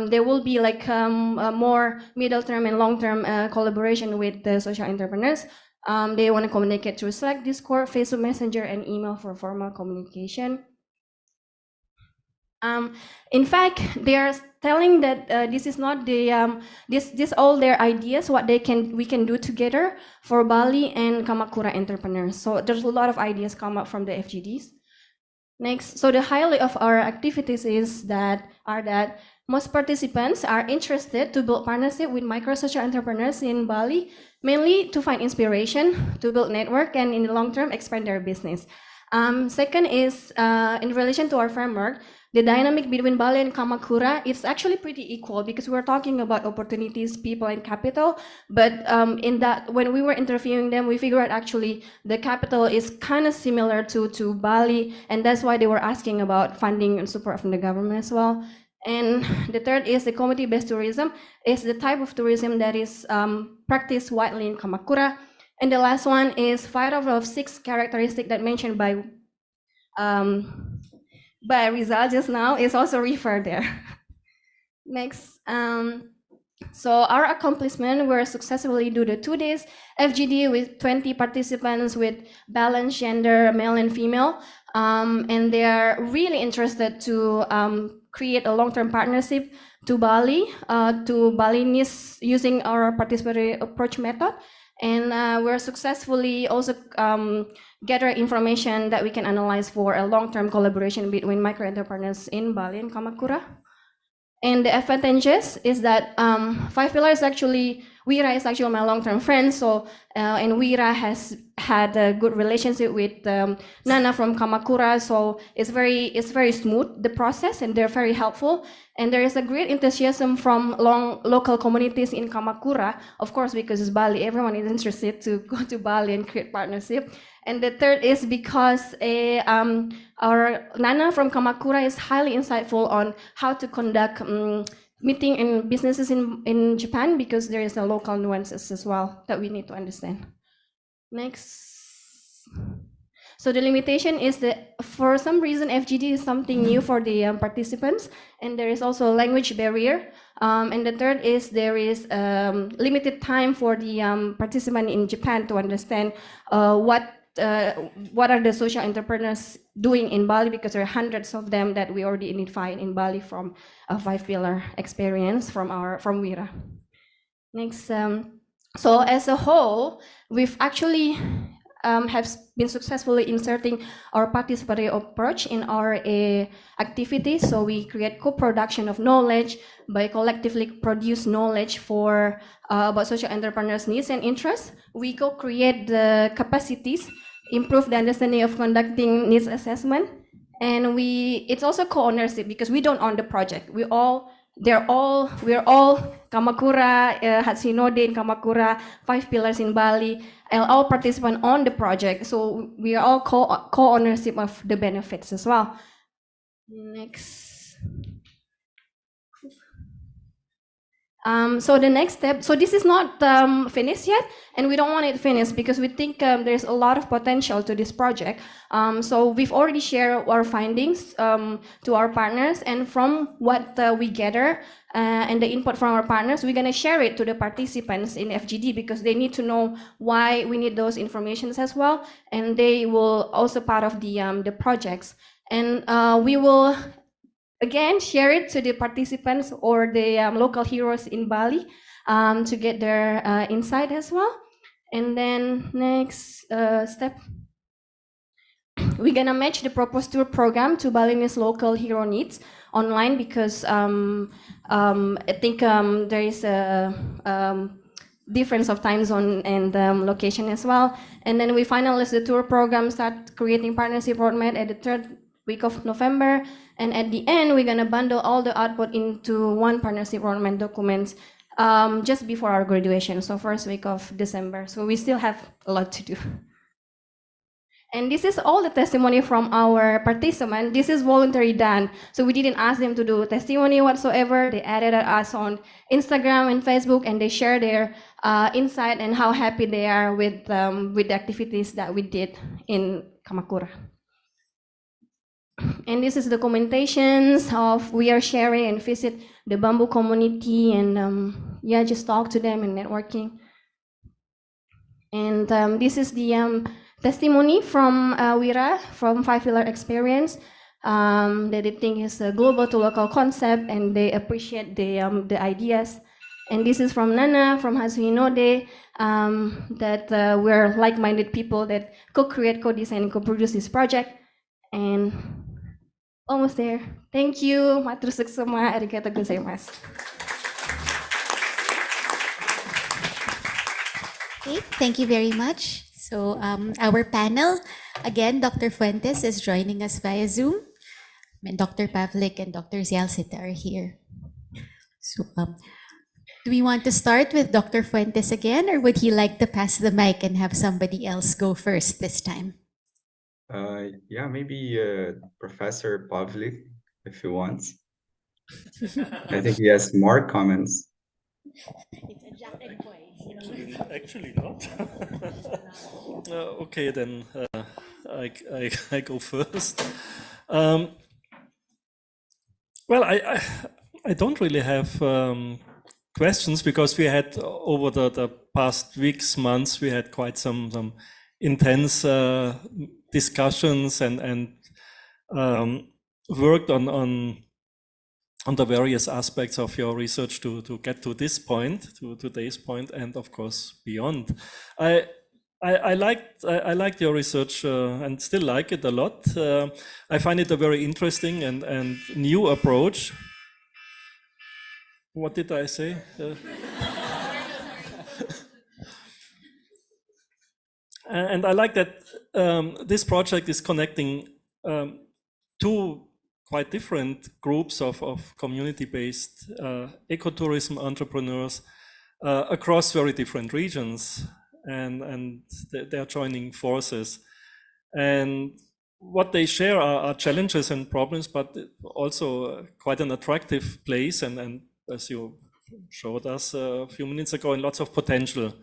T: There will be like a more middle term and long term collaboration with the social entrepreneurs. They want to communicate through Slack, Discord, Facebook Messenger, and email for formal communication. In fact, they are telling that this is not the this all their ideas what we can do together for Bali and Kamakura entrepreneurs. So there's a lot of ideas come up from the FGDs. Next, so the highlight of our activities is that most participants are interested to build partnership with micro social entrepreneurs in Bali, mainly to find inspiration, to build network, and in the long term expand their business. Second is in relation to our framework, the dynamic between Bali and Kamakura is actually pretty equal because we're talking about opportunities, people, and capital. But in that, when we were interviewing them, we figured out actually the capital is kind of similar to Bali, and that's why they were asking about funding and support from the government as well. And the third is the community-based tourism is the type of tourism that is practiced widely in Kamakura. And the last one is 5 out of 6 characteristics that mentioned by Rizal just now is also referred there. Next, so our accomplishment were successfully do the 2 days FGD with 20 participants with balanced gender, male and female, and they are really interested to create a long-term partnership to Bali, to Balinese using our participatory approach method. And we're successfully also gather information that we can analyze for a long-term collaboration between micro entrepreneurs in Bali and Kamakura. And the advantages is that 5 Pillars actually, Wira is actually my long-term friend, so and Wira has had a good relationship with Nana from Kamakura, so it's very smooth, the process, and they're very helpful. And there is a great enthusiasm from local communities in Kamakura, of course, because it's Bali, everyone is interested to go to Bali and create partnership. And the third is because our Nana from Kamakura is highly insightful on how to conduct meeting and businesses in Japan, because there is a local nuances as well that we need to understand. Next. So the limitation is that for some reason FGD is something new for the participants, and there is also a language barrier. And the third is there is limited time for the participant in Japan to understand what are the social entrepreneurs doing in Bali, because there are hundreds of them that we already identified in Bali from a 5 pillar experience from Wira. Next, so as a whole, we've actually have been successfully inserting our participatory approach in our activities. So we create co-production of knowledge by collectively produce knowledge for about social entrepreneurs' needs and interests. We co-create the capacities, improve the understanding of conducting needs assessment, and it's also co-ownership because we don't own the project. We're all Kamakura, Hatsinode in Kamakura, 5 Pillars in Bali, and all participants on the project. So we are all co-ownership of the benefits as well. Next. So the next step, so this is not finished yet, and we don't want it finished because we think there's a lot of potential to this project. So we've already shared our findings to our partners, and from what we gather and the input from our partners, we're gonna share it to the participants in FGD because they need to know why we need those informations as well, and they will also part of the projects. And we will again share it to the participants or the local heroes in Bali to get their insight as well. And then next step, we're gonna match the proposed tour program to Balinese local hero needs online because I think there is a difference of time zone and location as well. And then we finalize the tour program, start creating partnership roadmap at the 3rd week of November. And at the end, we're gonna bundle all the output into one partnership roadmap documents just before our graduation, so 1st week of December. So we still have a lot to do. And this is all the testimony from our participants. This is voluntary done. So we didn't ask them to do testimony whatsoever. They added us on Instagram and Facebook, and they share their insight and how happy they are with the activities that we did in Kamakura. And this is documentations of we are sharing and visit the bamboo community and yeah, just talk to them and networking. And this is the testimony from Wira from 5 Pillar Experience. That they think is a global to local concept, and they appreciate the ideas. And this is from Nana, from Hasuinode, that we're like-minded people that co-create, co-design, and co-produce this project. And almost there. Thank you. Matur suksema, arigatou gozaimasu.
A: Okay, thank you very much. So our panel, again, Dr. Fuentes is joining us via Zoom, and Dr. Pavlik and Dr. Zialcita are here. So do we want to start with Dr. Fuentes again, or would he like to pass the mic and have somebody else go first this time?
P: Yeah, maybe Professor Pavlik, if he wants. I think he has more comments.
Q: Actually not. Okay, then I go first. Well, I don't really have questions, because we had over the past weeks, months, we had quite some intense discussions and worked on the various aspects of your research to get to this point, to today's point, and of course beyond. I liked your research and still like it a lot. I find it a very interesting and new approach. What did I say? And I like that this project is connecting two quite different groups of community-based ecotourism entrepreneurs across very different regions, and they're joining forces. And what they share are challenges and problems, but also quite an attractive place, and as you showed us a few minutes ago, and lots of potential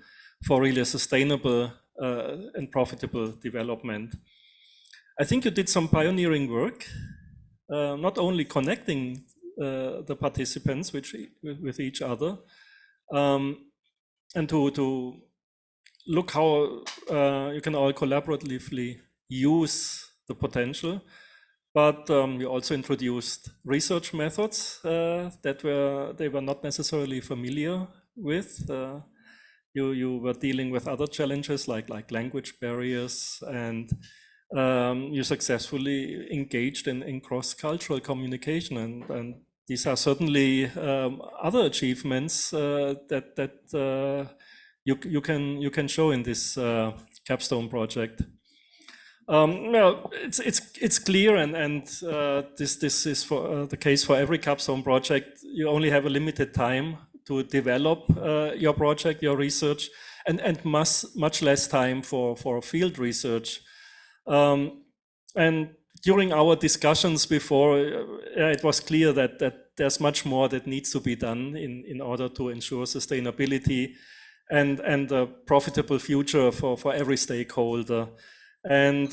Q: for really a sustainable and profitable development. I think you did some pioneering work, not only connecting the participants with each other, and to look how you can all collaboratively use the potential, but you also introduced research methods that they were not necessarily familiar with. You were dealing with other challenges like language barriers, and you successfully engaged in cross-cultural communication, and these are certainly other achievements that you can show in this capstone project. Well, it's clear, and this is for the case for every capstone project. You only have a limited time to develop your project, your research, and much less time for field research. And during our discussions before, it was clear that there's much more that needs to be done in order to ensure sustainability and a profitable future for every stakeholder. And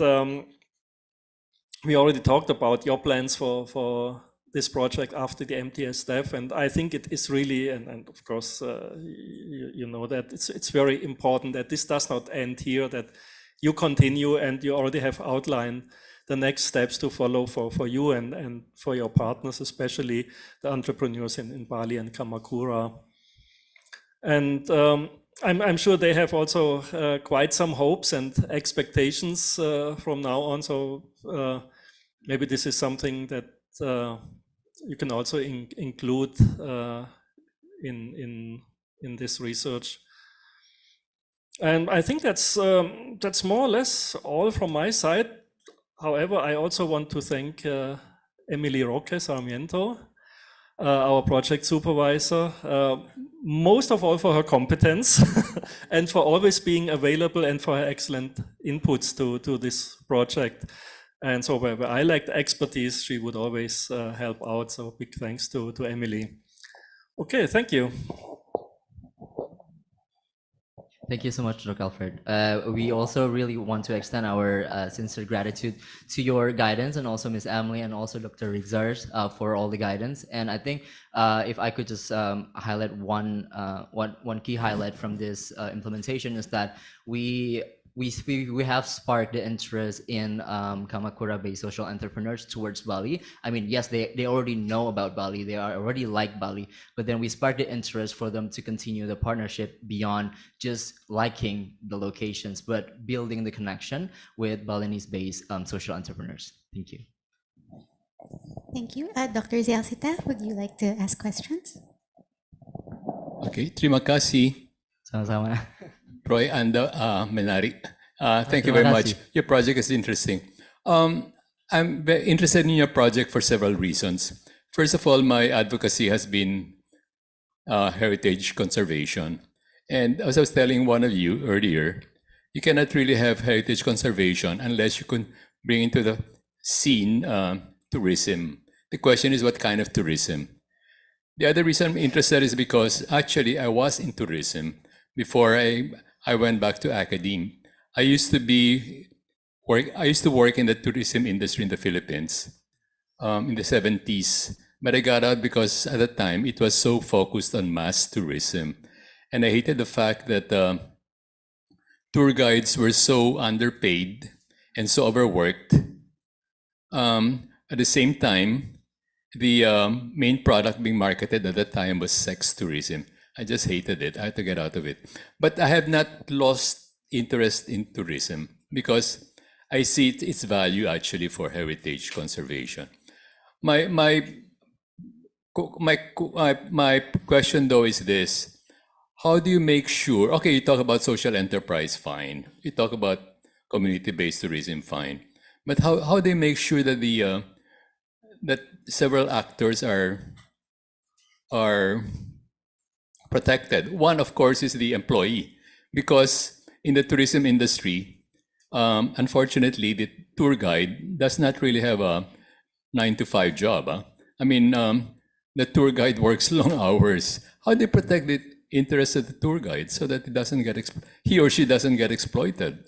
Q: we already talked about your plans for this project after the MTSF, and I think it is really, and of course, you know that it's very important that this does not end here, that you continue, and you already have outlined the next steps to follow for you and for your partners, especially the entrepreneurs in Bali and Kamakura. And I'm sure they have also quite some hopes and expectations from now on. So maybe this is something that you can also include in this research. And I think that's more or less all from my side. However, I also want to thank Emily Roque Sarmiento, our project supervisor, most of all for her competence and for always being available and for her excellent inputs to this project. And so where I lacked expertise, she would always help out. So big thanks to Emily. Okay, thank you.
S: Thank you so much, Dr. Alfred. We also really want to extend our sincere gratitude to your guidance, and also Ms. Emily and also Dr. Rigzars for all the guidance. And I think if I could just highlight one key highlight from this implementation is that we have sparked the interest in Kamakura-based social entrepreneurs towards Bali. I mean, yes, they already know about Bali, they are already like Bali, but then we sparked the interest for them to continue the partnership beyond just liking the locations, but building the connection with Balinese-based social entrepreneurs. Thank you.
U: Thank you. Dr. Zialsita, would you like to ask questions?
R: Okay, terima kasih.
S: Sama-sama.
R: Roy and Menari. Thank you
S: Terima
R: very much.
S: kasih.
R: Your project is interesting. I'm very interested in your project for several reasons. First of all, my advocacy has been heritage conservation. And as I was telling one of you earlier, you cannot really have heritage conservation unless you can bring into the scene tourism. The question is what kind of tourism? The other reason I'm interested is because actually I was in tourism before I went back to academia. I used to work in the tourism industry in the Philippines in the 70s, but I got out because at the time it was so focused on mass tourism. And I hated the fact that tour guides were so underpaid and so overworked. At the same time, the main product being marketed at that time was sex tourism. I just hated it. I had to get out of it. But I have not lost interest in tourism because I see its value actually for heritage conservation. My question though is this: how do you make sure? Okay, you talk about social enterprise, fine. You talk about community-based tourism, fine. But how do you make sure that that several actors are protected? One, of course, is the employee, because in the tourism industry, unfortunately, the tour guide does not really have a 9-to-5 job. I mean, the tour guide works long hours. How do you protect the interests of the tour guide so that he or she doesn't get exploited?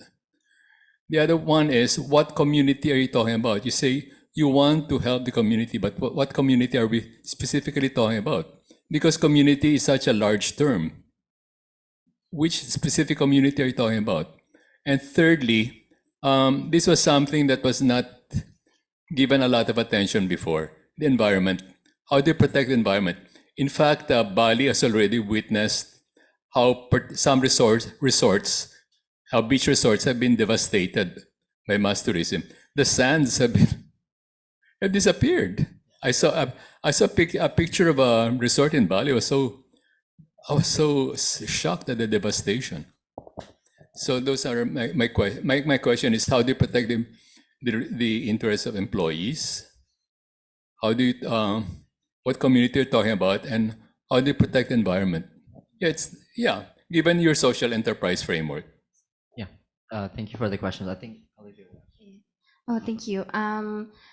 R: The other one is, what community are you talking about? You say you want to help the community, but what community are we specifically talking about? Because community is such a large term. Which specific community are you talking about? And thirdly, this was something that was not given a lot of attention before, the environment. How do you protect the environment? In fact, Bali has already witnessed how some resorts, how beach resorts have been devastated by mass tourism. The sands have disappeared. I saw a picture of a resort in Bali. I was so shocked at the devastation. So those are my question is, how do you protect the interests of employees? How do you what community you're talking about, and how do you protect the environment? Given your social enterprise framework.
S: Thank you for the questions. I think I'll leave it.
T: Oh, thank you.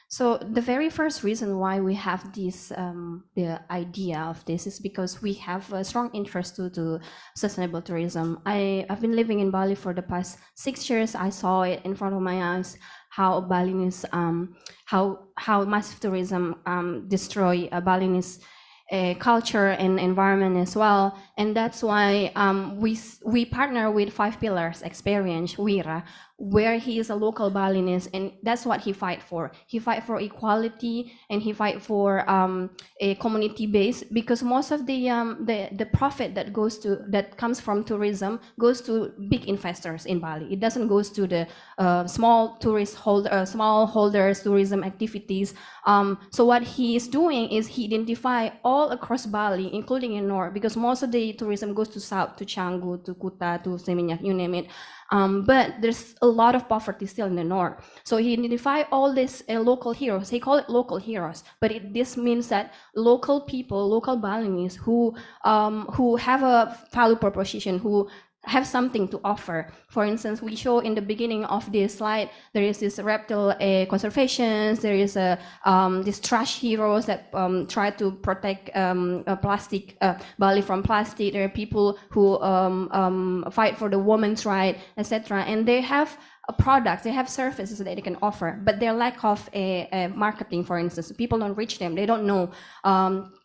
T: So the very first reason why we have this, the idea of this is because we have a strong interest to sustainable tourism. I've been living in Bali for the past 6 years. I saw it in front of my eyes, how Balinese, how massive tourism destroy Balinese culture and environment as well. And that's why we partner with 5 Pillars Experience, Wira, where he is a local Balinese, and that's what he fight for. He fight for equality, and he fight for a community base, because most of the profit that comes from tourism goes to big investors in Bali. It doesn't goes to the small small holders tourism activities. So what he is doing is he identify all across Bali, including in North, because most of the tourism goes to South, to Canggu, to Kuta, to Seminyak, you name it. But there's a lot of poverty still in the North. So he identified all these local heroes. He called it local heroes, but this means that local people, local Balinese who have a value proposition, who have something to offer. For instance, we show in the beginning of this slide, there is this reptile conservation, there is these trash heroes that try to protect plastic, Bali from plastic. There are people who fight for the women's right, etc. And they have products, they have services that they can offer, but their lack of a marketing, for instance, people don't reach them, they don't know.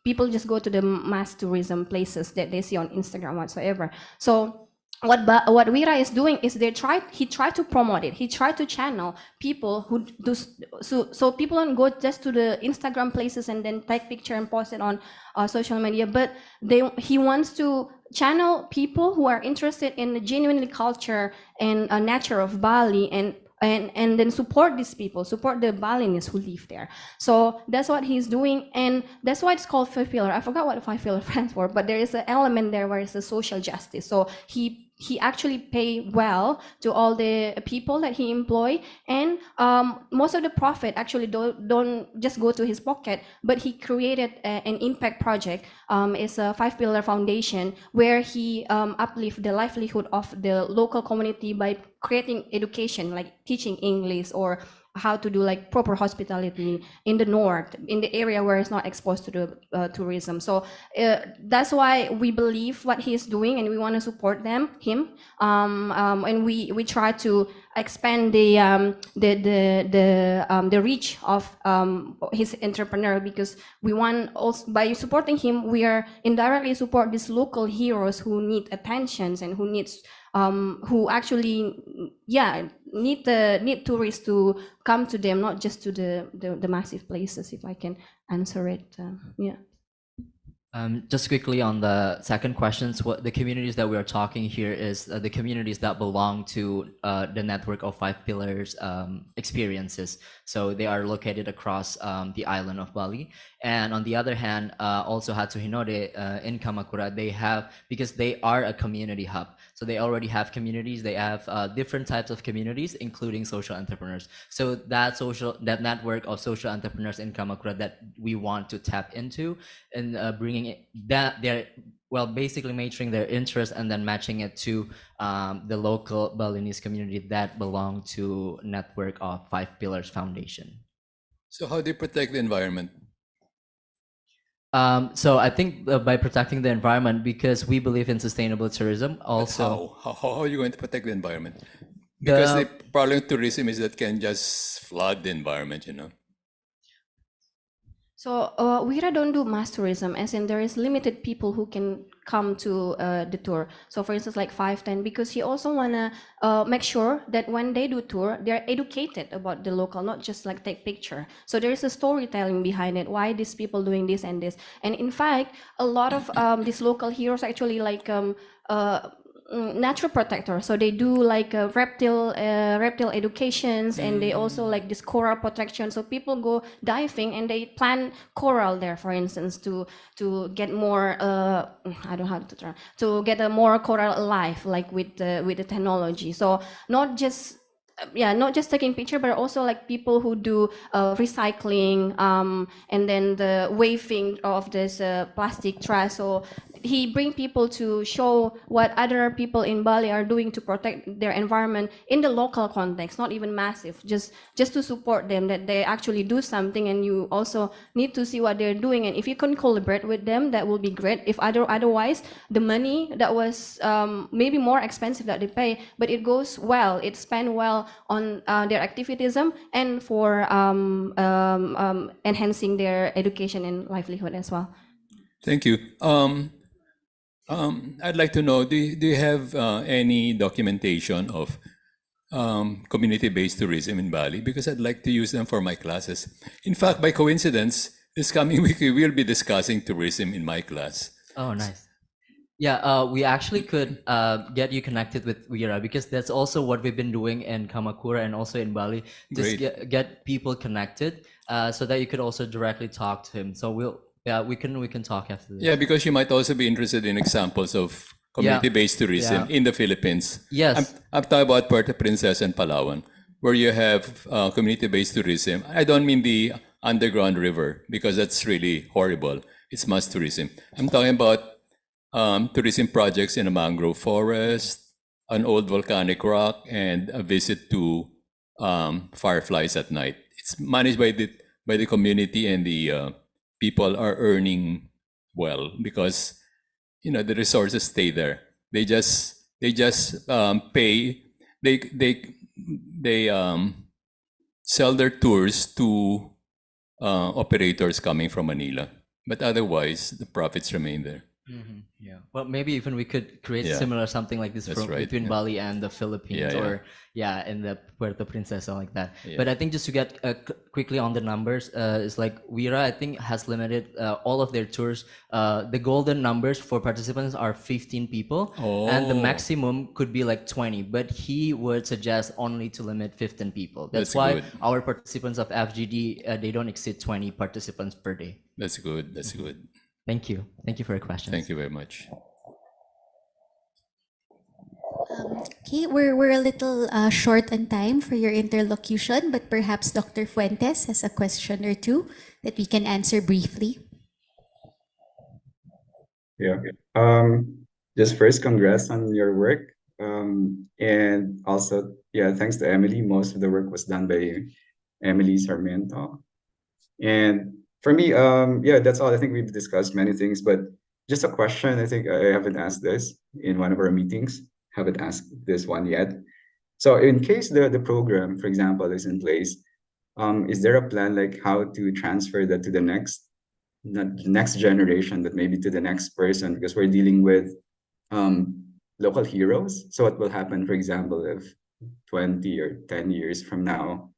T: People just go to the mass tourism places that they see on Instagram whatsoever. So what Wira is doing is he tried to promote it. He tried to channel people who do so people don't go just to the Instagram places and then take picture and post it on social media, but he wants to channel people who are interested in the genuinely culture and nature of Bali, and then support these people, support the Balinese who live there. So that's what he's doing, and that's why it's called five pillar. I forgot what the five pillar stands for, but there is an element there where it's a social justice. So he actually pay well to all the people that he employ, and most of the profit actually don't just go to his pocket, but he created an impact project. It's a five pillar foundation where he uplift the livelihood of the local community by creating education, like teaching English or how to do like proper hospitality in the north, in the area where it's not exposed to the tourism. So that's why we believe what he's doing, and we want to support him. And we try to expand the reach of his entrepreneur, because we want also, by supporting him, we are indirectly support these local heroes who need attentions and who actually need tourists to come to them, not just to the massive places, if I can answer it.
S: Just quickly on the second questions, what the communities that we are talking here is the communities that belong to the network of five pillars experiences. So they are located across the island of Bali. And on the other hand, also Hatsu Hinode in Kamakura, because they are a community hub. So they already have communities, they have different types of communities, including social entrepreneurs. So that network of social entrepreneurs in Kamakura that we want to tap into, and bringing it that they're basically matching their interest and then matching it to the local Balinese community that belong to network of Five Pillars Foundation.
R: So how do you protect the environment?
S: So I think by protecting the environment, because we believe in sustainable tourism. Also,
R: how are you going to protect the environment? Because the problem with tourism is that can just flood the environment, you know.
T: So Wira don't do mass tourism, as in there is limited people who can come to the tour. So for instance, like 5-10, because he also wanna make sure that when they do tour, they're educated about the local, not just like take picture. So there is a storytelling behind it, why these people doing this and this. And in fact, a lot of these local heroes actually like natural protector, so they do like reptile educations, and they also like this coral protection. So people go diving and they plant coral there, for instance, to get more I don't have to try to get a more coral alive, like with the technology. So not just taking picture, but also like people who do recycling, and then the waving of this plastic trash. So he bring people to show what other people in Bali are doing to protect their environment in the local context, not even massive, just to support them, that they actually do something, and you also need to see what they're doing. And if you can collaborate with them, that will be great. If otherwise, the money that was maybe more expensive that they pay, but it goes well, it spent well on their activism and for enhancing their education and livelihood as well.
R: Thank you. I'd like to know, do you have any documentation of community-based tourism in Bali? Because I'd like to use them for my classes. In fact, by coincidence, this coming week we will be discussing tourism in my class.
S: Oh, nice. Yeah, we actually could get you connected with Wira, because that's also what we've been doing in Kamakura and also in Bali. Just get people connected so that you could also directly talk to him. So we can talk after this.
R: Yeah, because you might also be interested in examples of community-based tourism in the Philippines.
S: Yes.
R: I'm talking about Puerto Princesa and Palawan, where you have community-based tourism. I don't mean the underground river, because that's really horrible. It's mass tourism. I'm talking about tourism projects in a mangrove forest, an old volcanic rock and a visit to fireflies at night. It's managed by the community, and the people are earning well because the resources stay there. They just pay. They sell their tours to operators coming from Manila, but otherwise the profits remain there.
S: Yeah. Well, maybe even we could create
R: Yeah.
S: similar something like this
R: That's right,
S: between
R: yeah.
S: Bali and the Philippines,
R: Yeah,
S: or in the Puerto Princesa, like that.
R: Yeah.
S: But I think just to get quickly on the numbers, is like Wira, I think, has limited all of their tours. The golden numbers for participants are 15 people, and the
R: Oh.
S: maximum could be like 20. But he would suggest only to limit 15 people. That's
R: That's
S: why
R: good.
S: our participants of FGD, they don't exceed 20 participants per day.
R: That's good. That's good.
S: Thank you. Thank you for your questions.
R: Thank you very much.
U: Okay, we're a little short on time for your interlocution, but perhaps Dr. Fuentes has a question or two that we can answer briefly.
P: Yeah. Just first, congrats on your work. And also, yeah, thanks to Emily. Most of the work was done by Emily Sarmiento. And for me, yeah, that's all. I think we've discussed many things, but just a question. I think I haven't asked this in one of our meetings. Haven't asked this one yet. So in case the program, for example, is in place, is there a plan like how to transfer that to the next generation, that maybe to the next person, because we're dealing with local heroes. So what will happen, for example, if 20 or 10 years from now,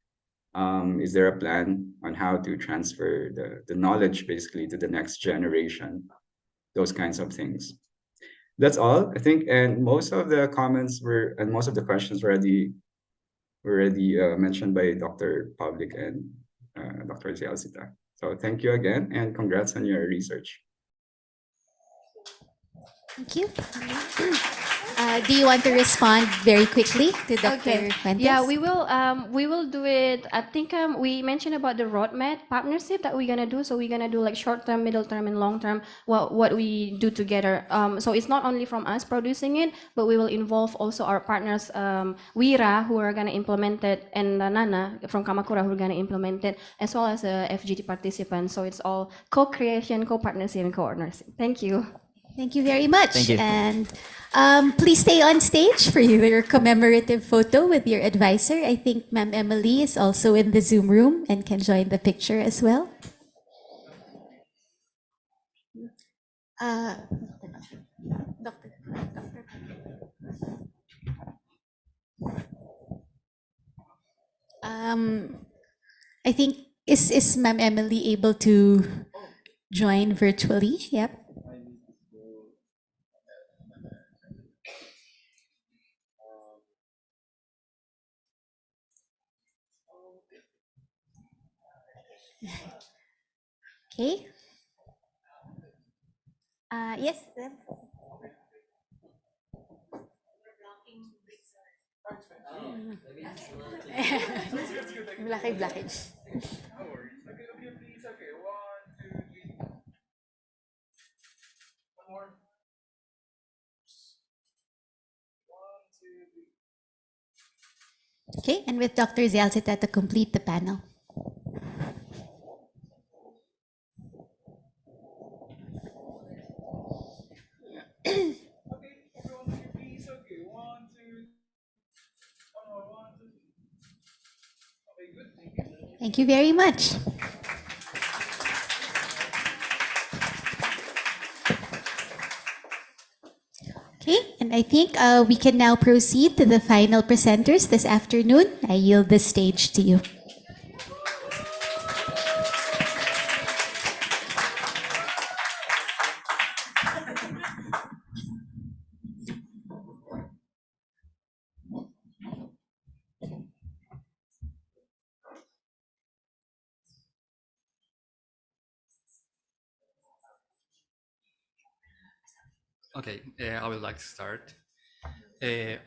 P: is there a plan on how to transfer the knowledge basically to the next generation? Those kinds of things. That's all, I think. And most of the comments and most of the questions were already mentioned by Dr. Pavlik and Dr. Zialcita. So thank you again, and congrats on your research.
U: Thank you. Do you want to respond very quickly to Dr. Fuentes?
T: Yeah, we will do it. I think we mentioned about the roadmap partnership that we're gonna do. So we're gonna do like short term, middle term, and long term. What we do together. So it's not only from us producing it, but we will involve also our partners, Wira, who are gonna implement it, and Nana from Kamakura, who are gonna implement it, as well as FGT participants. So it's all co-creation, co-partnership, and co-ownership. Thank you.
U: Thank you very much.
S: Thank you.
U: And please stay on stage for your commemorative photo with your advisor. I think Ma'am Emily is also in the Zoom room and can join the picture as well. Doctor. I think is Ma'am Emily able to join virtually? Yep. Okay. Yes. Blackie. Okay, and with Dr. Zialcita to complete the panel. Thank you very much. Okay, and I think we can now proceed to the final presenters this afternoon. I yield the stage to you.
M: Okay, I would like to start.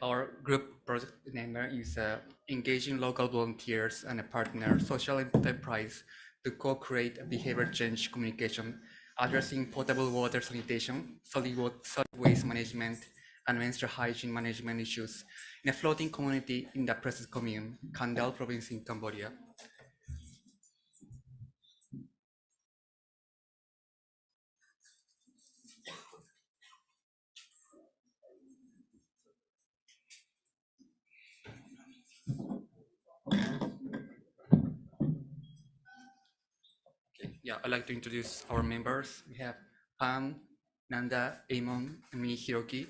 M: Our group project name is engaging local volunteers and a partner social enterprise to co-create a behavior change communication addressing potable water sanitation, solid waste management,
B: and menstrual hygiene management issues in a floating community in the Presas commune, Kandal province in Cambodia. Okay, yeah, I'd like to introduce our members. We have Pam, Nanda, Amon, and me, Hiroki.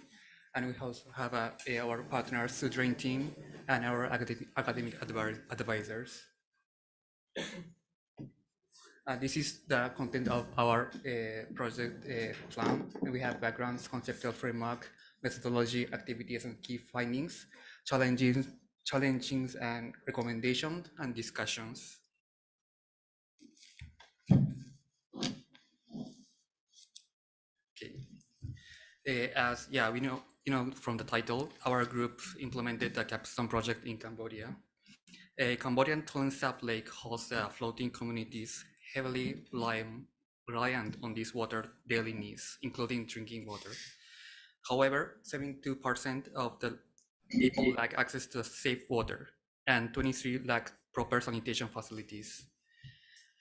B: And we also have our partner, Sudrain team, and our academic advisors. This is the content of our project plan. We have backgrounds, conceptual framework, methodology, activities, and key findings, challenges and recommendations, and discussions. Okay. As we know from the title, our group implemented the capstone project in Cambodia. Cambodian Tonle Sap Lake hosts floating communities heavily reliant on these water daily needs, including drinking water. However, 72% of the people lack access to safe water, and 23% lack proper sanitation facilities.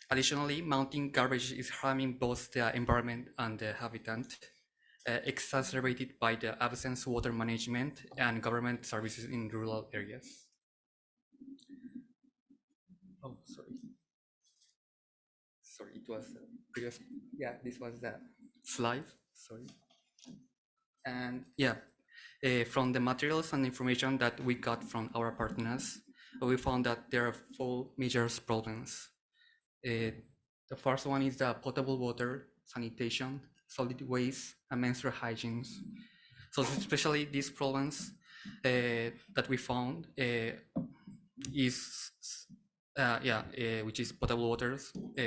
B: Additionally, mounting garbage is harming both the environment and the habitat, exacerbated by the absence of water management and government services in rural areas. Oh, sorry, it was previous. Yeah, this was the slide. Sorry. And from the materials and information that we got from our partners, we found that there are 4 major problems. The first one is the potable water, sanitation, solid waste, and menstrual hygiene. So especially these problems that we found is which is potable water,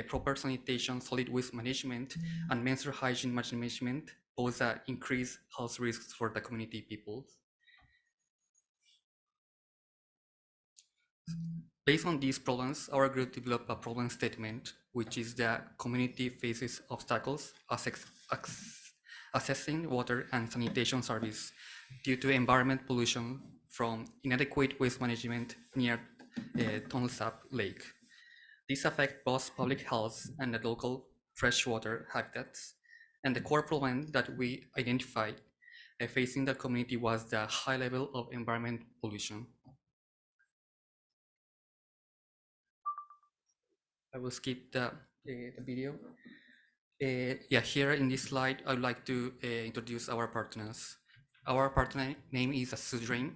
B: proper sanitation, solid waste management, and menstrual hygiene management pose increased health risks for the community people. Based on these problems, our group developed a problem statement, which is the community faces obstacles assessing water and sanitation service due to environment pollution from inadequate waste management near Tonle Sap Lake. These affect both public health and the local freshwater habitats. And the core problem that we identified facing the community was the high level of environment pollution. I will skip the video. Here in this slide, I would like to introduce our partners. Our partner name is Sudrain,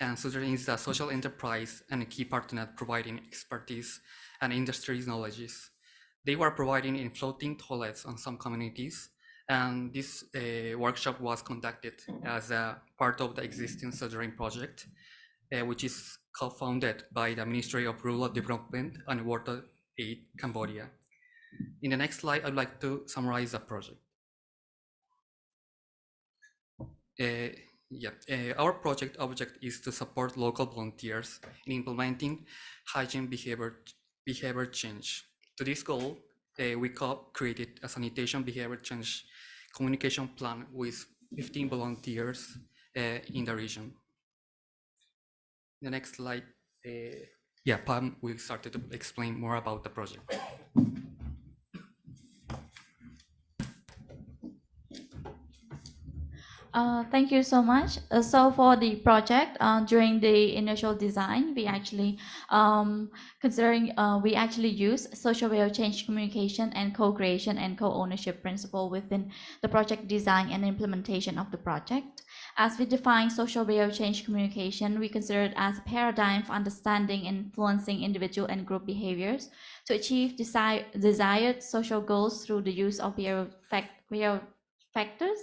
B: and Sudrain is a social enterprise and a key partner providing expertise and industry knowledge. They were providing in floating toilets on some communities, and this workshop was conducted as a part of the existing Sudrain project, which is co-founded by the Ministry of Rural Development and Water Aid, Cambodia. In the next slide, I'd like to summarize the project. Our project object is to support local volunteers in implementing hygiene behavior change. To this goal, we created a sanitation behavior change communication plan with 15 volunteers in the region. The next slide, Pam will start to explain more about the project.
K: Thank you so much. So for the project, during the initial design, we actually we actually use social way of change communication and co-creation and co-ownership principle within the project design and implementation of the project. As we define social way of change communication, we consider it as a paradigm for understanding and influencing individual and group behaviors to achieve desired social goals through the use of behavioral factors,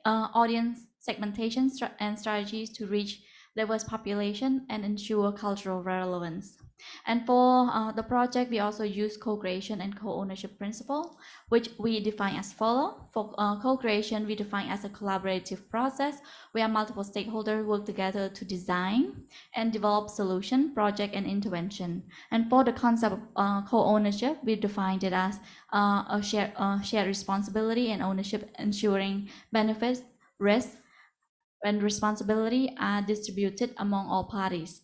K: audience segmentation and strategies to reach diverse population and ensure cultural relevance. And for the project, we also use co-creation and co-ownership principle, which we define as follow. For co-creation, we define as a collaborative process where multiple stakeholders work together to design and develop solution, project, and intervention. And for the concept of co-ownership, we defined it as a shared responsibility and ownership, ensuring benefits, risks, when responsibility are distributed among all parties.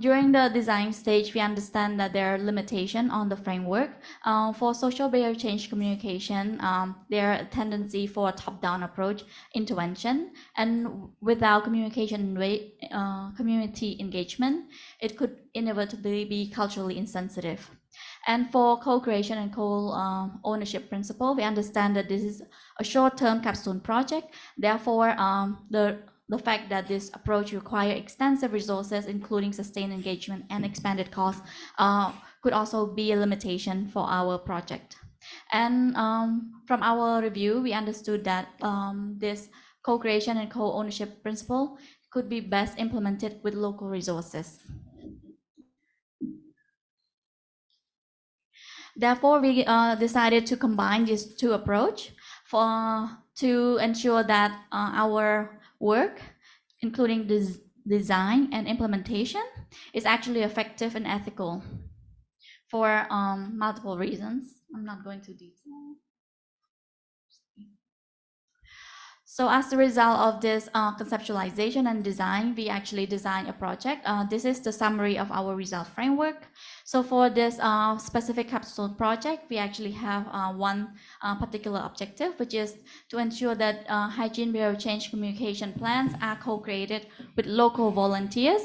K: During the design stage, we understand that there are limitations on the framework. For social behavior change communication, there are a tendency for a top-down approach intervention, and without communication community engagement, it could inevitably be culturally insensitive. And for co-creation and co-ownership principle, we understand that this is a short-term capstone project. Therefore, the fact that this approach requires extensive resources, including sustained engagement and expanded costs, could also be a limitation for our project. And from our review, we understood that this co-creation and co-ownership principle could be best implemented with local resources. Therefore, we decided to combine these two approaches to ensure that our work, including design and implementation, is actually effective and ethical for multiple reasons. I'm not going to detail. So as a result of this conceptualization and design, we actually designed a project. This is the summary of our result framework. So for this specific capstone project, we actually have one particular objective, which is to ensure that hygiene behavior change communication plans are co-created with local volunteers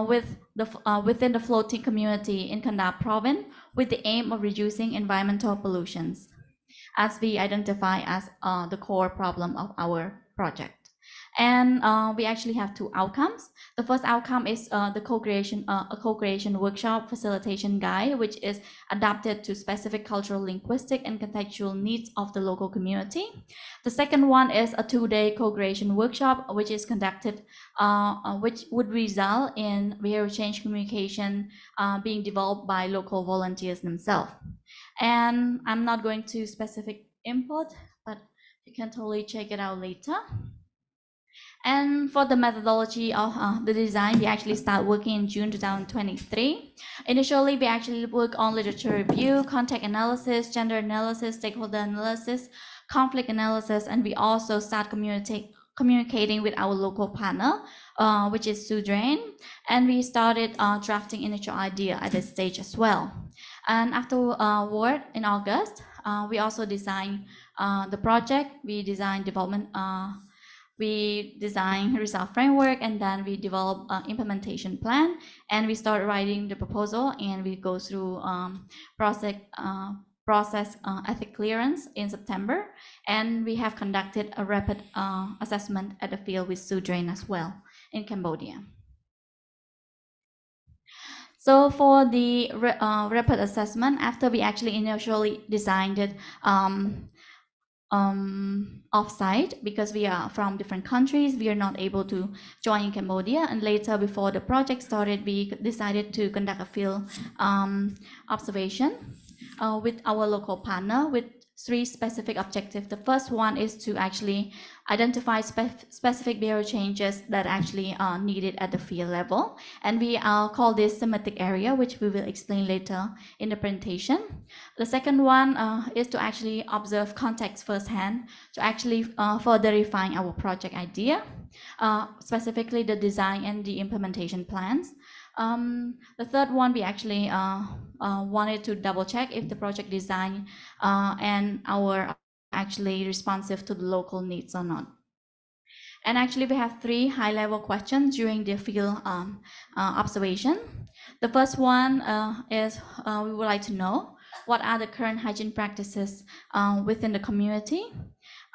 K: within the floating community in Kandahar province, with the aim of reducing environmental pollutions, as we identify as the core problem of our project. And we actually have two outcomes. The first outcome is a co-creation workshop facilitation guide, which is adapted to specific cultural, linguistic, and contextual needs of the local community. The second one is a 2-day co-creation workshop, which is conducted, which would result in behavior change communication being developed by local volunteers themselves. And I'm not going to specific input, but you can totally check it out later. And for the methodology of the design, we actually start working in June 2023. Initially, we actually work on literature review, context analysis, gender analysis, stakeholder analysis, conflict analysis, and we also start communicating with our local partner, which is Sudrain. And we started drafting initial idea at this stage as well. And afterward, in August, we also designed the project. We designed development. We design result framework, and then we develop implementation plan, and we start writing the proposal, and we go through process ethic clearance in September, and we have conducted a rapid assessment at the field with Sudrain as well in Cambodia. So for the rapid assessment, after we actually initially designed it off-site, because we are from different countries, we are not able to join in Cambodia, and later, before the project started, we decided to conduct a field observation with our local partner with 3 specific objectives. The first one is to actually identify specific behavior changes that actually are needed at the field level, and we call this thematic area, which we will explain later in the presentation. The second one is to actually observe context firsthand to actually further refine our project idea, specifically the design and the implementation plans. The third one, we actually wanted to double check if the project design and our actually responsive to the local needs or not. And actually, we have 3 high-level questions during the field observation. The first one is we would like to know what are the current hygiene practices within the community.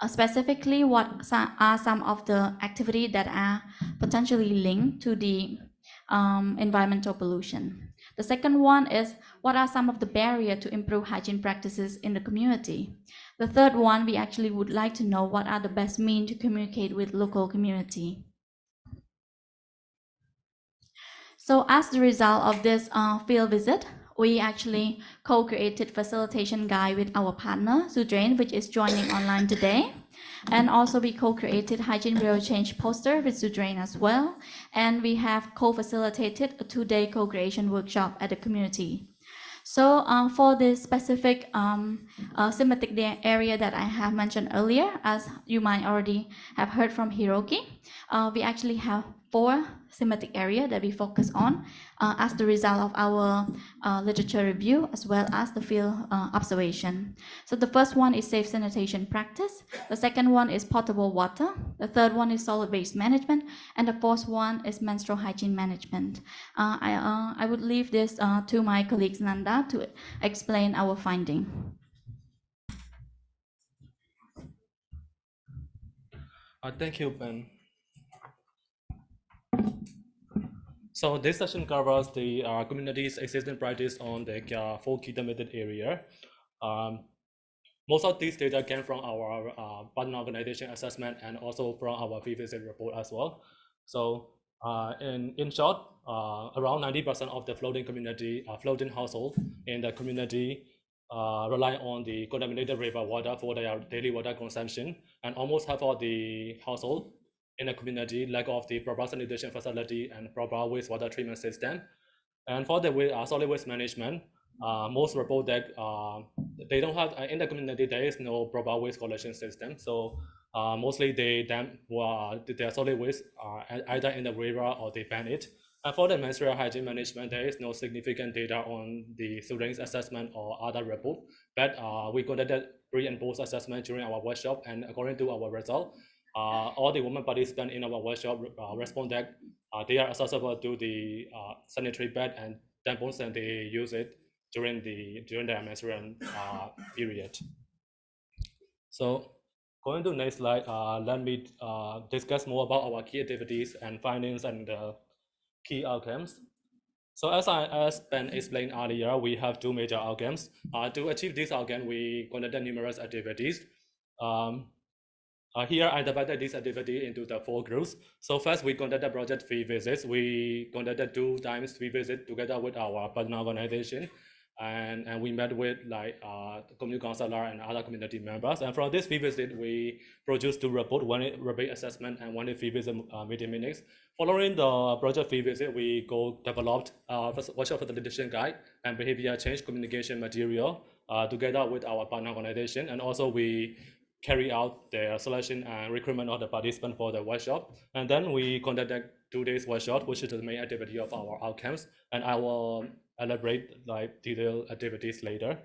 K: Specifically, what are some of the activities that are potentially linked to the environmental pollution. The second one is what are some of the barriers to improve hygiene practices in the community. The third one, we actually would like to know what are the best means to communicate with local community. So as the result of this field visit, we actually co-created facilitation guide with our partner, Sudrain, which is joining online today. And also we co-created hygiene real change poster with Sudrain as well. And we have co-facilitated a 2-day co-creation workshop at the community. So for the specific thematic area that I have mentioned earlier, as you might already have heard from Hiroki, we actually have 4 thematic areas that we focus on as the result of our literature review as well as the field observation. So the first one is safe sanitation practice, the second one is potable water, the third one is solid waste management, and the fourth one is menstrual hygiene management. I would leave this to my colleague Nanda to explain our finding.
G: Thank you, Ben. So this session covers the community's existing practice on the 4 key thematic area. Most of these data came from our partner organization assessment and also from our visit report as well. So in short, around 90% of the floating community, floating household in the community rely on the contaminated river water for their daily water consumption, and almost half of the household in the community lack of the proper sanitation facility and proper wastewater treatment system. And for the solid waste management, most report that they don't have, in the community, there is no proper waste collection system. So mostly they dump their solid waste either in the river or they ban it. And for the menstrual hygiene management, there is no significant data on the students' assessment or other report, but we conducted pre and post assessment during our workshop, and according to our result, all the women participants in our workshop respond that they are accessible to the sanitary pad and tampons, and they use it during their menstrual period. So going to the next slide, let me discuss more about our key activities and findings and key outcomes. So as Ben explained earlier, we have 2 major outcomes. To achieve this outcome, we conducted numerous activities. Here I divided this activity into the 4 groups. So first, we conducted project field visits. We conducted 2 times field visit together with our partner organization, and we met with like community counselor and other community members. And from this field visit, we produced 2 reports: one is rapid assessment and one is field visit meeting minutes. Following the project field visit, we developed workshop facilitation guide and behavior change communication material together with our partner organization, and also we carry out the selection and recruitment of the participant for the workshop. And then we conducted 2 days workshop, which is the main activity of our outcomes. And I will elaborate like detailed activities later.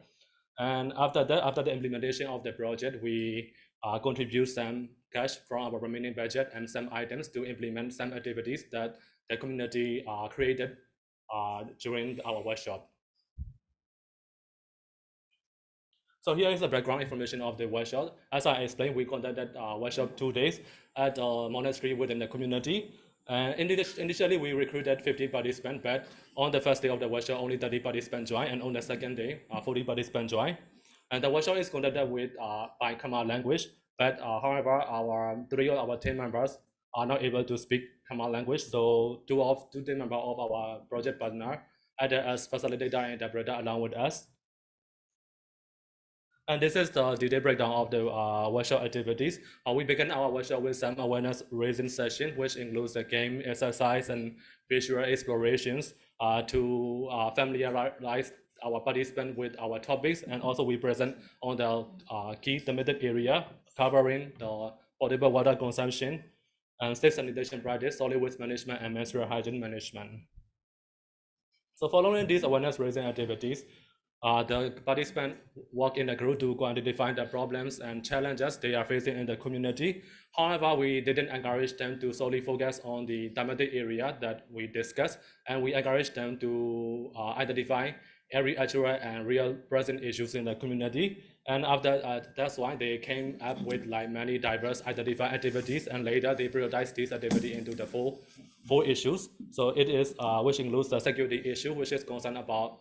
G: And after that, after the implementation of the project, we contribute some cash from our remaining budget and some items to implement some activities that the community created during our workshop. So here is the background information of the workshop. As I explained, we conducted workshop 2 days at a monastery within the community. Initially, we recruited 50 participants, but on the first day of the workshop, only 30 participants joined, and on the second day, 40 participants joined. And the workshop is conducted by Khmer language, but however, 3 of our team members are not able to speak Khmer language, so 2 team members of our project partner acted as facilitator and interpreter along with us. And this is the detailed breakdown of the workshop activities. We began our workshop with some awareness raising session, which includes the game, exercise, and visual explorations to familiarize our participants with our topics. And also we present on the key thematic area covering the potable water consumption and safe sanitation practice, solid waste management, and menstrual hygiene management. So following these awareness raising activities, the participants work in a group to identify the problems and challenges they are facing in the community. However, we didn't encourage them to solely focus on the thematic area that we discussed, and we encouraged them to identify every actual and real present issues in the community. And after that's why they came up with like many diverse identified activities, and later they prioritized this activity into the four issues. So it is which includes the security issue, which is concerned about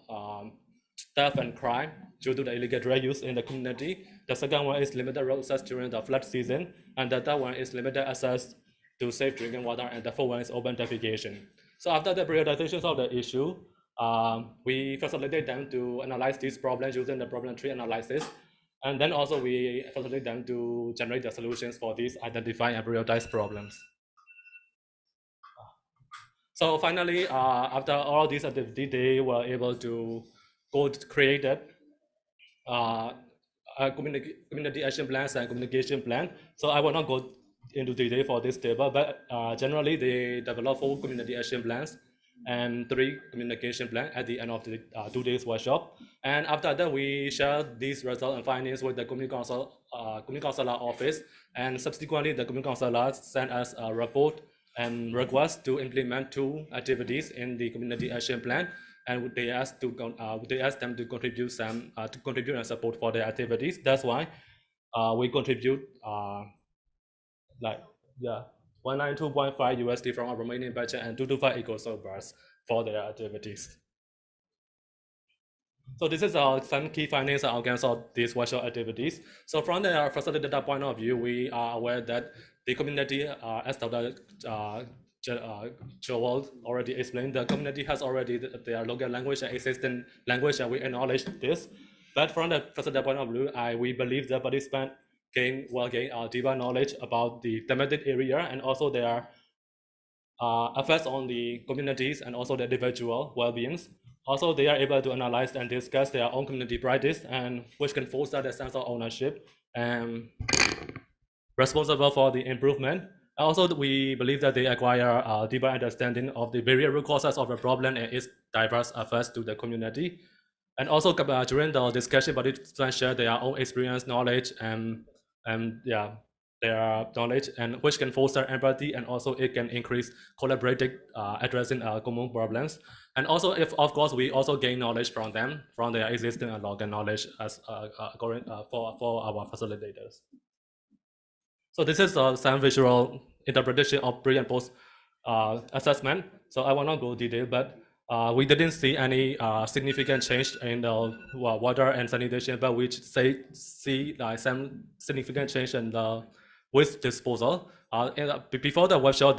G: theft and crime due to the illegal drug use in the community. The second one is limited road access during the flood season, and the third one is limited access to safe drinking water, and the fourth one is open defecation. So after the prioritization of the issue, we facilitate them to analyze these problems using the problem tree analysis. And then also we facilitate them to generate the solutions for these identified and prioritized problems. So finally, after all these activities, they were able to create community action plans and communication plan. So I will not go into detail for this table, but generally they develop 4 community action plans and 3 communication plans at the end of the 2 days workshop. And after that, we share these results and findings with the community councilor office, and subsequently the community councilor sent us a report and request to implement 2 activities in the community action plan, and they asked them to contribute and support for their activities. That's why we contribute 192.5 USD from our Romanian budget and 225 eco-servers for their activities. So this is some key findings and outcomes of these workshop activities. So from the facilitator point of view, we are aware that the community, as Dr. Joel already explained, the community has already their local language and existing language, and we acknowledge this. But from the facilitator point of view, we believe the participants gain deeper knowledge about the thematic area and also their effects on the communities and also the individual well-beings. Also, they are able to analyze and discuss their own community practice, and which can foster their sense of ownership and responsible for the improvement. Also, we believe that they acquire a deeper understanding of the various root causes of the problem and its diverse effects to the community. And also, during the discussion, participants share their own experience, knowledge, and their knowledge, and which can foster empathy, and also it can increase collaborative addressing common problems. And also, of course, we also gain knowledge from them, from their existing and local knowledge as for our facilitators. So this is some visual interpretation of pre and post assessment. So I will not go detail, but we didn't see any significant change in the water and sanitation, but we see some significant change in the waste disposal. Before the workshop,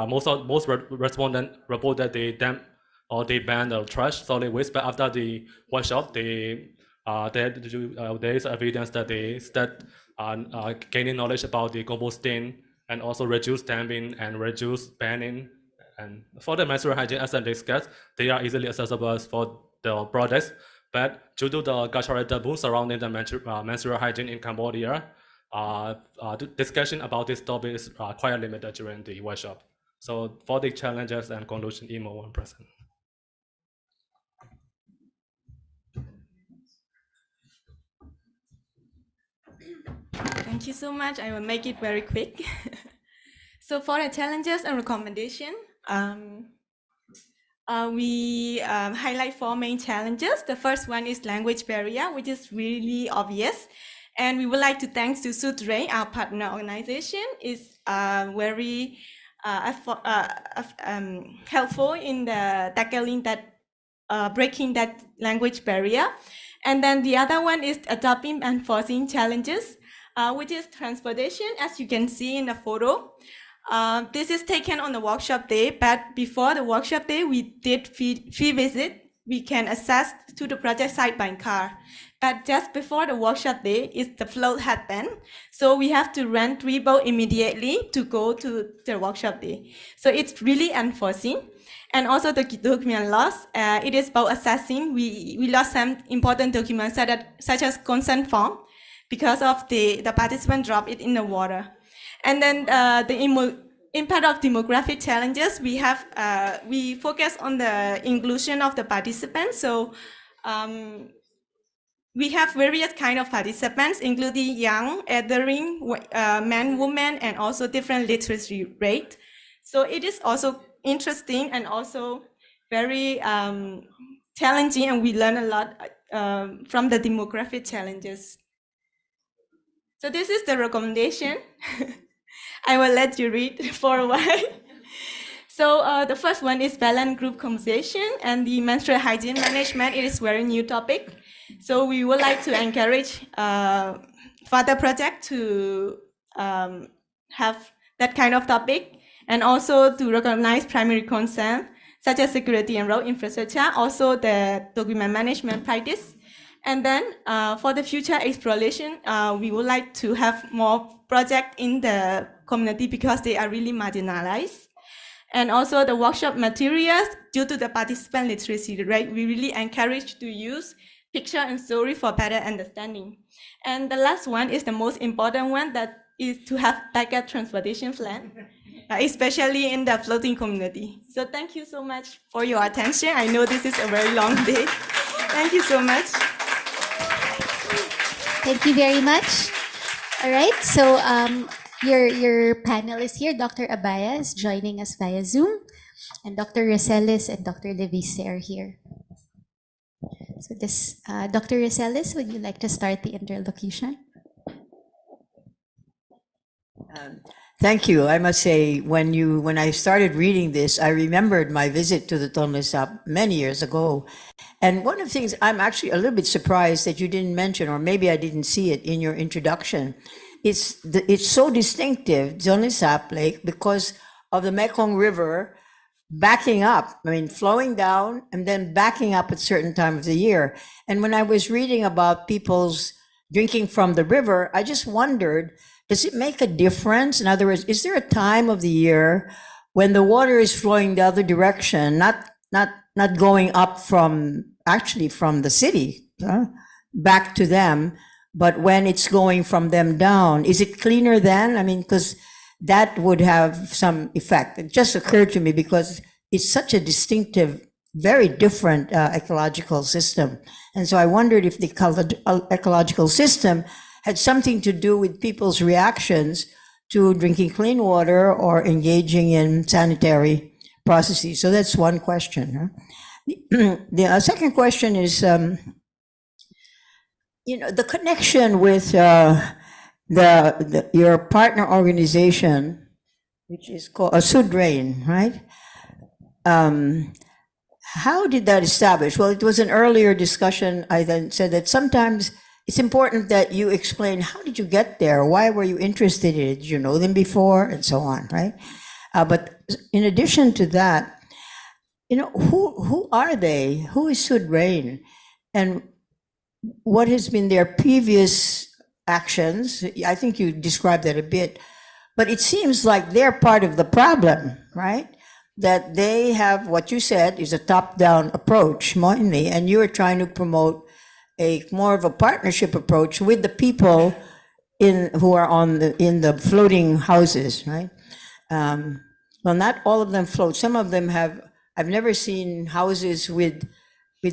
G: most respondents report that they dump or they ban the trash, solid waste. But after the workshop, there is evidence that they start gaining knowledge about the composting and also reduce dumping and reduce banning. And for the menstrual hygiene, as I discussed, they are easily accessible for the products. But due to the cultural taboo surrounding the menstrual hygiene in Cambodia, discussion about this topic is quite limited during the workshop. So for the challenges and conclusion, Emo one present.
E: Thank you so much. I will make it very quick. So for the challenges and recommendation, we highlight 4 main challenges. The first one is language barrier, which is really obvious. And we would like to thank to Sudre, our partner organization, is very helpful in the tackling that, breaking that language barrier. And then the other one is adopting and enforcing challenges, which is transportation, as you can see in the photo. This is taken on the workshop day, but before the workshop day, we did field visit. We can access to the project site by car. But just before the workshop day, the flood happened. So we have to rent 3 boats immediately to go to the workshop day. So it's really unforeseen. And also the document loss, it is about assessing. We lost some important documents such as consent form because of the participant dropped it in the water. And then the impact of demographic challenges, we focus on the inclusion of the participants. So we have various kind of participants, including young, elderly, men, women, and also different literacy rate. So it is also interesting and also very challenging, and we learn a lot from the demographic challenges. So this is the recommendation. I will let you read for a while. So the first one is balanced group conversation and the menstrual hygiene management. It is very new topic. So we would like to encourage further project to have that kind of topic, and also to recognize primary concern such as security and road infrastructure, also the document management practice. And then for the future exploration, we would like to have more projects in the community because they are really marginalized. And also the workshop materials, due to the participant literacy rate, we really encourage to use picture and story for better understanding. And the last one is the most important one, that is to have better transportation plan, especially in the floating community. So thank you so much for your attention. I know this is a very long day. Thank you so much.
U: Thank you very much. All right, so your panel is here. Dr. Abaya is joining us via Zoom, and Dr. Roselis and Dr. Levise are here. So this, Dr. Roselis, would you like to start the interlocution?
D: Thank you. I must say, when I started reading this, I remembered my visit to the Tonle Sap many years ago. And one of the things I'm actually a little bit surprised that you didn't mention, or maybe I didn't see it in your introduction, it's so distinctive, Tonle Sap Lake, because of the Mekong River backing up, flowing down and then backing up at certain time of the year. And when I was reading about people's drinking from the river, I just wondered, does it make a difference? In other words, is there a time of the year when the water is flowing the other direction, not going up from the city back to them, but when it's going from them down, is it cleaner then? Because that would have some effect. It just occurred to me because it's such a distinctive, very different ecological system. And so I wondered if the ecological system had something to do with people's reactions to drinking clean water or engaging in sanitary processes. So that's one question. The second question is, the connection with your partner organization, which is called Sudrain, right? How did that establish? Well, it was an earlier discussion. I then said that sometimes it's important that you explain, how did you get there? Why were you interested in it? Did you know them before? And so on, right? But in addition to that, who are they? Who is Sudrain? And what has been their previous actions? I think you described that a bit, but it seems like they're part of the problem, right? That they have, what you said is a top-down approach, mainly, and you are trying to promote more of a partnership approach with the people who are in the floating houses, right? Well, not all of them float. Some of them have. I've never seen houses with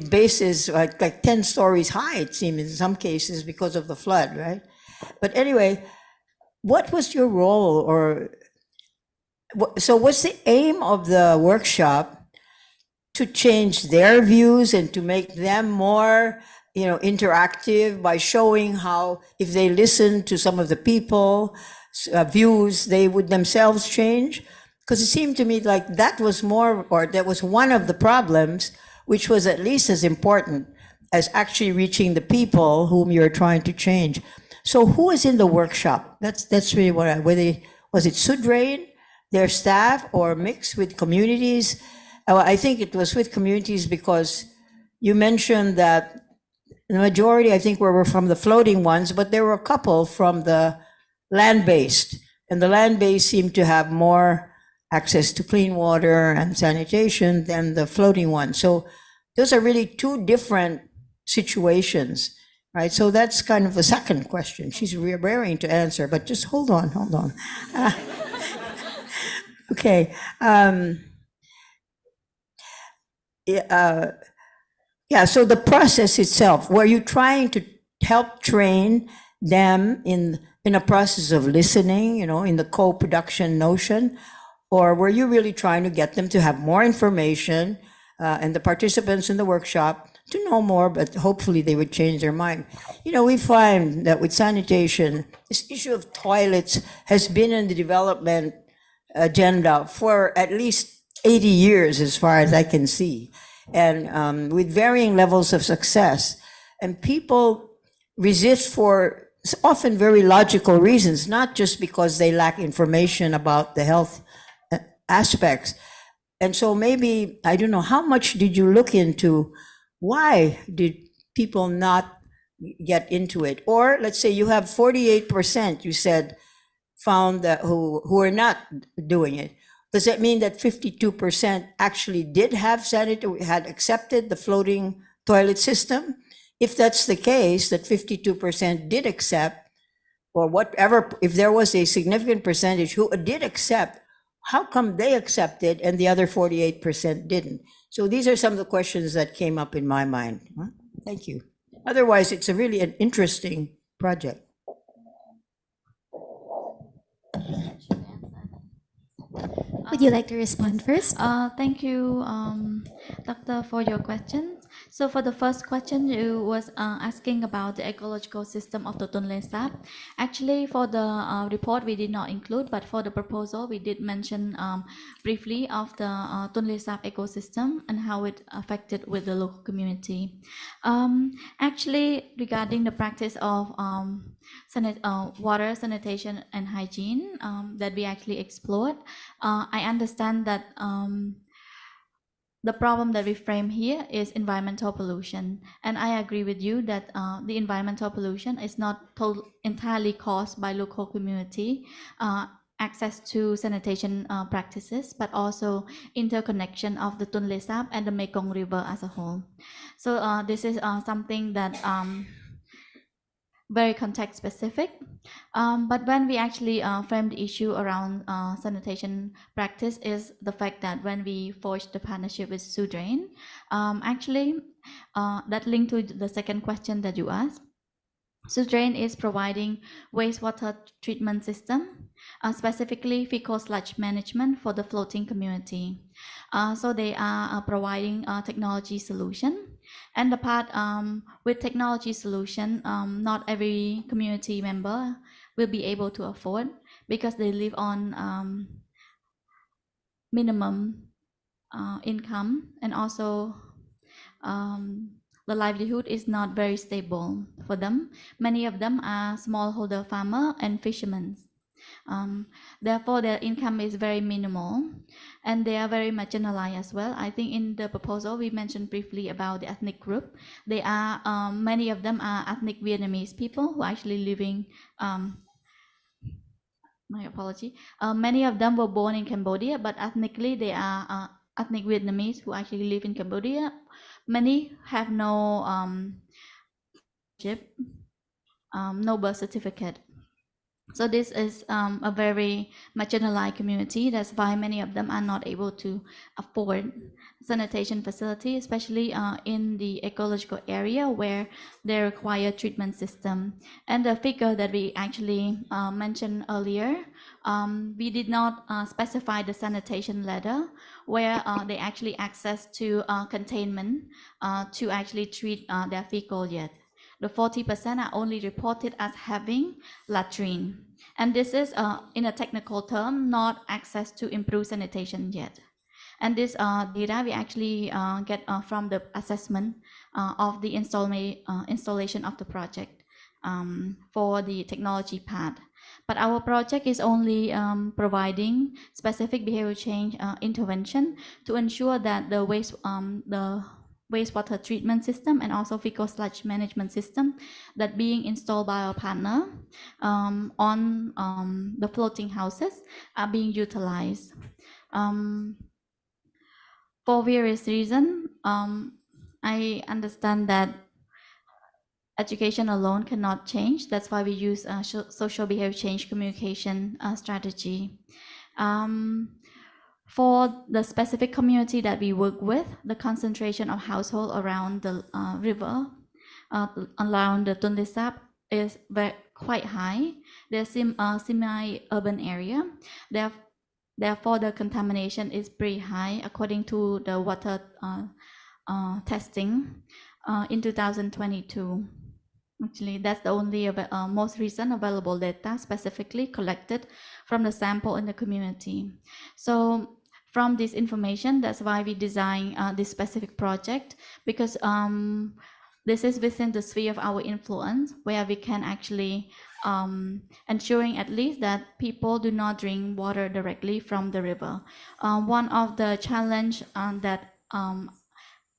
D: bases like 10 stories high, it seems, in some cases because of the flood, right? But anyway, what was your role, so what's the aim of the workshop to change their views and to make them more, interactive by showing how, if they listen to some of the people views, they would themselves change? Because it seemed to me like that was one of the problems, which was at least as important as actually reaching the people whom you're trying to change. So who is in the workshop? That's really was it Sudrain, their staff, or mixed with communities? I think it was with communities because you mentioned that the majority, I think, were from the floating ones, but there were a couple from the land-based, and the land-based seemed to have more access to clean water and sanitation than the floating one. So those are really two different situations, right? So that's kind of the second question. She's raring to answer, but just hold on. Okay. So the process itself, were you trying to help train them in a process of listening, in the co-production notion? Or were you really trying to get them to have more information and the participants in the workshop to know more, but hopefully they would change their mind? We find that with sanitation, this issue of toilets has been in the development agenda for at least 80 years, as far as I can see, and with varying levels of success. And people resist for often very logical reasons, not just because they lack information about the health aspects. And so maybe, I don't know, how much did you look into why did people not get into it? Or let's say you have 48%, you said, found that who are not doing it. Does that mean that 52% actually did have sanitary, had accepted the floating toilet system? If that's the case, that 52% did accept, or whatever, if there was a significant percentage who did accept, how come they accepted and the other 48% didn't? So these are some of the questions that came up in my mind. Thank you. Otherwise, it's a really an interesting project.
U: Would you like to respond first?
F: Thank you, Doctor, for your questions. So for the first question, you was asking about the ecological system of the Tonle Sap. Actually, for the report, we did not include, but for the proposal, we did mention briefly of the Tonle Sap ecosystem and how it affected with the local community. Actually, regarding the practice of water sanitation and hygiene that we actually explored, I understand that the problem that we frame here is environmental pollution, and I agree with you that the environmental pollution is not entirely caused by local community access to sanitation practices, but also interconnection of the Tonle Sap and the Mekong River as a whole. So this is something that very context specific. But when we actually frame the issue around sanitation practice is the fact that when we forged the partnership with Sudrain, actually that linked to the second question that you asked. Sudrain is providing wastewater treatment system, specifically fecal sludge management for the floating community. So they are providing a technology solution. And the part with technology solution, not every community member will be able to afford because they live on minimum income, and also the livelihood is not very stable for them. Many of them are smallholder farmer and fishermen. Therefore, their income is very minimal, and they are very marginalized as well. I think in the proposal we mentioned briefly about the ethnic group. They are many of them are ethnic Vietnamese people who are actually living. My apology. Many of them were born in Cambodia, but ethnically they are ethnic Vietnamese who actually live in Cambodia. Many have no no birth certificate. So this is a very marginalized community. That's why many of them are not able to afford sanitation facility, especially in the ecological area where they require treatment system. And the figure that we actually mentioned earlier, we did not specify the sanitation ladder where they actually access to containment to actually treat their fecal yet. The 40% are only reported as having latrine. And this is, in a technical term, not access to improved sanitation yet. And this data we actually get from the assessment of the installation of the project for the technology part. But our project is only providing specific behavior change intervention to ensure that the wastewater treatment system and also fecal sludge management system that being installed by our partner on the floating houses are being utilized. For various reasons, I understand that education alone cannot change. That's why we use social behavior change communication strategy. For the specific community that we work with, the concentration of household around the river, around the Tonle Sap is quite high. They're semi-urban area. Therefore, the contamination is pretty high according to the water testing in 2022. Actually, that's the only most recent available data specifically collected from the sample in the community. So from this information, that's why we designed this specific project, because this is within the sphere of our influence, where we can actually ensuring at least that people do not drink water directly from the river. One of the challenge that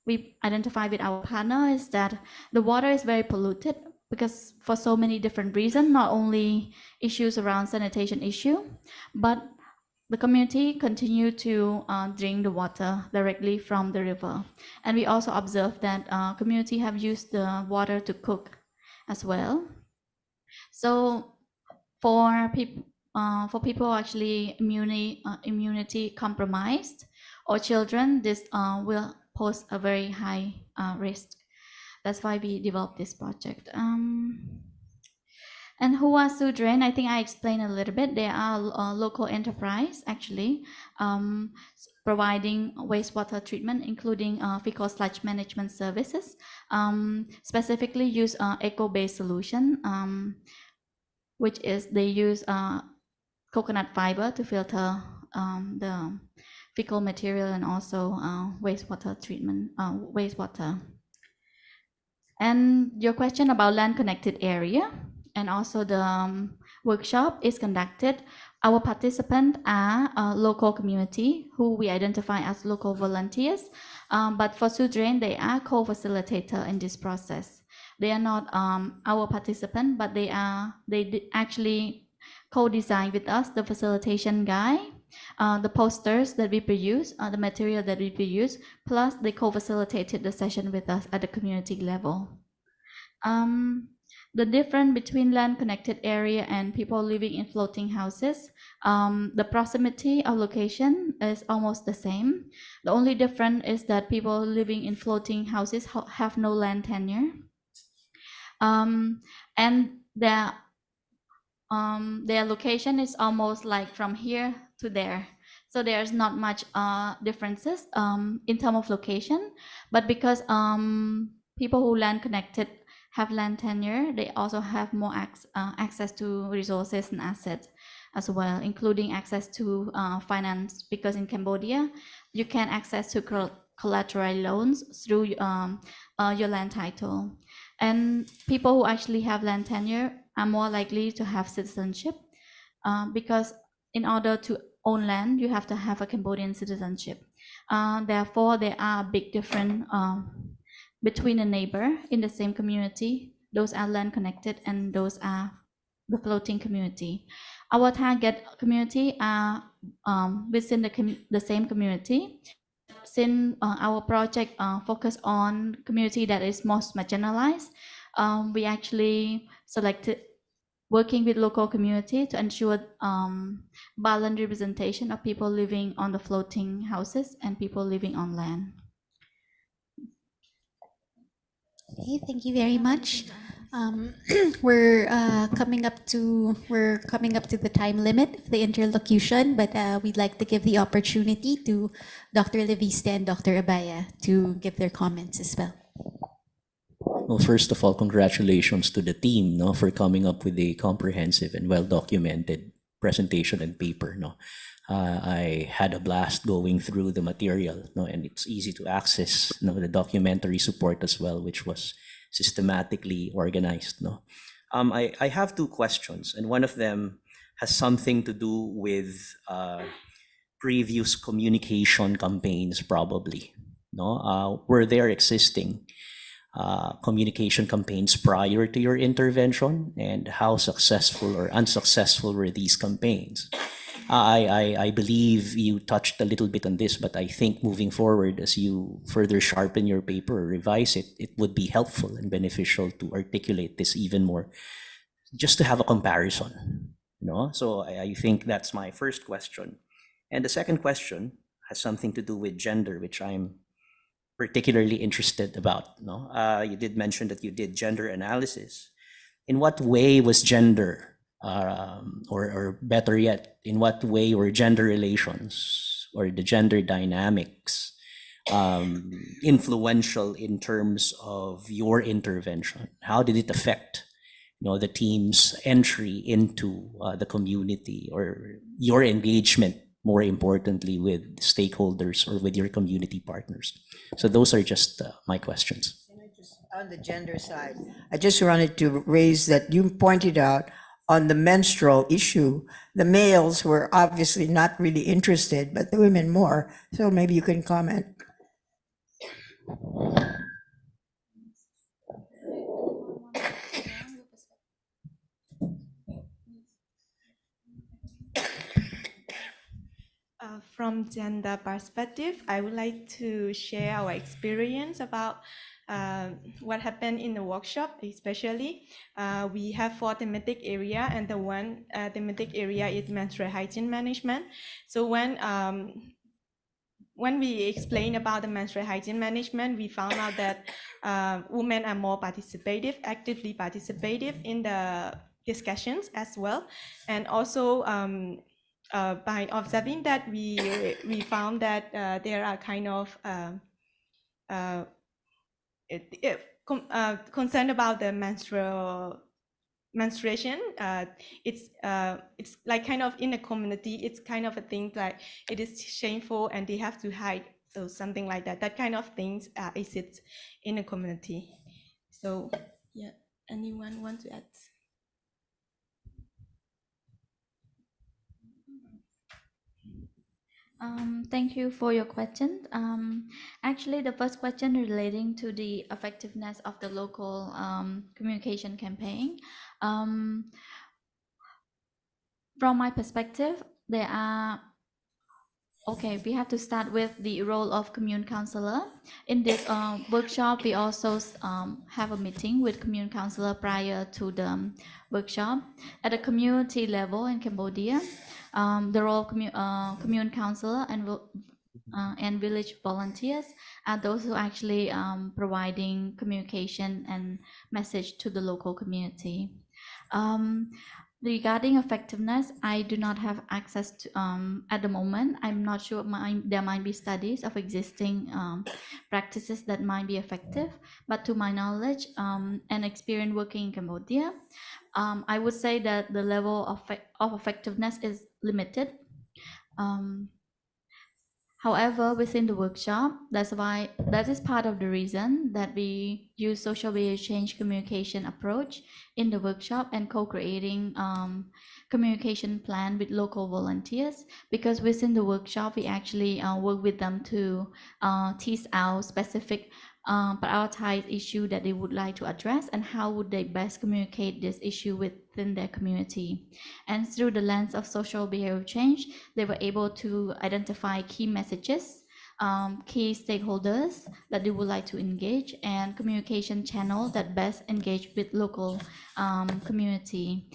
F: we identify with our partner is that the water is very polluted because for so many different reasons, not only issues around sanitation issue, but the community continue to drink the water directly from the river. And we also observe that community have used the water to cook as well. So for people actually immunity compromised or children, this will pose a very high risk. That's why we developed this project. And who are Sudren? I think I explained a little bit. They are a local enterprise actually, providing wastewater treatment, including fecal sludge management services. Specifically use eco-based solution, which is they use coconut fiber to filter the fecal material and also wastewater treatment, wastewater. And your question about land connected area and also the workshop is conducted. Our participants are a local community who we identify as local volunteers. But for Sudren, they are co-facilitator in this process. They are not our participant, but they actually co-design with us the facilitation guide, the posters that we produce, the material that we produce, plus they co-facilitated the session with us at the community level. The difference between land connected area and people living in floating houses, the proximity of location is almost the same. The only difference is that people living in floating houses have no land tenure. And their location is almost like from here to there. So there's not much differences in terms of location, but because people who land connected have land tenure, they also have more access to resources and assets as well, including access to finance, because in Cambodia, you can access to collateral loans through your land title. And people who actually have land tenure are more likely to have citizenship because in order to own land, you have to have a Cambodian citizenship. Therefore, there are a big difference between a neighbor in the same community. Those are land connected and those are the floating community. Our target community are within the same community. Since our project focus on community that is most marginalized, we actually selected working with local community to ensure balanced representation of people living on the floating houses and people living on land.
U: Okay, thank you very much. We're coming up to the time limit of the interlocution, but we'd like to give the opportunity to Dr. Leviste and Dr. Abaya to give their comments as well.
C: Well, first of all, congratulations to the team, no, for coming up with a comprehensive and well-documented presentation and paper. No, I had a blast going through the material, no, and it's easy to access, no, the documentary support as well, which was systematically organized. No, I have two questions, and one of them has something to do with previous communication campaigns, probably. No, were there existing communication campaigns prior to your intervention, and how successful or unsuccessful were these campaigns? I believe you touched a little bit on this, but I think moving forward, as you further sharpen your paper or revise it, it would be helpful and beneficial to articulate this even more, just to have a comparison. You know? So I think that's my first question. And the second question has something to do with gender, which I'm particularly interested about. No, you did mention that you did gender analysis. In what way was gender, or better yet, in what way were gender relations or the gender dynamics influential in terms of your intervention? How did it affect, you know, the team's entry into the community, or your engagement, more importantly, with stakeholders or with your community partners? So those are just my questions.
D: On the gender side, I just wanted to raise that you pointed out on the menstrual issue, the males were obviously not really interested, but the women more. So maybe you can comment.
E: From gender perspective, I would like to share our experience about what happened in the workshop. Especially, we have 4 thematic area, and the one thematic area is menstrual hygiene management. So when we explain about the menstrual hygiene management, we found out that women are more participative, actively participative in the discussions as well. And also, by observing that, we found that there are kind of concern about the menstruation. It's like kind of in the community, it's kind of a thing like it is shameful and they have to hide, so something like that. That kind of things exist in the community. So yeah, anyone want to add?
F: Thank you for your question. Actually, the first question relating to the effectiveness of the local communication campaign. From my perspective, there are okay. We have to start with the role of commune councillor. In this workshop, we also have a meeting with commune councillor prior to the workshop. At a community level in Cambodia, the role of commune councillor and village volunteers are those who actually providing communication and message to the local community. Regarding effectiveness, I do not have access to at the moment. I'm not sure. There might be studies of existing practices that might be effective, but to my knowledge and experience working in Cambodia, I would say that the level of effectiveness is limited. However, within the workshop, that is part of the reason that we use social behavior change communication approach in the workshop and co-creating communication plan with local volunteers, because within the workshop, we actually work with them to tease out specific prioritized issue that they would like to address and how would they best communicate this issue within their community. And through the lens of social behavior change, they were able to identify key messages, key stakeholders that they would like to engage, and communication channel that best engage with local community.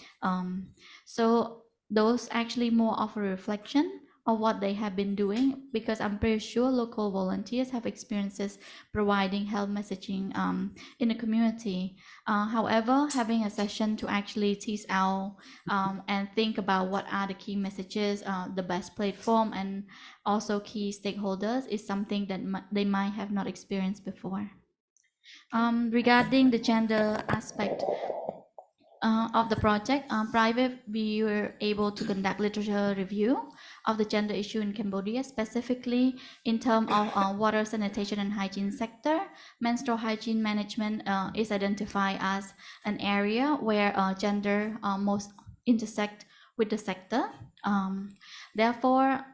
F: So those actually more of a reflection of what they have been doing, because I'm pretty sure local volunteers have experiences providing health messaging in the community. However, having a session to actually tease out and think about what are the key messages, the best platform, and also key stakeholders is something that they might have not experienced before. Regarding the gender aspect of the project, we were able to conduct literature review of the gender issue in Cambodia, specifically in terms of water, sanitation, and hygiene sector. Menstrual hygiene management is identified as an area where gender most intersect with the sector. Therefore,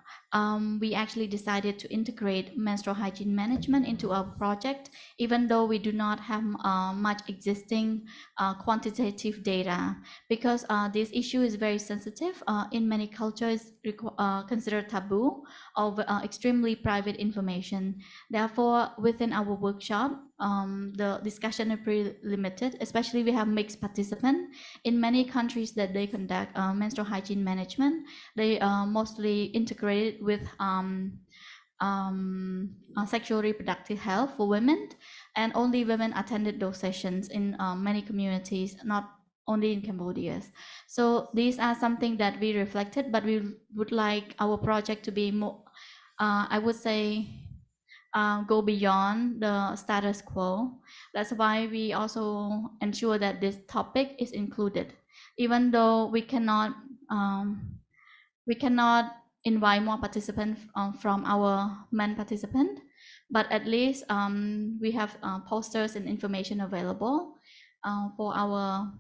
F: we actually decided to integrate menstrual hygiene management into our project, even though we do not have much existing quantitative data, because this issue is very sensitive. In many cultures, considered taboo or extremely private information. Therefore, within our workshop, the discussion is pretty limited, especially we have mixed participants. In many countries that they conduct menstrual hygiene management, they mostly integrated with sexual reproductive health for women, and only women attended those sessions in many communities, not only in Cambodia. So these are something that we reflected, but we would like our project to be more, I would say, go beyond the status quo. That's why we also ensure that this topic is included, even though we cannot invite more participants from our men participant, but at least we have posters and information available for our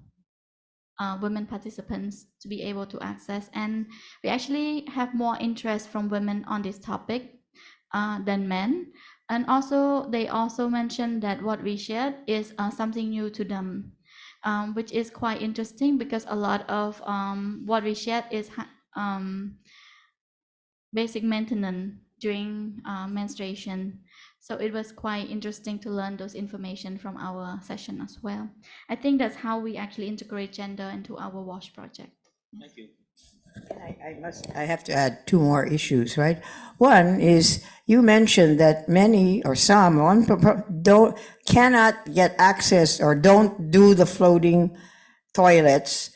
F: women participants to be able to access. And we actually have more interest from women on this topic than men. And also, they also mentioned that what we shared is something new to them, which is quite interesting because a lot of what we shared is basic maintenance during menstruation. So it was quite interesting to learn those information from our session as well. I think that's how we actually integrate gender into our WASH project.
G: Thank you.
D: I have to add two more issues, right? One is you mentioned that many or some cannot get access or don't do the floating toilets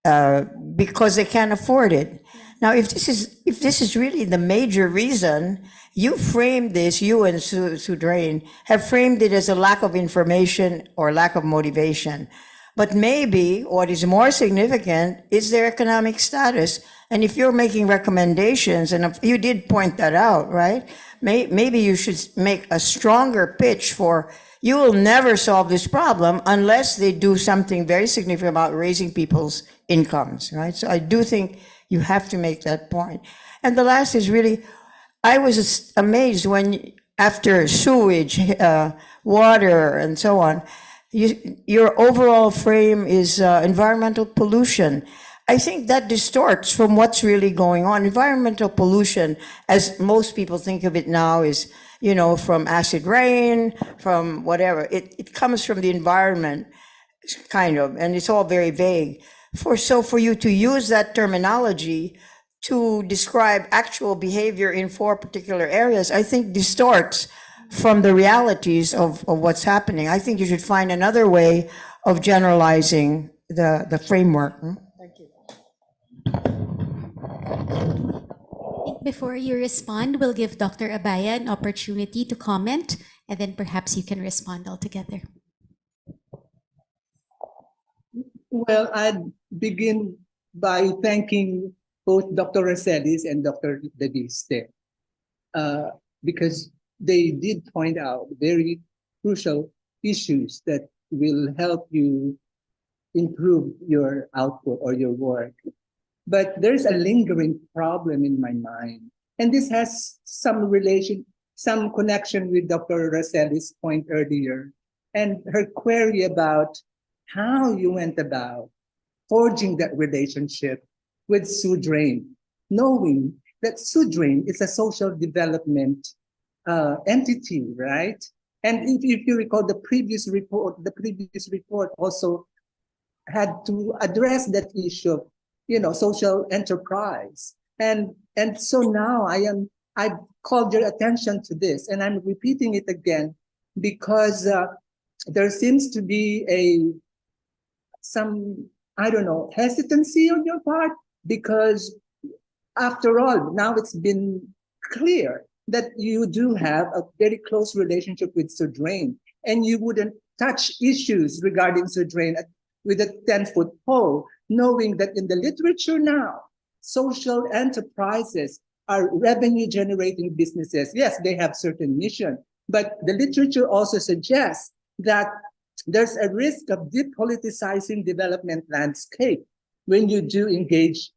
D: because they can't afford it. Now, if this is really the major reason, you framed this, you and Sudrain have framed it as a lack of information or lack of motivation. But maybe what is more significant is their economic status. And if you're making recommendations, and if you did point that out, right? Maybe you should make a stronger pitch for, you will never solve this problem unless they do something very significant about raising people's incomes, right? So I do think you have to make that point. And the last is really, I was amazed when after sewage, water, and so on, your overall frame is environmental pollution. I think that distorts from what's really going on. Environmental pollution, as most people think of it now, is, you know, from acid rain, from whatever. It comes from the environment, kind of, and it's all very vague. So for you to use that terminology to describe actual behavior in 4 particular areas, I think distorts from the realities of what's happening. I think you should find another way of generalizing the framework. Thank you.
U: I think before you respond, we'll give Dr. Abaya an opportunity to comment, and then perhaps you can respond altogether.
I: Well, I'd begin by thanking both Dr. Rosales and Dr. Daviste, because they did point out very crucial issues that will help you improve your output or your work. But there's a lingering problem in my mind. And this has some connection with Dr. Rosales' point earlier and her query about how you went about forging that relationship with Sudrain, knowing that Sudrain is a social development entity, right? And if you recall the previous report also had to address that issue of, you know, social enterprise. And so now I've called your attention to this, and I'm repeating it again because there seems to be some, I don't know, hesitancy on your part, because after all, now it's been clear that you do have a very close relationship with Sudrain, and you wouldn't touch issues regarding Sudrain with a 10-foot pole, knowing that in the literature now, social enterprises are revenue-generating businesses. Yes, they have certain mission, but the literature also suggests that there's a risk of depoliticizing development landscape when you do engage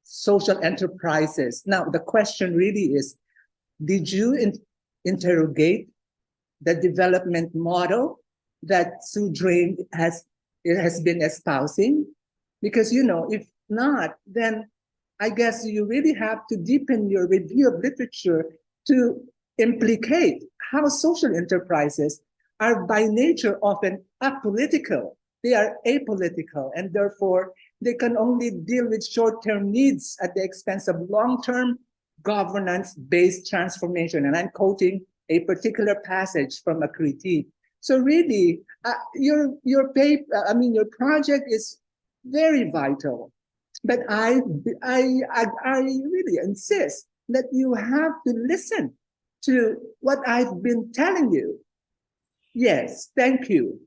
I: social enterprises. Now, the question really is, did you interrogate the development model that Sudrain has been espousing? Because, you know, if not, then I guess you really have to deepen your review of literature to implicate how social enterprises are by nature often apolitical. They are apolitical, and therefore they can only deal with short-term needs at the expense of long-term governance-based transformation. And I'm quoting a particular passage from a critique. So really, your project is very vital. But I really insist that you have to listen to what I've been telling you. Yes, thank you.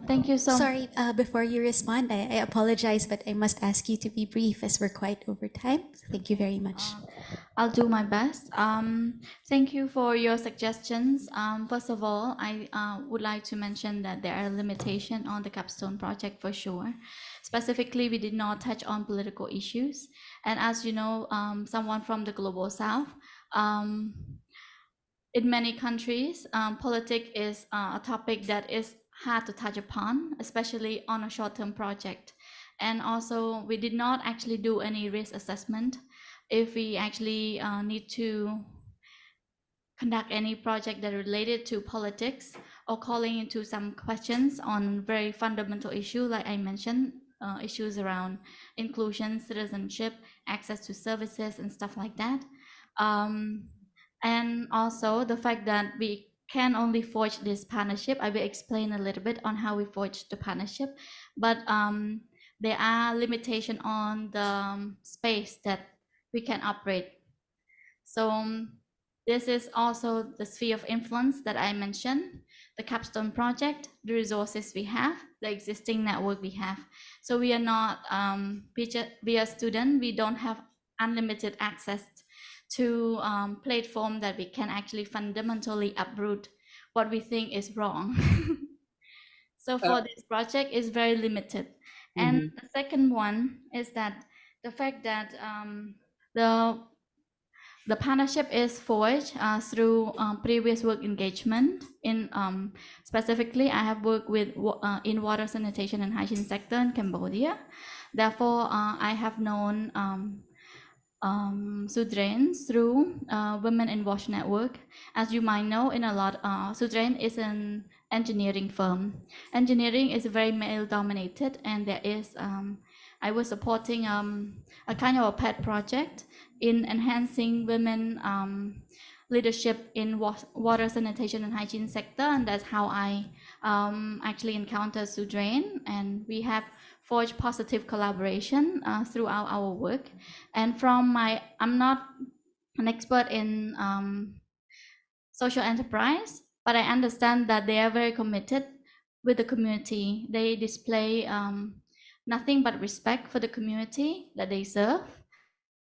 F: Thank you so much.
U: Sorry, before you respond, I apologize, but I must ask you to be brief as we're quite over time. Thank you very much.
F: I'll do my best. Thank you for your suggestions. First of all, I would like to mention that there are limitations on the capstone project for sure. Specifically, we did not touch on political issues. And as you know, someone from the Global South, Um, in many countries, politics is a topic that is hard to touch upon, especially on a short-term project. And also, we did not actually do any risk assessment if we actually need to conduct any project that related to politics or calling into some questions on very fundamental issue, like I mentioned, issues around inclusion, citizenship, access to services, and stuff like that. And also the fact that we can only forge this partnership. I will explain a little bit on how we forge the partnership, but there are limitations on the space that we can operate. So this is also the sphere of influence that I mentioned, the capstone project, the resources we have, the existing network we have. So we are not, we are student, we don't have unlimited access to platform that we can actually fundamentally uproot what we think is wrong. So for this project is very limited. And the second one is that the fact that the partnership is forged through previous work engagement. In specifically, I have worked with in water sanitation and hygiene sector in Cambodia. Therefore, I have known Sudrain through Women in Wash Network. As you might know, in a lot, Sudrain is an engineering firm. Engineering is very male dominated, and there is I was supporting a kind of a pet project in enhancing women leadership in water sanitation and hygiene sector, and that's how I actually encountered Sudrain, and we have forged positive collaboration throughout our work. And from I'm not an expert in social enterprise, but I understand that they are very committed with the community. They display nothing but respect for the community that they serve,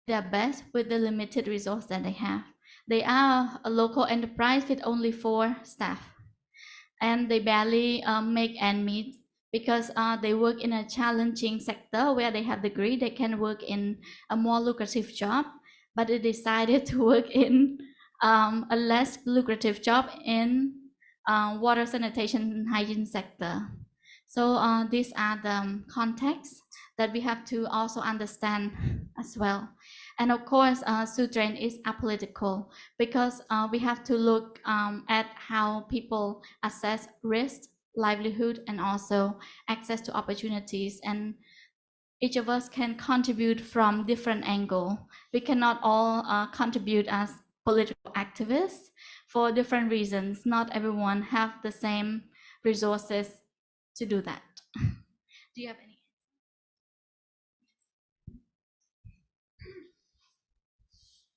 F: their best with the limited resource that they have. They are a local enterprise with only 4 staff, and they barely make ends meet because they work in a challenging sector where they have degree. They can work in a more lucrative job, but they decided to work in a less lucrative job in water sanitation and hygiene sector. So these are the contexts that we have to also understand as well. And of course, Sudrain is apolitical because we have to look at how people assess risk, livelihood, and also access to opportunities. And each of us can contribute from different angle. We cannot all contribute as political activists for different reasons. Not everyone have the same resources to do that. Do you have any?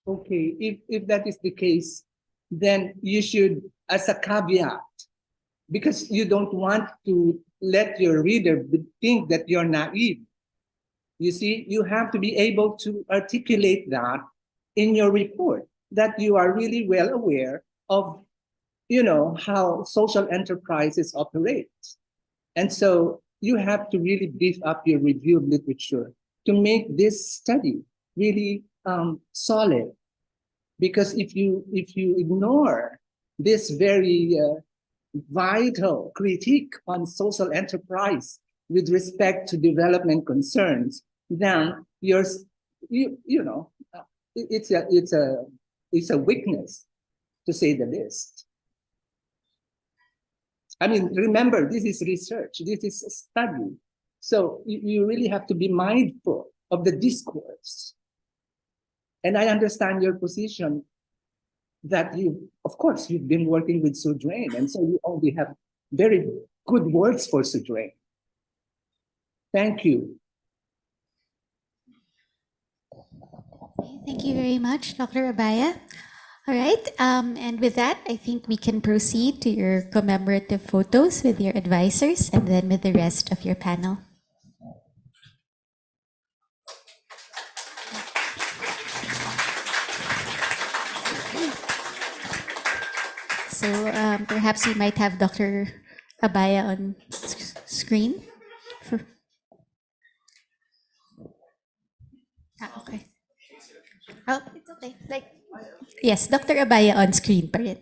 I: Okay, if that is the case, then you should, as a caveat, because you don't want to let your reader think that you're naive. You see, you have to be able to articulate that in your report, that you are really well aware of, how social enterprises operate. And so you have to really beef up your review of literature to make this study really solid. Because if you ignore this very vital critique on social enterprise with respect to development concerns, then it's a weakness, to say the least. I mean, remember, this is research, this is a study. So you really have to be mindful of the discourse. And I understand your position that of course, you've been working with Sudrain, and so you only have very good words for Sudrain. Thank you.
U: Thank you very much, Dr. Abaya. All right, and with that, I think we can proceed to your commemorative photos with your advisors and then with the rest of your panel. So perhaps we might have Dr. Abaya on screen. Okay. Oh, it's okay. Like Yes, Dr. Abaya on screen pa rin.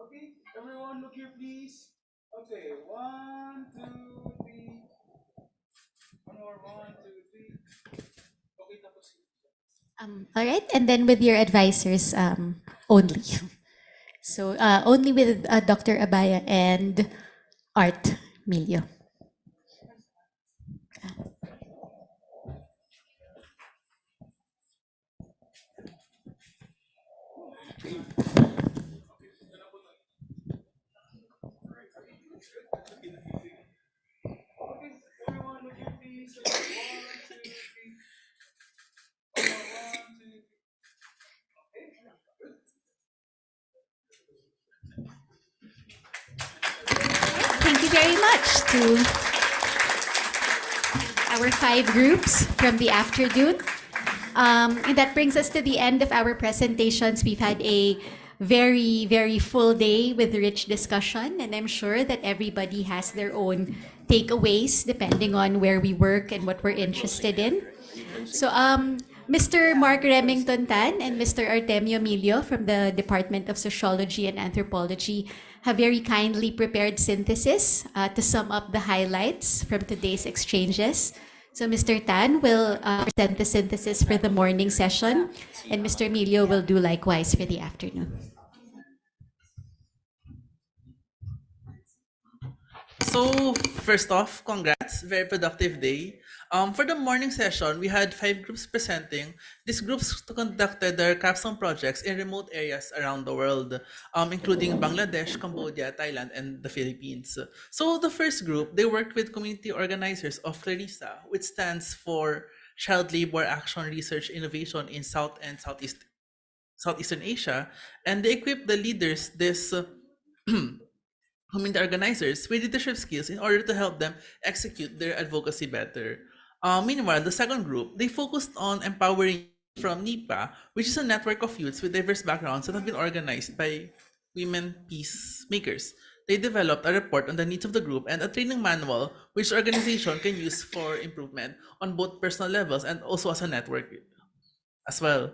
H: Okay, everyone look here, please. Okay, 1, 2, 3. One more, 1, 2, 3. Okay, tapos.
U: All right, and then with your advisors only. So only with Dr. Abaya and Art Milio.
H: Okay, everyone look here, please. Okay, 1, 2, 3. One more, 1, 2, 3. Okay, good.
A: Thank you very much to our 5 groups from the afternoon. And that brings us to the end of our presentations. We've had a very, very full day with rich discussion, and I'm sure that everybody has their own takeaways depending on where we work and what we're interested in. So, Mr. Mark Remington Tan and Mr. Artemio Milio from the Department of Sociology and Anthropology have very kindly prepared synthesis to sum up the highlights from today's exchanges. So Mr. Tan will present the synthesis for the morning session, and Mr. Milio will do likewise for the afternoon.
V: So first off, congrats, very productive day. For the morning session, we had 5 groups presenting. These groups conducted their capstone projects in remote areas around the world, including Bangladesh, Cambodia, Thailand, and the Philippines. So the first group, they worked with community organizers of CLARISA, which stands for Child Labor Action Research Innovation in South and Southeastern Asia, and they equipped the leaders, this community organizers, with leadership skills in order to help them execute their advocacy better. Meanwhile, the second group, they focused on empowering from NIPA, which is a network of youths with diverse backgrounds that have been organized by women peacemakers. They developed a report on the needs of the group and a training manual which the organization can use for improvement on both personal levels and also as a network as well.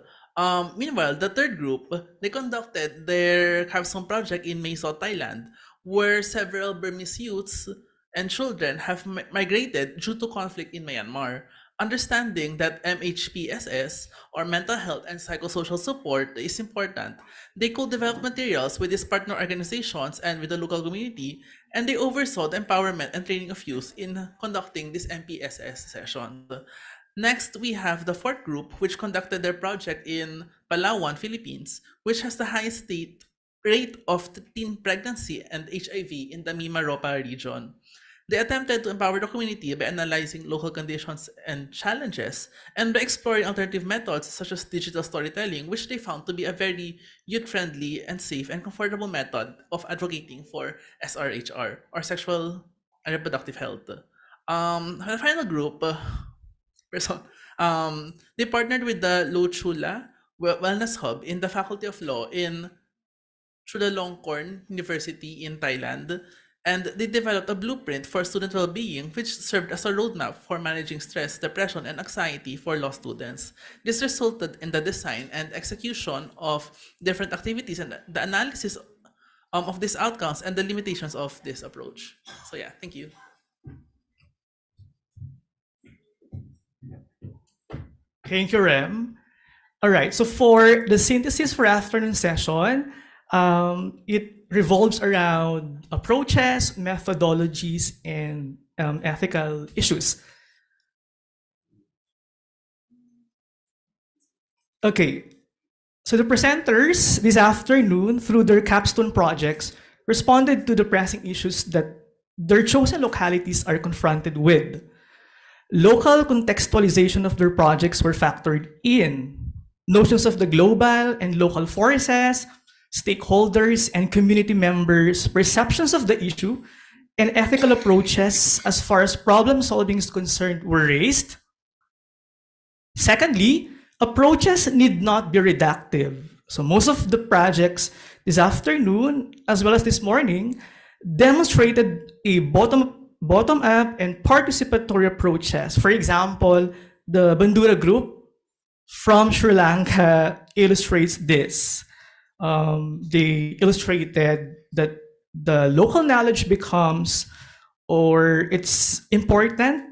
V: Meanwhile, the third group, they conducted their capstone project in Mae Sot, Thailand, where several Burmese youths and children have migrated due to conflict in Myanmar. Understanding that MHPSS, or mental health and psychosocial support, is important, they co-developed materials with these partner organizations and with the local community, and they oversaw the empowerment and training of youth in conducting these MPSS sessions. Next, we have the fourth group, which conducted their project in Palawan, Philippines, which has the highest state rate of teen pregnancy and HIV in the Mimaropa region. They attempted to empower the community by analyzing local conditions and challenges, and by exploring alternative methods such as digital storytelling, which they found to be a very youth-friendly and safe and comfortable method of advocating for SRHR, or sexual and reproductive health. The final group, they partnered with the Lo Chula Wellness Hub in the Faculty of Law in Chulalongkorn University in Thailand, and they developed a blueprint for student well-being, which served as a roadmap for managing stress, depression, and anxiety for law students. This resulted in the design and execution of different activities and the analysis of these outcomes and the limitations of this approach. So yeah, thank you.
H: Thank you, Rem. All right, so for the synthesis for afternoon session, it revolves around approaches, methodologies, and ethical issues. Okay, so the presenters this afternoon, through their capstone projects, responded to the pressing issues that their chosen localities are confronted with. Local contextualization of their projects were factored in. Notions of the global and local forces, stakeholders and community members' perceptions of the issue, and ethical approaches as far as problem solving is concerned were raised. Secondly, approaches need not be reductive. So most of the projects this afternoon, as well as this morning, demonstrated a bottom-up bottom-up and participatory approaches. For example, the Bandura group from Sri Lanka illustrates this. They illustrated that the local knowledge becomes, or it's important,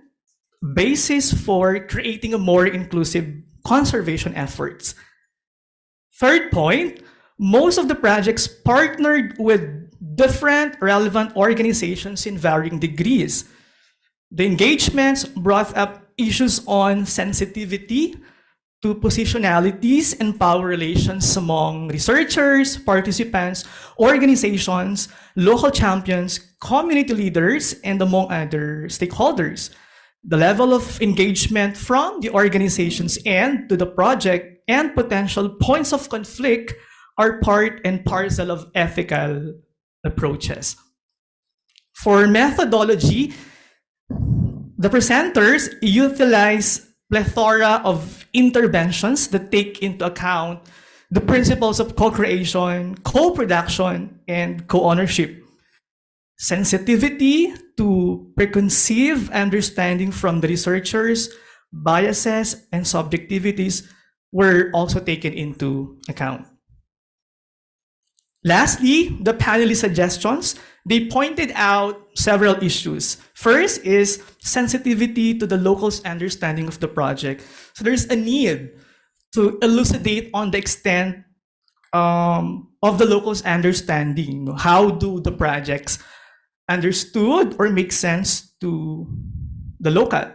H: basis for creating a more inclusive conservation efforts. Third point, most of the projects partnered with different relevant organizations in varying degrees. The engagements brought up issues on sensitivity to positionalities and power relations among researchers, participants, organizations, local champions, community leaders, and among other stakeholders. The level of engagement from the organization's end to the project and potential points of conflict are part and parcel of ethical approaches. For methodology, the presenters utilize plethora of interventions that take into account the principles of co-creation, co-production, and co-ownership. Sensitivity to preconceived understanding from the researchers, biases, and subjectivities were also taken into account. Lastly, the panelist suggestions, they pointed out several issues. First is sensitivity to the locals' understanding of the project. So there's a need to elucidate on the extent of the locals' understanding. How do the projects understood or make sense to the local?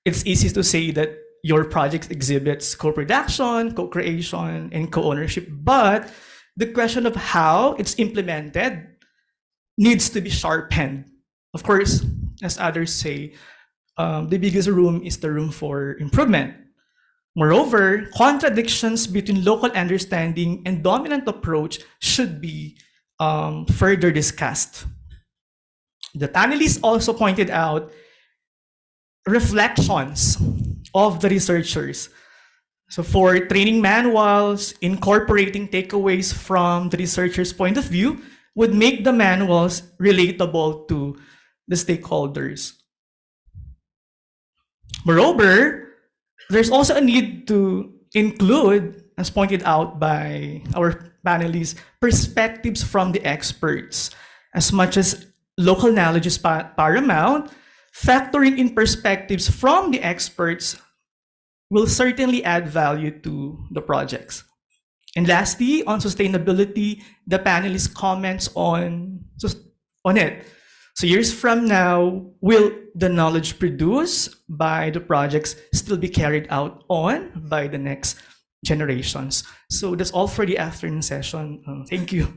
H: It's easy to say that your project exhibits co-production, co-creation, and co-ownership, but the question of how it's implemented needs to be sharpened. Of course, as others say, the biggest room is the room for improvement. Moreover, contradictions between local understanding and dominant approach should be further discussed. The panelists also pointed out reflections of the researchers. So for training manuals, incorporating takeaways from the researcher's point of view would make the manuals relatable to the stakeholders. Moreover, there's also a need to include, as pointed out by our panelists, perspectives from the experts. As much as local knowledge is paramount, factoring in perspectives from the experts will certainly add value to the projects. And lastly, on sustainability, the panelists comments on it. So years from now, will the knowledge produced by the projects still be carried out on by the next generations? So that's all for the afternoon session. Thank you.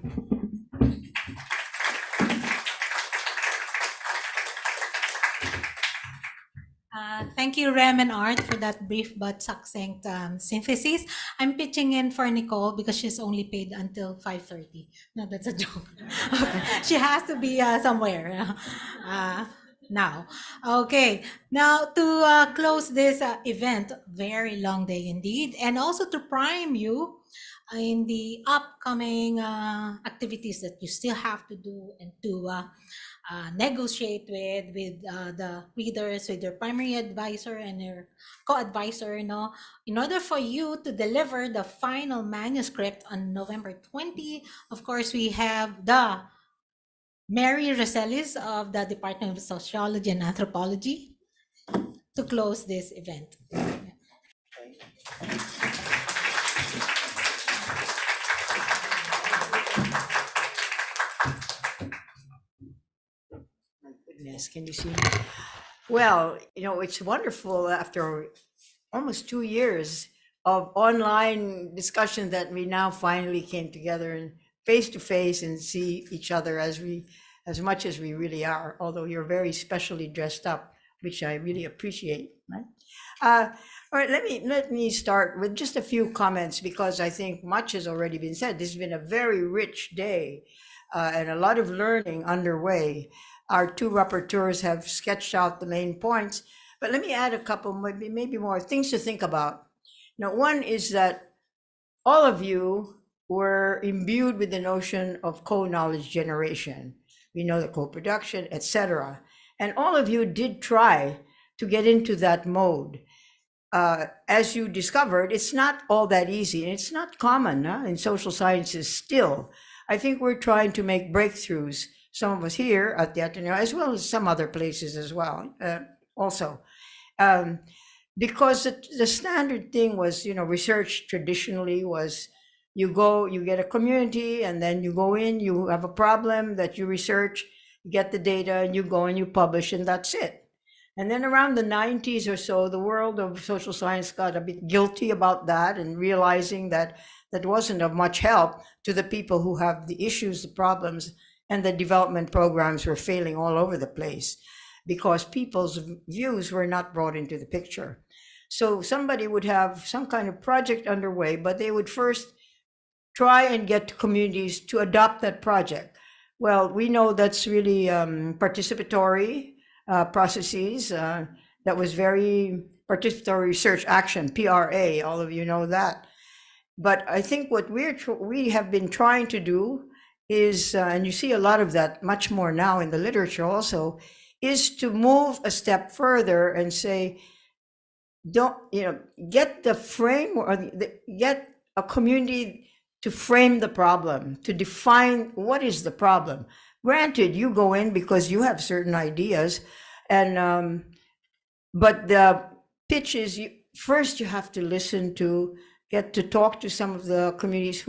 N: Thank you, Rem and Art, for that brief but succinct synthesis. I'm pitching in for Nicole because she's only paid until 5:30. No, that's a joke. Okay. She has to be somewhere now. Okay, now to close this event, very long day indeed, and also to prime you in the upcoming activities that you still have to do and to negotiate with the readers, with your primary advisor and your co-advisor, in order for you to deliver the final manuscript on November 20. Of course, we have the Mary Rosellis of the Department of Sociology and Anthropology to close this event.
D: Goodness, can you see me? Well, it's wonderful after almost 2 years of online discussion that we now finally came together and face to face and see each other as much as we really are, although you're very specially dressed up, which I really appreciate. Right? All right, let me start with just a few comments because I think much has already been said. This has been a very rich day and a lot of learning underway. Our two rapporteurs have sketched out the main points, but let me add a couple, maybe more things to think about. One is that all of you were imbued with the notion of co-knowledge generation, we know the co-production, etc. And all of you did try to get into that mode. As you discovered, it's not all that easy, and it's not common in social sciences still. I think we're trying to make breakthroughs, some of us here at the Ateneo, as well as some other places as well, also. Because the standard thing was, research traditionally was you go, you get a community, and then you go in, you have a problem that you research, you get the data, and you go and you publish, and that's it. And then around the 90s or so, the world of social science got a bit guilty about that and realizing that that wasn't of much help to the people who have the issues, the problems, and the development programs were failing all over the place because people's views were not brought into the picture. So somebody would have some kind of project underway, but they would first try and get communities to adopt that project. Well, we know that's really participatory processes. That was very participatory research action, PRA, all of you know that. But I think what we have been trying to do is, and you see a lot of that much more now in the literature also, is to move a step further and say, get the frame or get a community to frame the problem, to define what is the problem. Granted, you go in because you have certain ideas, and but the pitch is first you have to listen to, get to talk to some of the communities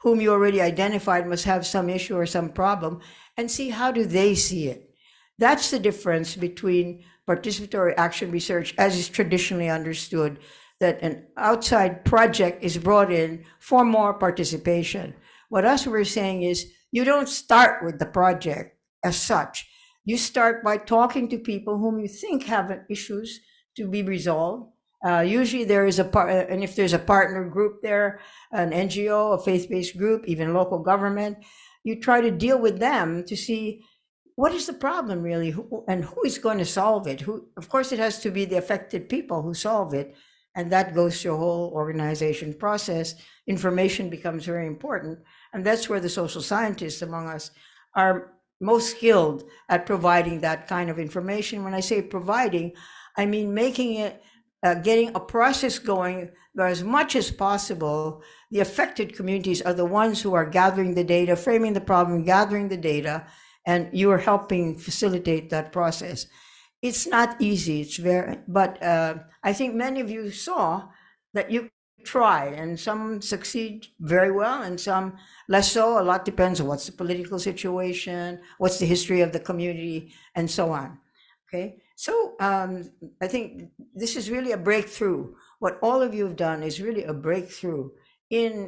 D: whom you already identified must have some issue or some problem, and see how do they see it. That's the difference between participatory action research, as is traditionally understood, that an outside project is brought in for more participation. What us we're saying is, you don't start with the project as such. You start by talking to people whom you think have issues to be resolved. Usually there is and if there's a partner group there, an NGO, a faith-based group, even local government, you try to deal with them to see what is the problem really, and who is going to solve it. Of course, it has to be the affected people who solve it, and that goes through a whole organization process. Information becomes very important, and that's where the social scientists among us are most skilled at providing that kind of information. When I say providing, I mean making it, getting a process going where as much as possible, the affected communities are the ones who are gathering the data, framing the problem, gathering the data, and you are helping facilitate that process. It's not easy, but I think many of you saw that you try, and some succeed very well and some less so. A lot depends on what's the political situation, what's the history of the community, and so on. Okay, so I think this is really a breakthrough. What all of you have done is really a breakthrough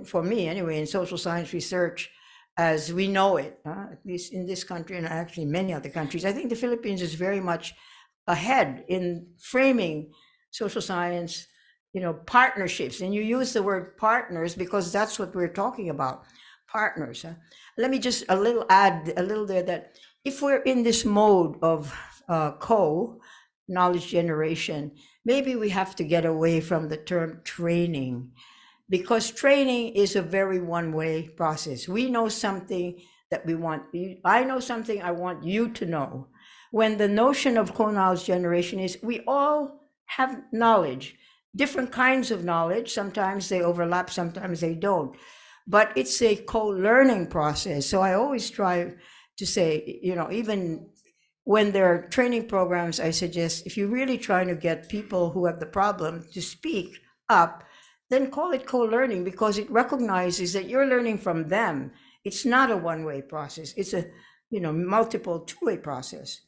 D: for me anyway, in social science research as we know it, at least in this country and actually many other countries. I think the Philippines is very much ahead in framing social science, partnerships. And you use the word partners because that's what we're talking about, partners. Let me just add a little there that if we're in this mode of knowledge generation, maybe we have to get away from the term training, because training is a very one-way process. We know something that we want. I know something I want you to know. When the notion of co-knowledge generation is we all have knowledge, different kinds of knowledge. Sometimes they overlap, sometimes they don't. But it's a co-learning process. So I always try to say, even when there are training programs, I suggest if you're really trying to get people who have the problem to speak up, then call it co-learning, because it recognizes that you're learning from them. It's not a one-way process. It's a multiple two-way process.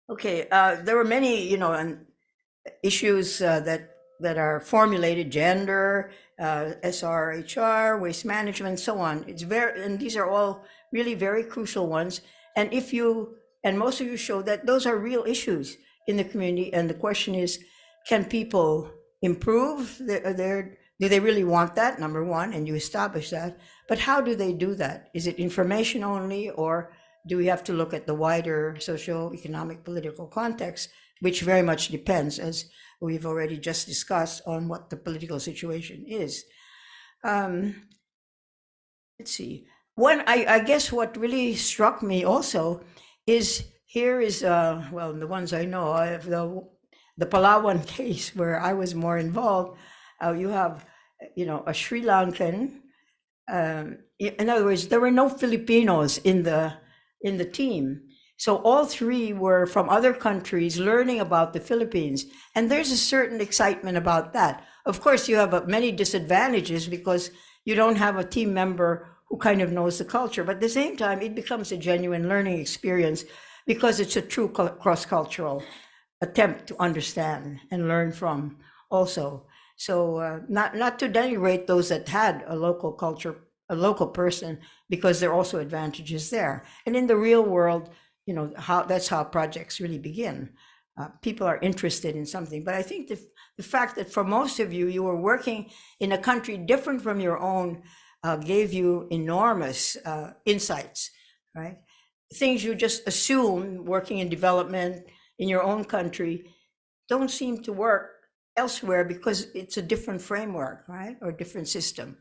D: Okay, there were many issues that are formulated: gender, SRHR, waste management, so on. And these are all really very crucial ones. And most of you show that those are real issues in the community. And the question is, can people improve? Do they really want that? Number one, and you establish that. But how do they do that? Is it information only, or do we have to look at the wider socio-economic political context, which very much depends, as we've already just discussed, on what the political situation is. Let's see. I guess what really struck me also is here is, well, the ones I know, I have the Palawan case where I was more involved. You have, a Sri Lankan. In other words, there were no Filipinos in the team. So all three were from other countries learning about the Philippines. And there's a certain excitement about that. Of course, you have many disadvantages because you don't have a team member who kind of knows the culture. But at the same time, it becomes a genuine learning experience because it's a true cross-cultural attempt to understand and learn from also. So not to denigrate those that had a local culture, a local person, because there are also advantages there. And in the real world, that's how projects really begin. People are interested in something. But I think the fact that for most of you, you were working in a country different from your own gave you enormous insights, right? Things you just assume working in development in your own country don't seem to work elsewhere because it's a different framework, right? Or different system.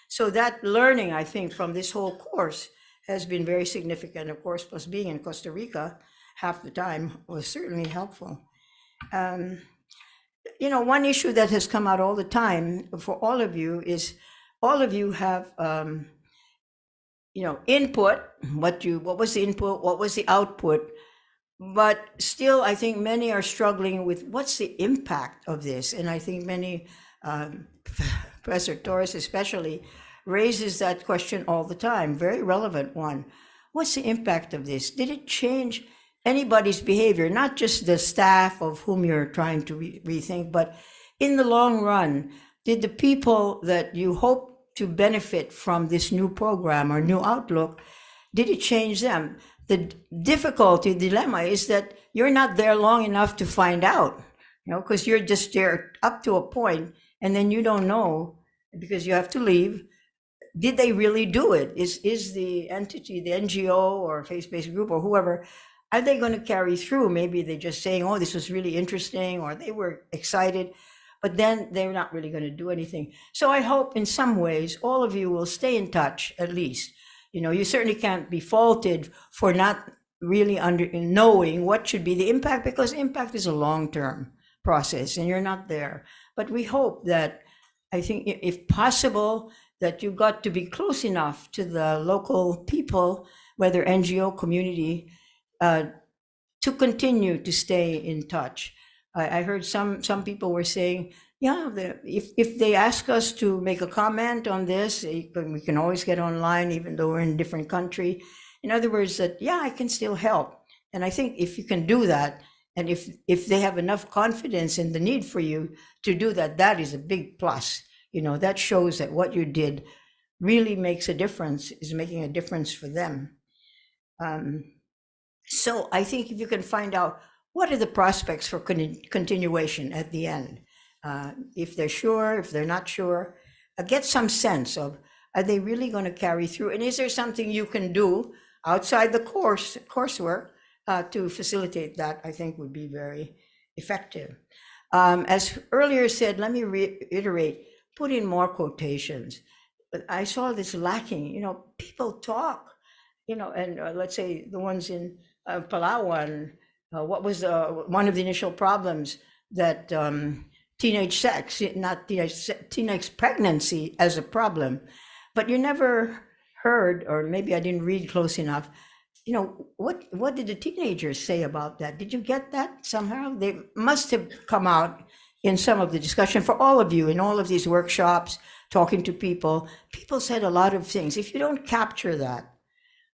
D: So that learning, I think, from this whole course has been very significant. Of course, plus being in Costa Rica half the time was certainly helpful. One issue that has come out all the time for all of you is all of you have, input, what was the input, what was the output, but still, I think many are struggling with what's the impact of this. And I think many, Professor Torres especially, raises that question all the time, very relevant one. What's the impact of this? Did it change anybody's behavior, not just the staff of whom you're trying to rethink, but in the long run, did the people that you hope to benefit from this new program or new outlook, did it change them? The dilemma is that you're not there long enough to find out, because you're just there up to a point and then you don't know because you have to leave. Did they really do it? Is the entity, the NGO or faith-based group or whoever, are they going to carry through? Maybe they're just saying, oh, this was really interesting, or they were excited, but then they're not really going to do anything. So I hope in some ways all of you will stay in touch at least. You certainly can't be faulted for not really knowing what should be the impact, because impact is a long-term process and you're not there. But we hope that, I think if possible, that you got to be close enough to the local people, whether NGO community, to continue to stay in touch. I heard some people were saying, yeah, if they ask us to make a comment on this, we can always get online, even though we're in a different country. In other words, that, yeah, I can still help. And I think if you can do that, and if they have enough confidence in the need for you to do that, that is a big plus. That shows that what you did really makes a difference, is making a difference for them. So I think if you can find out what are the prospects for continuation at the end, if they're sure, if they're not sure, get some sense of, are they really going to carry through? And is there something you can do outside the coursework to facilitate that? I think would be very effective. As earlier said, let me reiterate, put in more quotations. But I saw this lacking, people talk, and let's say the ones in Palawan, what was one of the initial problems that teenage sex, not teenage pregnancy as a problem, but you never heard, or maybe I didn't read close enough, what did the teenagers say about that? Did you get that somehow? They must have come out in some of the discussion for all of you, in all of these workshops, talking to people. People said a lot of things. If you don't capture that,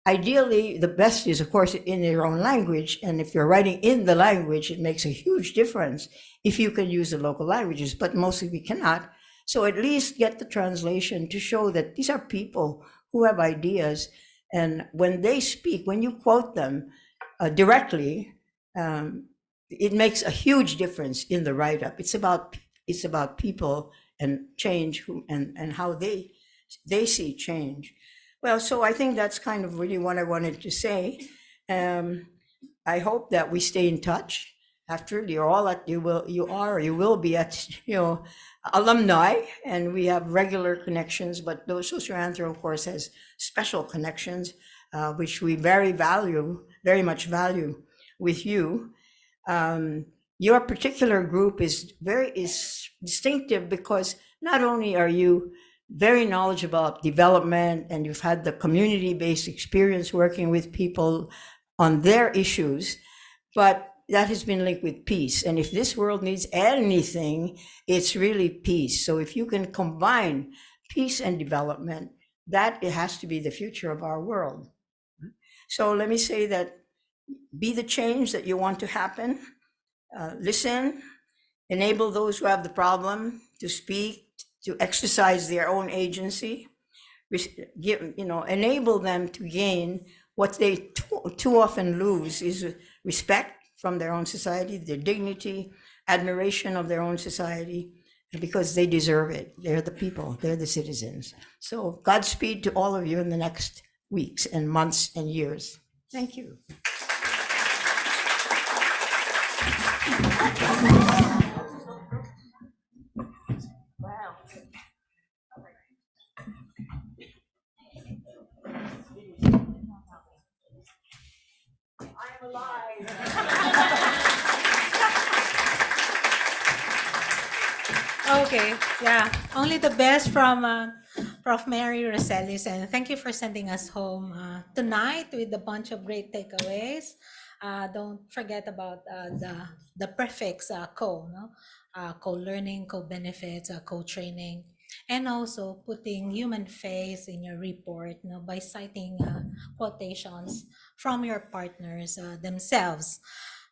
D: ideally, the best is, of course, in your own language. And if you're writing in the language, it makes a huge difference if you can use the local languages, but mostly we cannot. So at least get the translation to show that these are people who have ideas. And when they speak, when you quote them directly, it makes a huge difference in the write-up. It's about people and change, and how they see change. Well, so I think that's kind of really what I wanted to say. I hope that we stay in touch. After you're all at, you will be at, alumni, and we have regular connections, but those Anthro, of course, has special connections, which we very much value with you. Your particular group is distinctive because not only are you very knowledgeable about development and you've had the community-based experience working with people on their issues, but that has been linked with peace. And if this world needs anything, it's really peace. So if you can combine peace and development, that it has to be the future of our world. So let me say that be the change that you want to happen. Listen, enable those who have the problem to speak, to exercise their own agency, enable them to gain what they too often lose is respect from their own society, their dignity, admiration of their own society, because they deserve it. They're the people, they're the citizens. So Godspeed to all of you in the next weeks and months and years. Thank you. Wow. I'm alive.
N: Okay, yeah. Only the best from Prof. Mary Rosellis, and thank you for sending us home tonight with a bunch of great takeaways. Don't forget about the prefix co, no? Co-learning, co-benefits, co-training, and also putting human face in your report, by citing quotations from your partners themselves.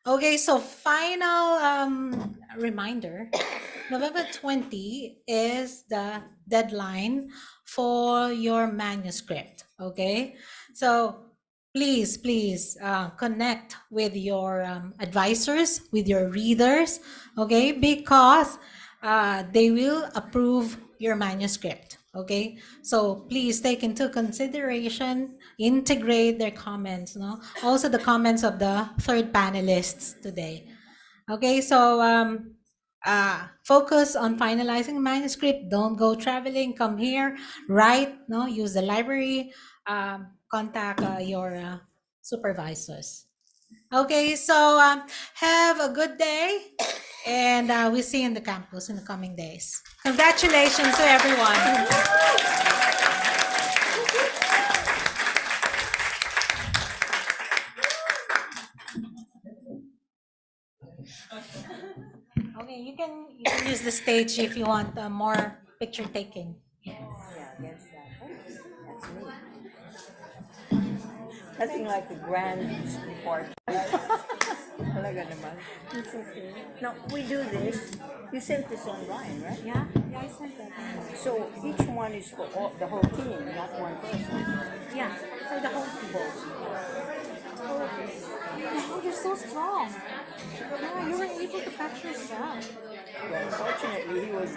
N: Okay, so final reminder, November 20 is the deadline for your manuscript, okay? So please connect with your advisors, with your readers, okay? Because they will approve your manuscript, okay? So please take into consideration, integrate their comments, no? Also the comments of the third panelists today. Okay, so focus on finalizing manuscript. Don't go traveling. Come here, write. No, use the library. Contact your supervisors. Okay, so have a good day, and we'll see you in the campus in the coming days. Congratulations to everyone. Okay, you can use the stage if you want more picture taking.
D: Yeah, that's that's me. Nothing like a grand report. Talaga naman. It's okay. No, we do this. You sent this online, right?
N: Yeah, I sent that.
D: So each one is for the whole team, not one person.
N: Yeah, for the whole people. Oh, you're so strong. Yeah, you were able to catch yourself.
D: Well, unfortunately, he was